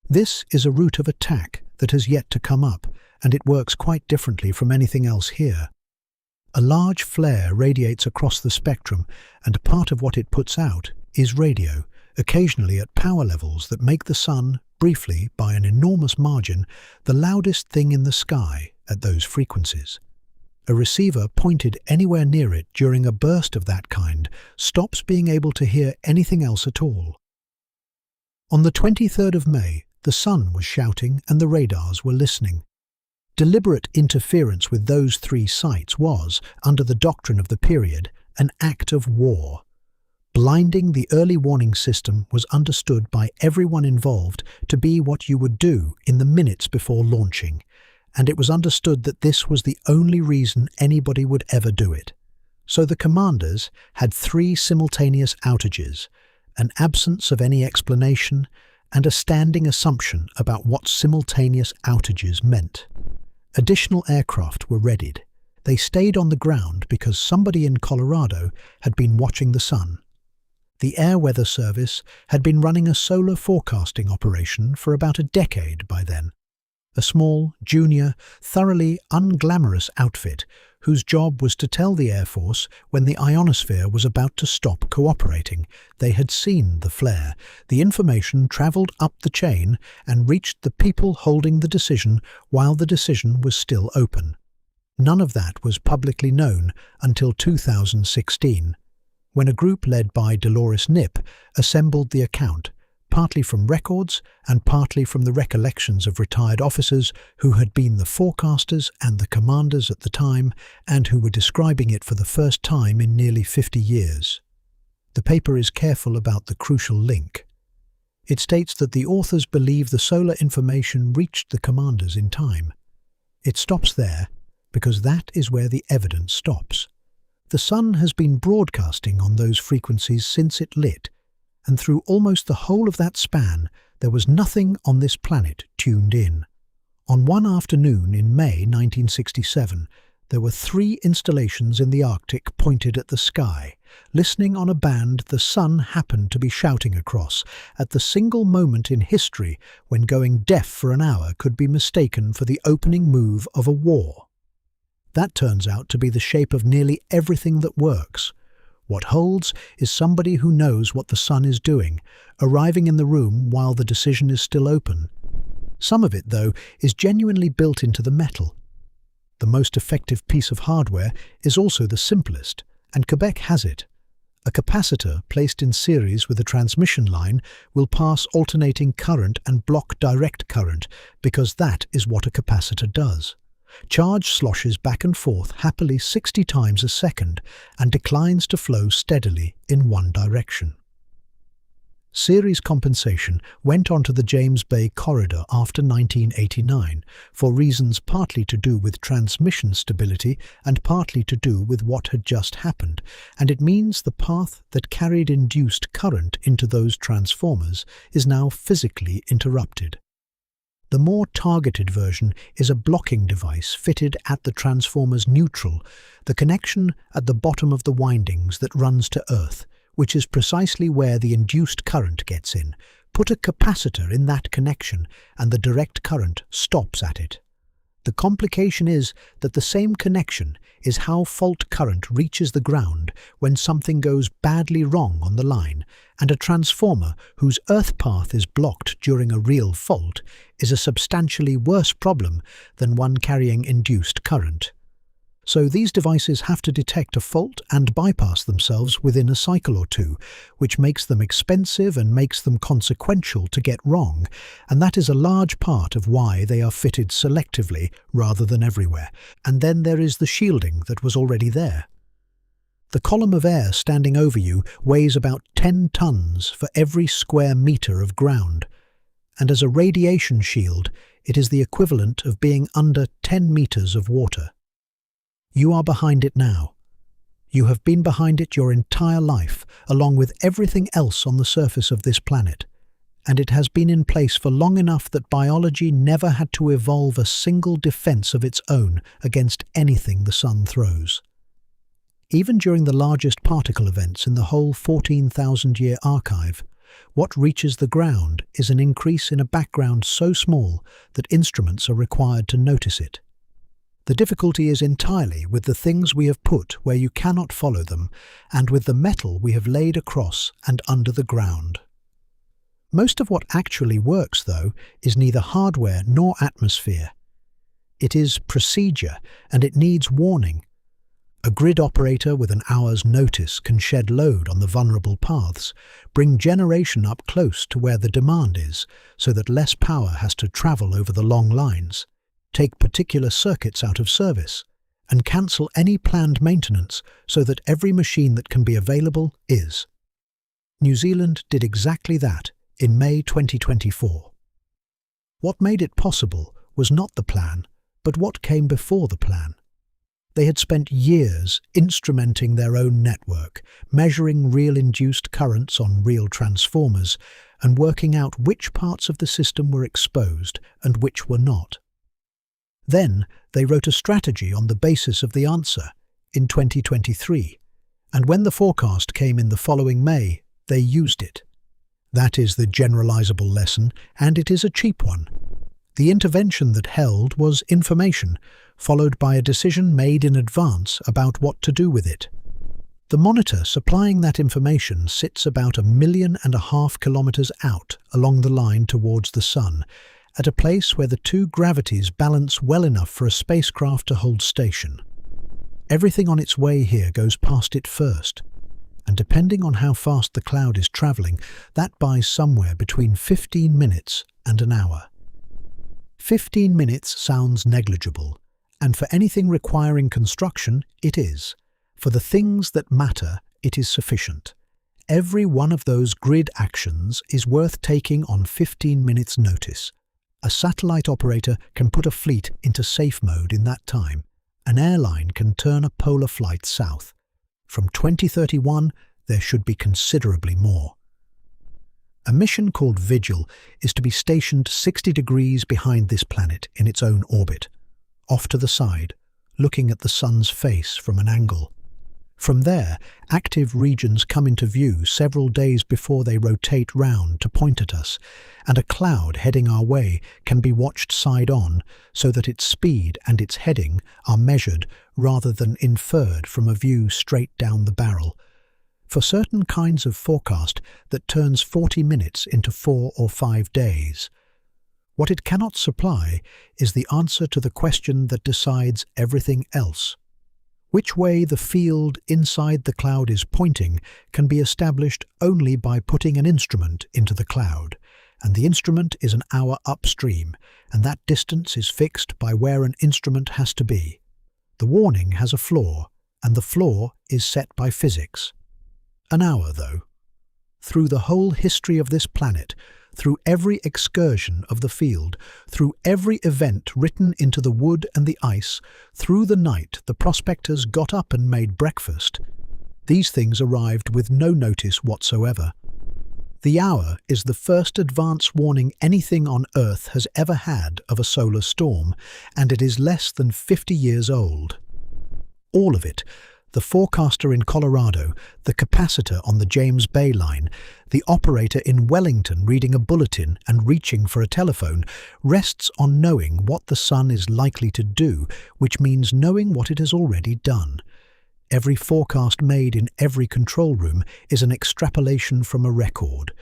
This is a route of attack that has yet to come up, and it works quite differently from anything else here. A large flare radiates across the spectrum, and part of what it puts out is radio, occasionally at power levels that make the sun, briefly, by an enormous margin, the loudest thing in the sky at those frequencies. A receiver pointed anywhere near it during a burst of that kind stops being able to hear anything else at all. On the 23rd of May, the sun was shouting and the radars were listening. Deliberate interference with those 3 sites was, under the doctrine of the period, an act of war. Blinding the early warning system was understood by everyone involved to be what you would do in the minutes before launching, and it was understood that this was the only reason anybody would ever do it. So the commanders had 3 simultaneous outages, an absence of any explanation, and a standing assumption about what simultaneous outages meant. Additional aircraft were readied. They stayed on the ground because somebody in Colorado had been watching the sun. The Air Weather Service had been running a solar forecasting operation for about a decade by then. A small, junior, thoroughly unglamorous outfit whose job was to tell the Air Force when the ionosphere was about to stop cooperating. They had seen the flare. The information travelled up the chain and reached the people holding the decision while the decision was still open. None of that was publicly known until 2016, when a group led by Dolores Knipp assembled the account, partly from records and partly from the recollections of retired officers who had been the forecasters and the commanders at the time and who were describing it for the first time in nearly 50 years. The paper is careful about the crucial link. It states that the authors believe the solar information reached the commanders in time. It stops there because that is where the evidence stops. The sun has been broadcasting on those frequencies since it lit, and through almost the whole of that span, there was nothing on this planet tuned in. On one afternoon in May 1967, there were 3 installations in the Arctic pointed at the sky, listening on a band the sun happened to be shouting across, at the single moment in history when going deaf for an hour could be mistaken for the opening move of a war. That turns out to be the shape of nearly everything that works. What holds is somebody who knows what the sun is doing, arriving in the room while the decision is still open. Some of it, though, is genuinely built into the metal. The most effective piece of hardware is also the simplest, and Quebec has it. A capacitor placed in series with a transmission line will pass alternating current and block direct current because that is what a capacitor does. Charge sloshes back and forth happily 60 times a second and declines to flow steadily in one direction. Series compensation went onto the James Bay corridor after 1989 for reasons partly to do with transmission stability and partly to do with what had just happened, and it means the path that carried induced current into those transformers is now physically interrupted. The more targeted version is a blocking device fitted at the transformer's neutral, the connection at the bottom of the windings that runs to earth, which is precisely where the induced current gets in. Put a capacitor in that connection and the direct current stops at it. The complication is that the same connection is how fault current reaches the ground when something goes badly wrong on the line, and a transformer whose earth path is blocked during a real fault is a substantially worse problem than one carrying induced current. So these devices have to detect a fault and bypass themselves within a cycle or two, which makes them expensive and makes them consequential to get wrong, and that is a large part of why they are fitted selectively rather than everywhere. And then there is the shielding that was already there. The column of air standing over you weighs about 10 tons for every square metre of ground, and as a radiation shield, it is the equivalent of being under 10 metres of water. You are behind it now. You have been behind it your entire life, along with everything else on the surface of this planet, and it has been in place for long enough that biology never had to evolve a single defense of its own against anything the sun throws. Even during the largest particle events in the whole 14,000-year archive, what reaches the ground is an increase in a background so small that instruments are required to notice it. The difficulty is entirely with the things we have put where you cannot follow them, and with the metal we have laid across and under the ground. Most of what actually works, though, is neither hardware nor atmosphere. It is procedure, and it needs warning. A grid operator with an hour's notice can shed load on the vulnerable paths, bring generation up close to where the demand is, so that less power has to travel over the long lines, take particular circuits out of service, and cancel any planned maintenance so that every machine that can be available is. New Zealand did exactly that in May 2024. What made it possible was not the plan, but what came before the plan. They had spent years instrumenting their own network, measuring real induced currents on real transformers, and working out which parts of the system were exposed and which were not. Then they wrote a strategy on the basis of the answer in 2023, and when the forecast came in the following May, they used it. That is the generalizable lesson, and it is a cheap one. The intervention that held was information, followed by a decision made in advance about what to do with it. The monitor supplying that information sits about 1.5 million kilometers out along the line towards the Sun, at a place where the two gravities balance well enough for a spacecraft to hold station. Everything on its way here goes past it first, and depending on how fast the cloud is travelling, that buys somewhere between 15 minutes and an hour. 15 minutes sounds negligible, and for anything requiring construction, it is. For the things that matter, it is sufficient. Every one of those grid actions is worth taking on 15 minutes' notice. A satellite operator can put a fleet into safe mode in that time. An airline can turn a polar flight south. From 2031, there should be considerably more. A mission called Vigil is to be stationed 60 degrees behind this planet in its own orbit, off to the side, looking at the Sun's face from an angle. From there, active regions come into view several days before they rotate round to point at us, and a cloud heading our way can be watched side-on so that its speed and its heading are measured rather than inferred from a view straight down the barrel. For certain kinds of forecast that turns 40 minutes into 4 or 5 days. What it cannot supply is the answer to the question that decides everything else. Which way the field inside the cloud is pointing can be established only by putting an instrument into the cloud, and the instrument is an hour upstream, and that distance is fixed by where an instrument has to be. The warning has a floor, and the floor is set by physics. An hour, though. Through the whole history of this planet, through every excursion of the field, through every event written into the wood and the ice, through the night the prospectors got up and made breakfast. These things arrived with no notice whatsoever. The hour is the first advance warning anything on Earth has ever had of a solar storm, and it is less than 50 years old. All of it, the forecaster in Colorado, the capacitor on the James Bay line, the operator in Wellington reading a bulletin and reaching for a telephone, rests on knowing what the sun is likely to do, which means knowing what it has already done. Every forecast made in every control room is an extrapolation from a record.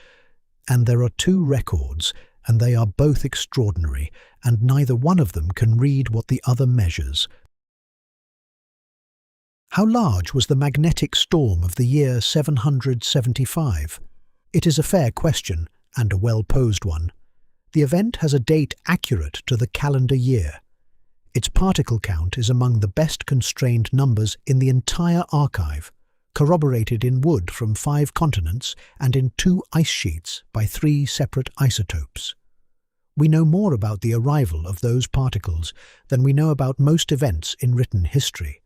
And there are two records, and they are both extraordinary, and neither one of them can read what the other measures. How large was the magnetic storm of the year 775? It is a fair question, and a well-posed one. The event has a date accurate to the calendar year. Its particle count is among the best constrained numbers in the entire archive, corroborated in wood from 5 continents and in 2 ice sheets by 3 separate isotopes. We know more about the arrival of those particles than we know about most events in written history.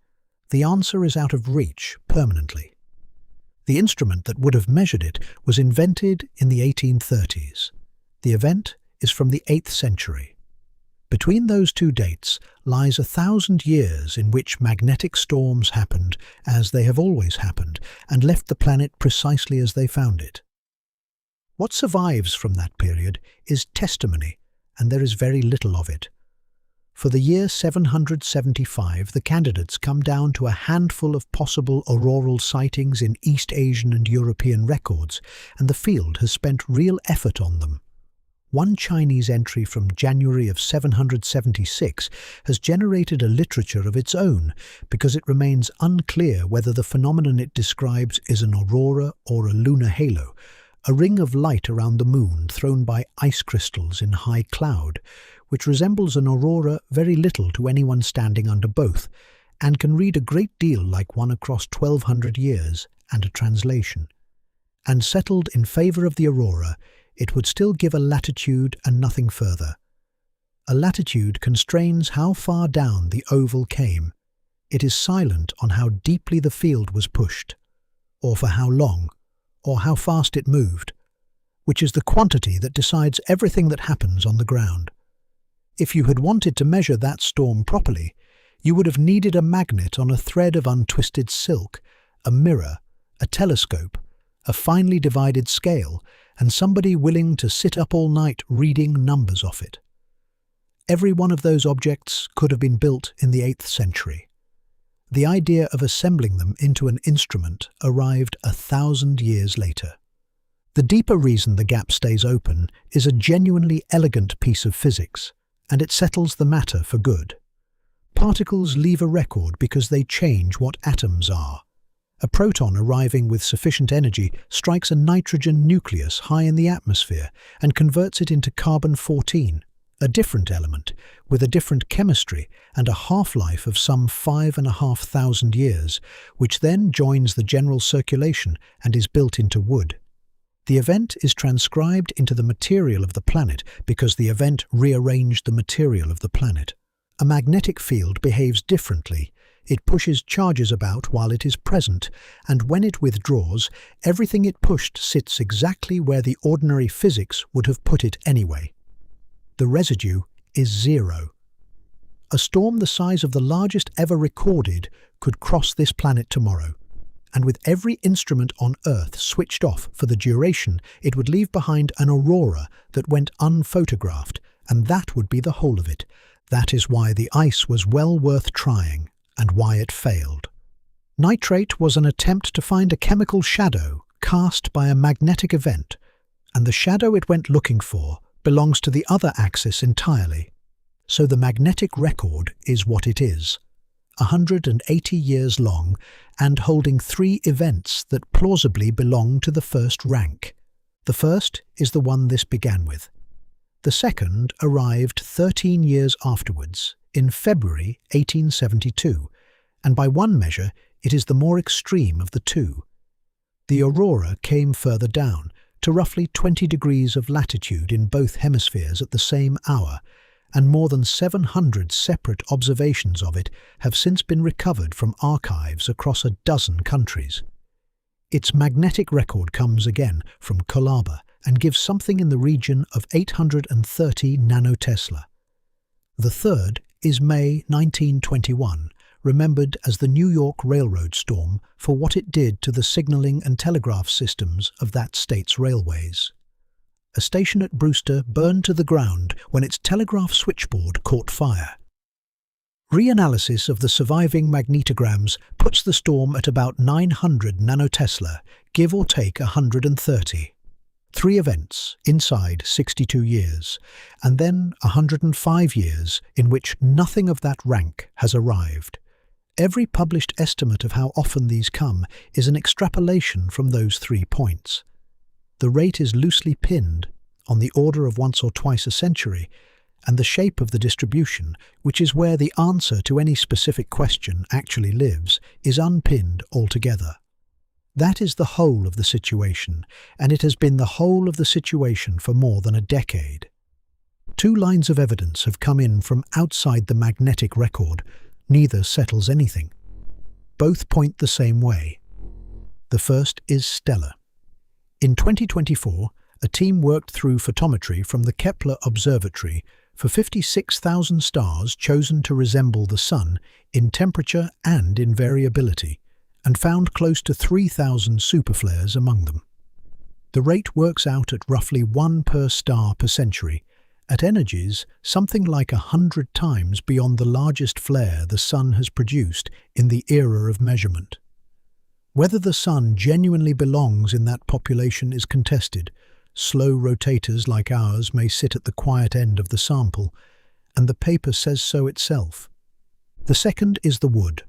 The answer is out of reach permanently. The instrument that would have measured it was invented in the 1830s. The event is from the 8th century. Between those two dates lies 1,000 years in which magnetic storms happened as they have always happened and left the planet precisely as they found it. What survives from that period is testimony, and there is very little of it. For the year 775, the candidates come down to a handful of possible auroral sightings in East Asian and European records, and the field has spent real effort on them. One Chinese entry from January of 776 has generated a literature of its own because it remains unclear whether the phenomenon it describes is an aurora or a lunar halo, a ring of light around the moon thrown by ice crystals in high cloud, which resembles an aurora very little to anyone standing under both, and can read a great deal like one across 1,200 years and a translation. And settled in favour of the aurora, it would still give a latitude and nothing further. A latitude constrains how far down the oval came. It is silent on how deeply the field was pushed, or for how long, or how fast it moved, which is the quantity that decides everything that happens on the ground. If you had wanted to measure that storm properly, you would have needed a magnet on a thread of untwisted silk, a mirror, a telescope, a finely divided scale, and somebody willing to sit up all night reading numbers off it. Every one of those objects could have been built in the 8th century. The idea of assembling them into an instrument arrived 1,000 years later. The deeper reason the gap stays open is a genuinely elegant piece of physics, and it settles the matter for good. Particles leave a record because they change what atoms are. A proton arriving with sufficient energy strikes a nitrogen nucleus high in the atmosphere and converts it into carbon-14, a different element with a different chemistry and a half-life of some 5,500 years, which then joins the general circulation and is built into wood. The event is transcribed into the material of the planet because the event rearranged the material of the planet. A magnetic field behaves differently. It pushes charges about while it is present, and when it withdraws, everything it pushed sits exactly where the ordinary physics would have put it anyway. The residue is 0. A storm the size of the largest ever recorded could cross this planet tomorrow, and with every instrument on Earth switched off for the duration, it would leave behind an aurora that went unphotographed, and that would be the whole of it. That is why the ice was well worth trying, and why it failed. Nitrate was an attempt to find a chemical shadow cast by a magnetic event, and the shadow it went looking for belongs to the other axis entirely. So the magnetic record is what it is, 180 years long and holding 3 events that plausibly belong to the first rank. The first is the one this began with. The second arrived 13 years afterwards, in February 1872, and by one measure it is the more extreme of the two. The aurora came further down, to roughly 20 degrees of latitude in both hemispheres at the same hour, and more than 700 separate observations of it have since been recovered from archives across a dozen countries. Its magnetic record comes again from Colaba and gives something in the region of 830 nanotesla. The third is May 1921, remembered as the New York Railroad storm for what it did to the signaling and telegraph systems of that state's railways. A station at Brewster burned to the ground when its telegraph switchboard caught fire. Reanalysis of the surviving magnetograms puts the storm at about 900 nanotesla, give or take 130. 3 events inside 62 years, and then 105 years in which nothing of that rank has arrived. Every published estimate of how often these come is an extrapolation from those 3 points. The rate is loosely pinned on the order of once or twice a century, and the shape of the distribution, which is where the answer to any specific question actually lives, is unpinned altogether. That is the whole of the situation, and it has been the whole of the situation for more than a decade. 2 lines of evidence have come in from outside the magnetic record. Neither settles anything. Both point the same way. The first is stellar. In 2024, a team worked through photometry from the Kepler Observatory for 56,000 stars chosen to resemble the Sun in temperature and in variability, and found close to 3,000 superflares among them. The rate works out at roughly 1 per star per century, at energies something like 100 times beyond the largest flare the Sun has produced in the era of measurement. Whether the Sun genuinely belongs in that population is contested. Slow rotators like ours may sit at the quiet end of the sample, and the paper says so itself. The second is the wood.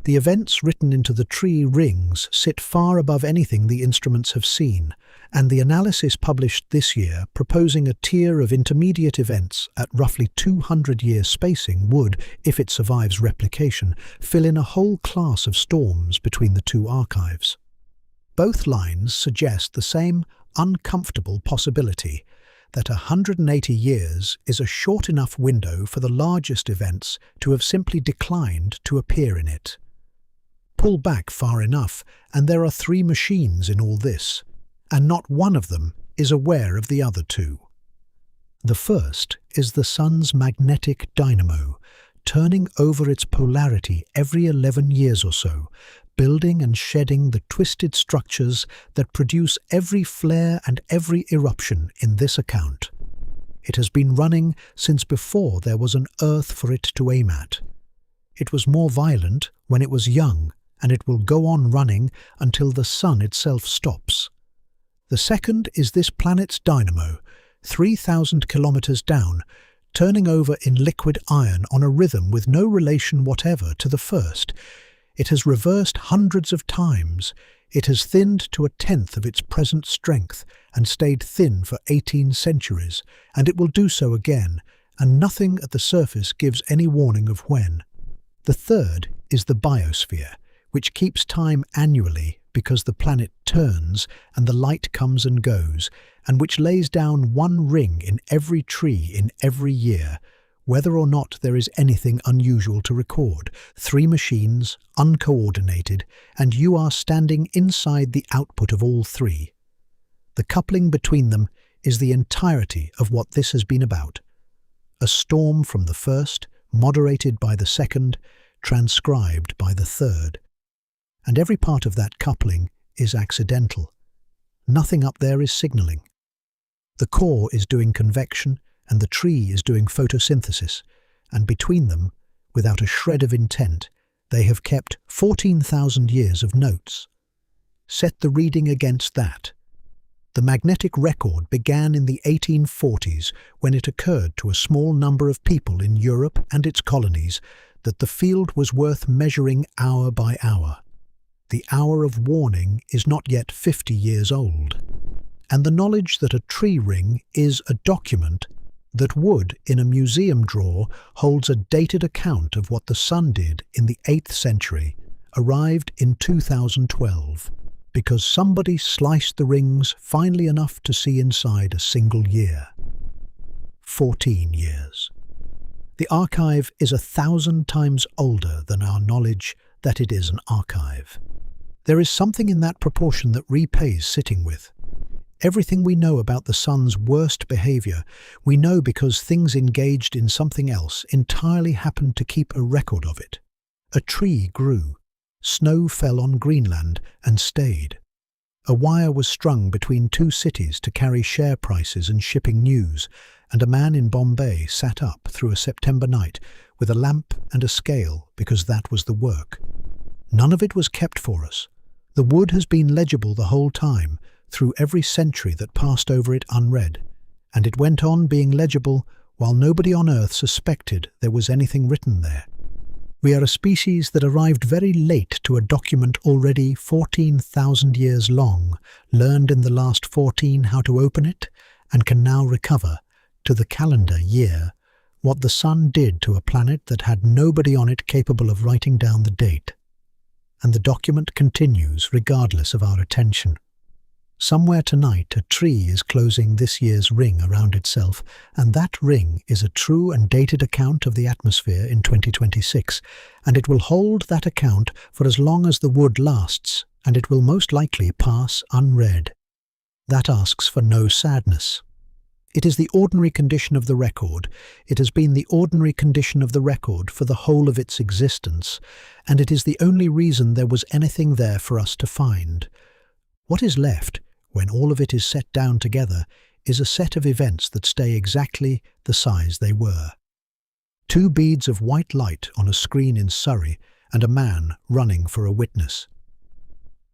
The events written into the tree rings sit far above anything the instruments have seen, and the analysis published this year proposing a tier of intermediate events at roughly 200-year spacing would, if it survives replication, fill in a whole class of storms between the 2 archives. Both lines suggest the same uncomfortable possibility that 180 years is a short enough window for the largest events to have simply declined to appear in it. Pull back far enough, and there are 3 machines in all this, and not one of them is aware of the other 2. The first is the Sun's magnetic dynamo, turning over its polarity every 11 years or so, building and shedding the twisted structures that produce every flare and every eruption in this account. It has been running since before there was an Earth for it to aim at. It was more violent when it was young, and it will go on running until the Sun itself stops. The second is this planet's dynamo, 3,000 kilometers down, turning over in liquid iron on a rhythm with no relation whatever to the first. It has reversed hundreds of times. It has thinned to 1/10 of its present strength and stayed thin for 18 centuries, and it will do so again, and nothing at the surface gives any warning of when. The third is the biosphere, which keeps time annually because the planet turns and the light comes and goes, and which lays down 1 ring in every tree in every year, whether or not there is anything unusual to record. 3 machines, uncoordinated, and you are standing inside the output of all 3. The coupling between them is the entirety of what this has been about. A storm from the first, moderated by the second, transcribed by the third. And every part of that coupling is accidental. Nothing up there is signaling. The core is doing convection, and the tree is doing photosynthesis, and between them, without a shred of intent, they have kept 14,000 years of notes. Set the reading against that. The magnetic record began in the 1840s when it occurred to a small number of people in Europe and its colonies that the field was worth measuring hour by hour. The hour of warning is not yet 50 years old, and the knowledge that a tree ring is a document that wood in a museum drawer holds a dated account of what the Sun did in the 8th century arrived in 2012 because somebody sliced the rings finely enough to see inside a single year. 14 years. The archive is 1,000 times older than our knowledge that it is an archive. There is something in that proportion that repays sitting with. Everything we know about the Sun's worst behavior, we know because things engaged in something else entirely happened to keep a record of it. A tree grew. Snow fell on Greenland and stayed. A wire was strung between two cities to carry share prices and shipping news, and a man in Bombay sat up through a September night with a lamp and a scale because that was the work. None of it was kept for us. The wood has been legible the whole time, through every century that passed over it unread, and it went on being legible while nobody on earth suspected there was anything written there. We are a species that arrived very late to a document already 14,000 years long, learned in the last 14 how to open it, and can now recover, to the calendar year, what the sun did to a planet that had nobody on it capable of writing down the date. And the document continues regardless of our attention. Somewhere tonight a tree is closing this year's ring around itself, and that ring is a true and dated account of the atmosphere in 2026, and it will hold that account for as long as the wood lasts, and it will most likely pass unread. That asks for no sadness. It is the ordinary condition of the record. It has been the ordinary condition of the record for the whole of its existence, and it is the only reason there was anything there for us to find. What is left, when all of it is set down together, is a set of events that stay exactly the size they were. 2 beads of white light on a screen in Surrey, and a man running for a witness.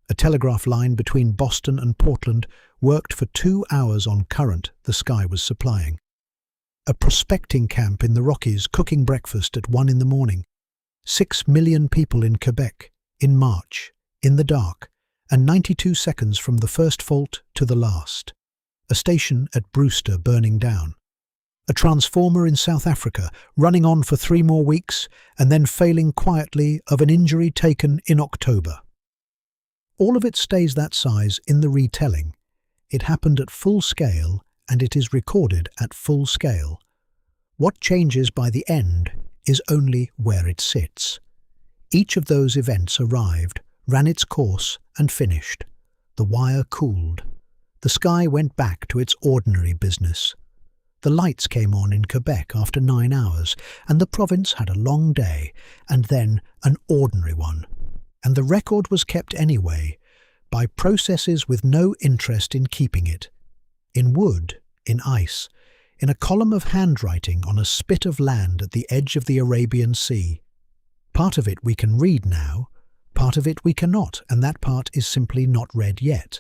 A telegraph line between Boston and Portland worked for 2 hours on current the sky was supplying. A prospecting camp in the Rockies cooking breakfast at 1 in the morning. 6 million people in Quebec, in March, in the dark, and 92 seconds from the first fault to the last. A station at Brewster burning down. A transformer in South Africa running on for 3 more weeks and then failing quietly of an injury taken in October. All of it stays that size in the retelling. It happened at full scale and it is recorded at full scale. What changes by the end is only where it sits. Each of those events arrived, ran its course and finished. The wire cooled. The sky went back to its ordinary business. The lights came on in Quebec after 9 hours, and the province had a long day, and then an ordinary one. And the record was kept anyway, by processes with no interest in keeping it. In wood, in ice, in a column of handwriting on a spit of land at the edge of the Arabian Sea. Part of it we can read now, part of it we cannot, and that part is simply not read yet.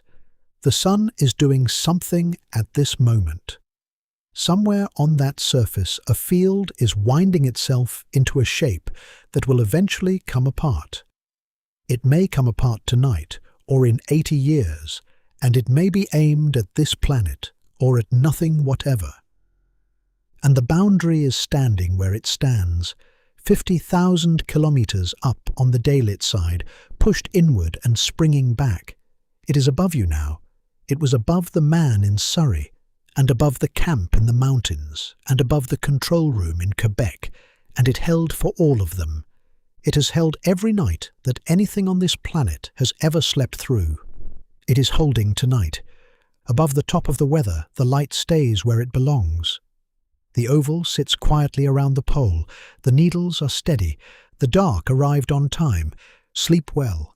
The sun is doing something at this moment. Somewhere on that surface a field is winding itself into a shape that will eventually come apart. It may come apart tonight, or in 80 years, and it may be aimed at this planet, or at nothing whatever. And the boundary is standing where it stands, 50,000 kilometers up on the daylit side, pushed inward and springing back. It is above you now. It was above the man in Surrey, and above the camp in the mountains, and above the control room in Quebec, and it held for all of them. It has held every night that anything on this planet has ever slept through. It is holding tonight. Above the top of the weather, the light stays where it belongs. The oval sits quietly around the pole. The needles are steady. The dark arrived on time. Sleep well.